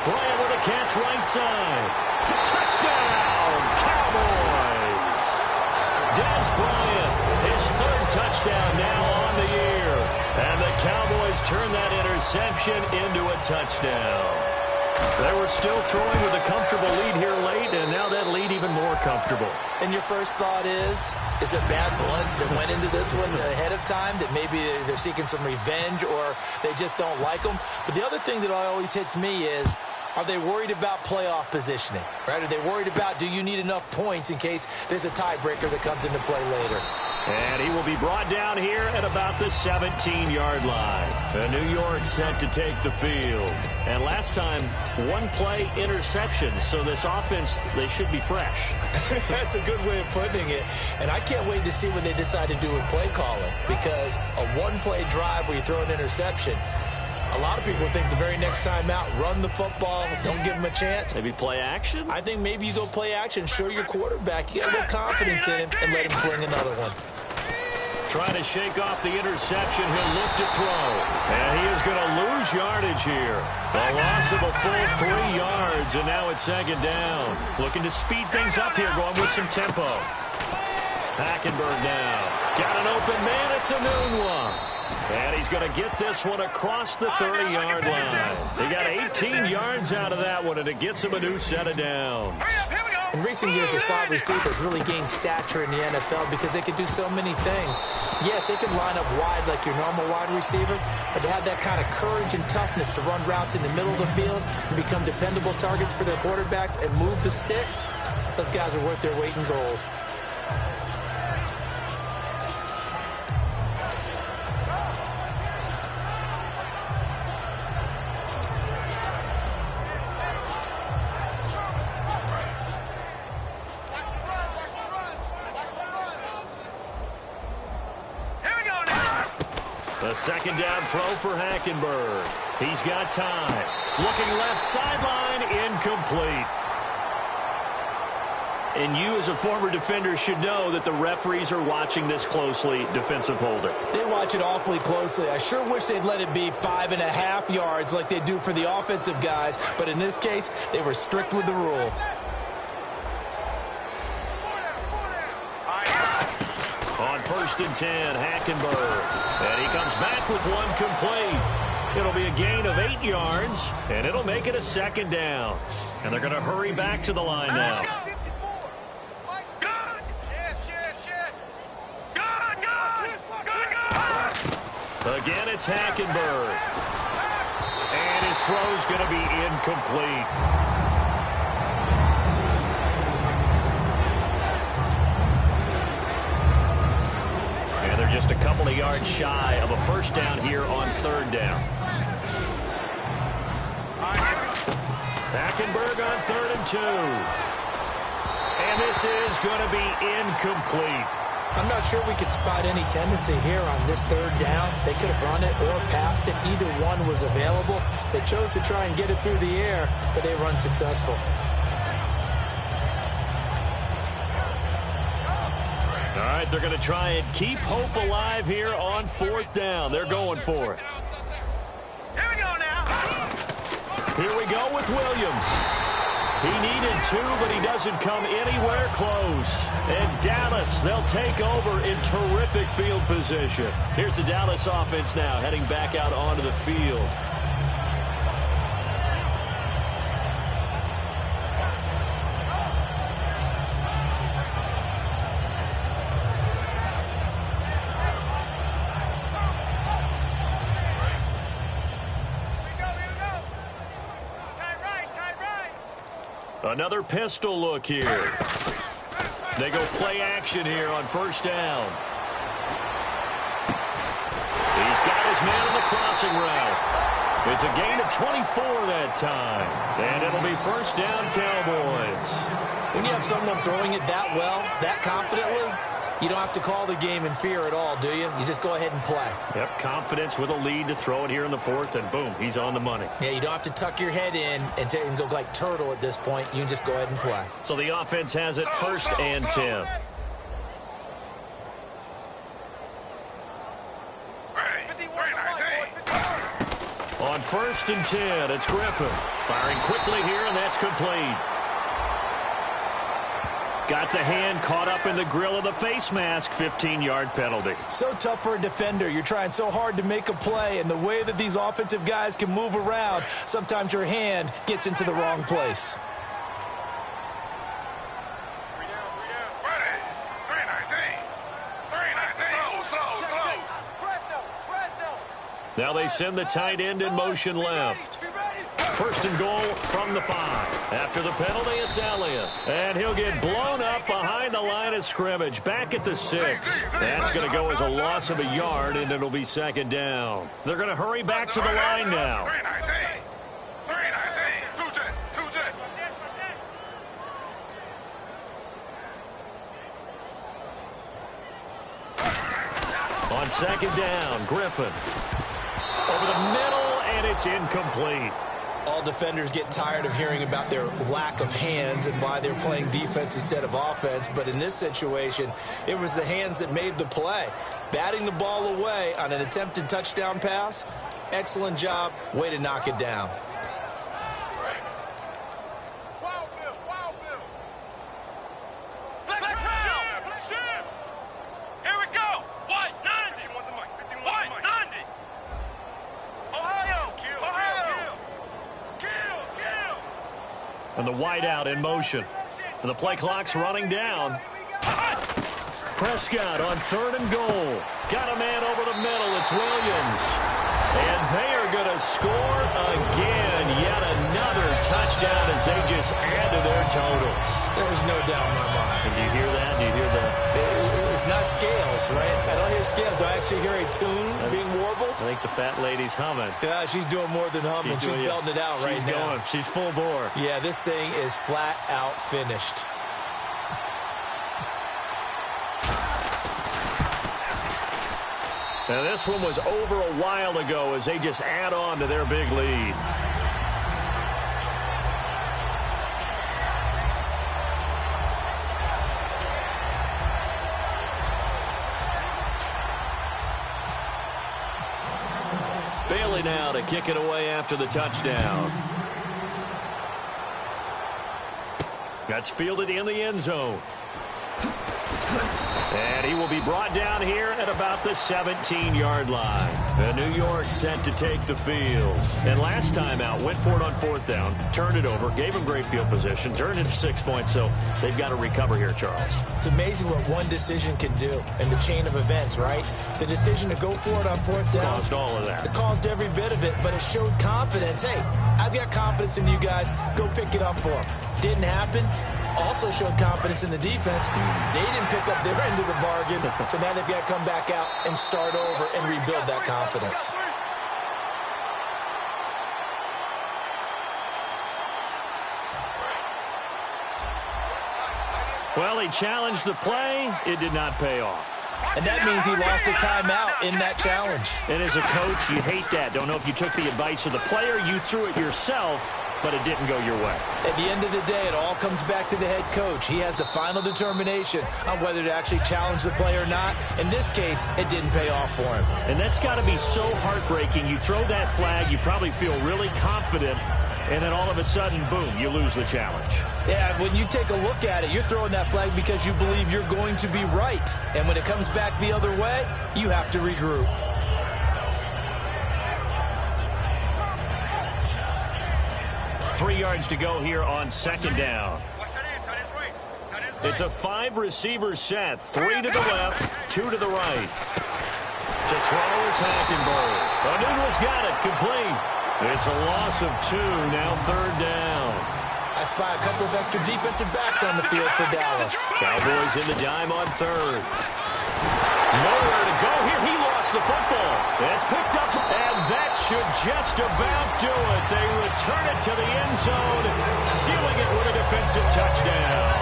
Bryant with a catch right side. Touchdown, Cowboys. Des Bryant, his 3rd touchdown now on the year. And the Cowboys turn that interception into a touchdown. They were still throwing with a comfortable lead here late, and now that lead even more comfortable. And your first thought is it bad blood that went into this one ahead of time, that maybe they're seeking some revenge or they just don't like them? But the other thing that always hits me is, are they worried about playoff positioning, right? Are they worried about, do you need enough points in case there's a tiebreaker that comes into play later? And he will be brought down here at about the 17-yard line. And New York set to take the field. And last time, 1 play interception. So this offense, they should be fresh. That's a good way of putting it. And I can't wait to see what they decide to do with play calling. Because a 1-play drive where you throw an interception, a lot of people think the very next time out, run the football, don't give him a chance. Maybe play action? I think maybe you go play action, show your quarterback, you get a little confidence in him, and let him fling another one. Trying to shake off the interception. He'll look to throw. And he is going to lose yardage here. A loss of a full 3 yards, and now it's 2nd down. Looking to speed things up here, going with some tempo. Hackenberg now. Got an open man. It's a noon one. And he's going to get this one across the 30-yard line. They got 18 yards out of that one, and it gets him a new set of downs. In recent years, the slot receivers really gained stature in the NFL because they can do so many things. Yes, they can line up wide like your normal wide receiver, but to have that kind of courage and toughness to run routes in the middle of the field and become dependable targets for their quarterbacks and move the sticks, those guys are worth their weight in gold. The 2nd down throw for Hackenberg. He's got time. Looking left sideline, incomplete. And you as a former defender should know that the referees are watching this closely, defensive holder. They watch it awfully closely. I sure wish they'd let it be 5.5 yards like they do for the offensive guys. But in this case, they were strict with the rule. On 1st and 10, Hackenberg. And he comes back with one complete. It'll be a gain of 8 yards, and it'll make it a 2nd down. And they're going to hurry back to the line now. Again, it's Hackenberg. And his throw's going to be incomplete. And they're just a couple of yards shy of a first down here on third down. Hackenberg on 3rd and 2. And this is going to be incomplete. I'm not sure we could spot any tendency here on this 3rd down. They could have run it or passed it. Either one was available. They chose to try and get it through the air, but they were unsuccessful. All right, they're going to try and keep hope alive here on 4th down. They're going for it. Here we go now. Here we go with Williams. He needed 2, but he doesn't come anywhere close. And Dallas, they'll take over in terrific field position. Here's the Dallas offense now, heading back out onto the field. Another pistol look here. They go play action here on 1st down. He's got his man on the crossing route. It's a gain of 24 that time. And it'll be 1st down, Cowboys. When you have someone throwing it that well, that confidently, you don't have to call the game in fear at all, do you? You just go ahead and play. Yep, confidence with a lead to throw it here in the 4th, and boom, he's on the money. Yeah, you don't have to tuck your head in and go like turtle at this point. You can just go ahead and play. So the offense has it 1st and 10. On 1st and 10, it's Griffin. Firing quickly here, and that's complete. Got the hand caught up in the grill of the face mask. 15-yard penalty. So tough for a defender. You're trying so hard to make a play, and the way that these offensive guys can move around, sometimes your hand gets into the wrong place. Now they send the tight end in motion left. 1st and goal from the 5. After the penalty, it's Elliott. And he'll get blown up behind the line of scrimmage. Back at the 6. That's going to go as a loss of a yard, and it'll be 2nd down. They're going to hurry back to the line now. On 2nd down, Griffin. Over the middle, and it's incomplete. All defenders get tired of hearing about their lack of hands and why they're playing defense instead of offense. But in this situation, it was the hands that made the play. Batting the ball away on an attempted touchdown pass. Excellent job. Way to knock it down. And the wideout in motion. And the play clock's running down. Prescott on 3rd and goal. Got a man over the middle. It's Williams. And they are going to score again. Yet another touchdown as they just add to their totals. There's no doubt in my mind. And do you hear that? Do you hear that? It's not scales, right? I don't hear scales. Do I actually hear a tune being warbled? I think the fat lady's humming. Yeah, she's doing more than humming. She's belting it out right now. She's full bore. Yeah, this thing is flat out finished. Now, this one was over a while ago as they just add on to their big lead. Bailey now to kick it away after the touchdown. That's fielded in the end zone. And he will be brought down here at about the 17-yard line. And New York set to take the field. And last time out, went for it on 4th down, turned it over, gave him great field position, turned it to 6 points, so they've got to recover here, Charles. It's amazing what one decision can do in the chain of events, right? The decision to go for it on 4th down. Caused all of that. It caused every bit of it, but it showed confidence. Hey, I've got confidence in you guys. Go pick it up for them. Didn't happen. Also showed confidence in the defense. They didn't pick up their end of the bargain, so now they've got to come back out and start over and rebuild that confidence. Well, he challenged the play. It did not pay off. And that means he lost a timeout in that challenge. And as a coach, you hate that. Don't know if you took the advice of the player, you threw it yourself, but it didn't go your way. At the end of the day, it all comes back to the head coach. He has the final determination on whether to actually challenge the play or not. In this case, it didn't pay off for him. And that's got to be so heartbreaking. You throw that flag, you probably feel really confident, and then all of a sudden, boom, you lose the challenge. Yeah, when you take a look at it, you're throwing that flag because you believe you're going to be right. And when it comes back the other way, you have to regroup. Three yards to go here on 2nd down. It's a 5-receiver set. 3 to the left, 2 to the right. To throw is Hackenberg. O'Neill's got it, complete. It's a loss of 2, now 3rd down. I spy a couple of extra defensive backs on the field for Dallas. Cowboys in the dime on 3rd. Nowhere to go here. He lost the football. It's picked up, and that should just about do it. They return it to the end zone, sealing it with a defensive touchdown.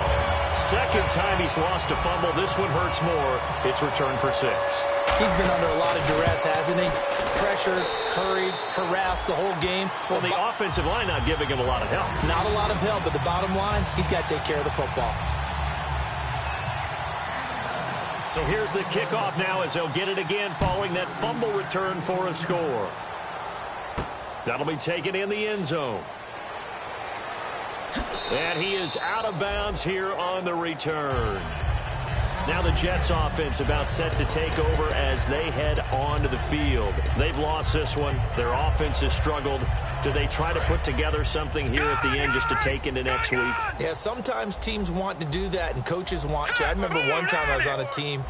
Second time he's lost a fumble. This one hurts more. It's returned for 6. He's been under a lot of duress, hasn't he? Pressure, hurried, harassed the whole game. Well, the offensive line not giving him a lot of help. Not a lot of help, but the bottom line, he's got to take care of the football. So here's the kickoff now as they'll get it again following that fumble return for a score. That'll be taken in the end zone. And he is out of bounds here on the return. Now the Jets offense about set to take over as they head onto the field. They've lost this one. Their offense has struggled. Do they try to put together something here at the end just to take into next week? Yeah, sometimes teams want to do that and coaches want to. I remember one time I was on a team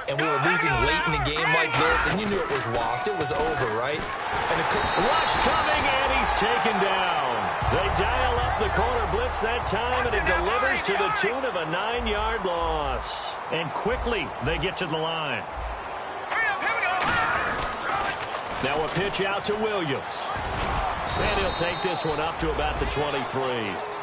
and we were losing late in the game like this, and you knew it was lost. It was over, right? And the rush coming, and he's taken down. They dial up the corner blitz that time, and it delivers to the tune of a 9-yard loss. And quickly, they get to the line. Now a pitch out to Williams. And he'll take this one up to about the 23.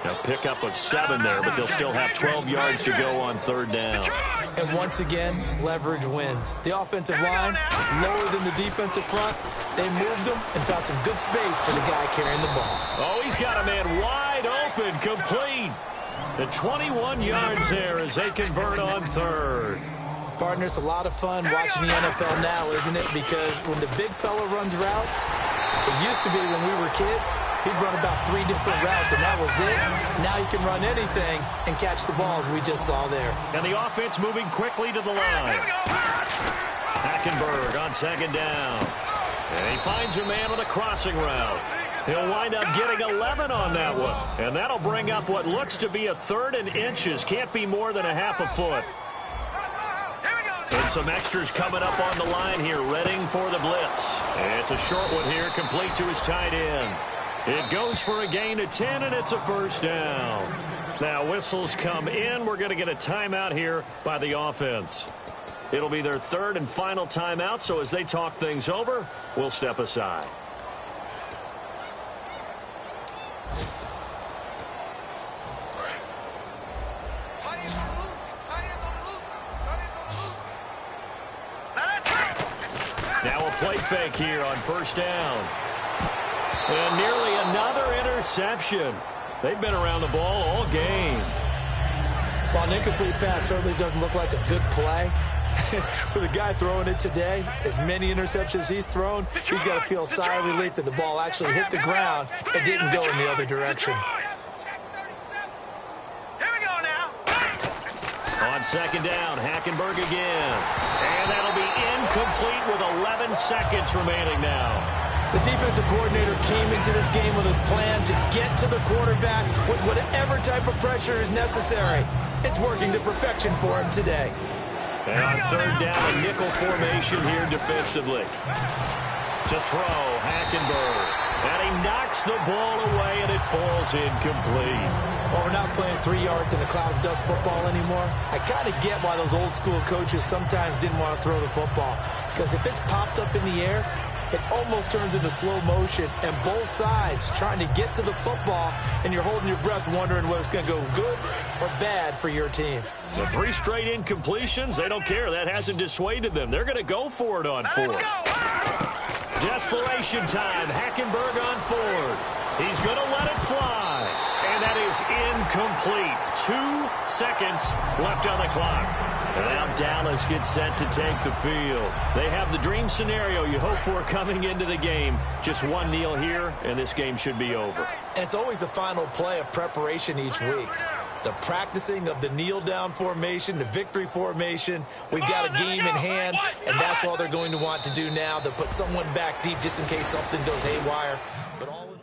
A pickup of 7 there, but they'll still have 12 yards to go on 3rd down. And once again, leverage wins. The offensive line, lower than the defensive front. They moved them and found some good space for the guy carrying the ball. Oh, he's got a man wide open, complete. The 21 yards there as they convert on 3rd. Partner, it's a lot of fun watching the NFL now, isn't it? Because when the big fella runs routes, it used to be when we were kids, he'd run about 3 different routes, and that was it. Now he can run anything and catch the balls we just saw there. And the offense moving quickly to the line. Hackenberg on 2nd down. And he finds a man on a crossing route. He'll wind up getting 11 on that one. And that'll bring up what looks to be a 3rd and inches. Can't be more than a half a foot. And some extras coming up on the line here, readying for the blitz. It's a short one here, complete to his tight end. It goes for a gain of 10, and it's a 1st down. Now whistles come in. We're going to get a timeout here by the offense. It'll be their 3rd and final timeout, so as they talk things over, we'll step aside. Now a play fake here on 1st down. And nearly another interception. They've been around the ball all game. While an incomplete pass certainly doesn't look like a good play, for the guy throwing it today, as many interceptions he's thrown, he's got to feel a sigh of relief that the ball actually hit the ground and didn't go in the other direction. On second down, Hackenberg again. And that'll be incomplete with 11 seconds remaining now. The defensive coordinator came into this game with a plan to get to the quarterback with whatever type of pressure is necessary. It's working to perfection for him today. And on third down, a nickel formation here defensively. To throw, Hackenberg. And he knocks the ball away, and it falls incomplete. Well, we're not playing 3 yards in a cloud of dust football anymore. I kind of get why those old school coaches sometimes didn't want to throw the football. Because if it's popped up in the air, it almost turns into slow motion, and both sides trying to get to the football, and you're holding your breath wondering whether it's going to go good or bad for your team. The 3 straight incompletions, they don't care. That hasn't dissuaded them. They're going to go for it on fourth. Desperation time. Hackenberg on fourth. He's going to let it fly. And that is incomplete. 2 seconds left on the clock. And now Dallas gets set to take the field. They have the dream scenario you hope for coming into the game. Just one kneel here, and this game should be over. And it's always the final play of preparation each week. The practicing of the kneel-down formation, the victory formation. We've got a game in hand, and that's all they're going to want to do now. They'll put someone back deep just in case something goes haywire. But all in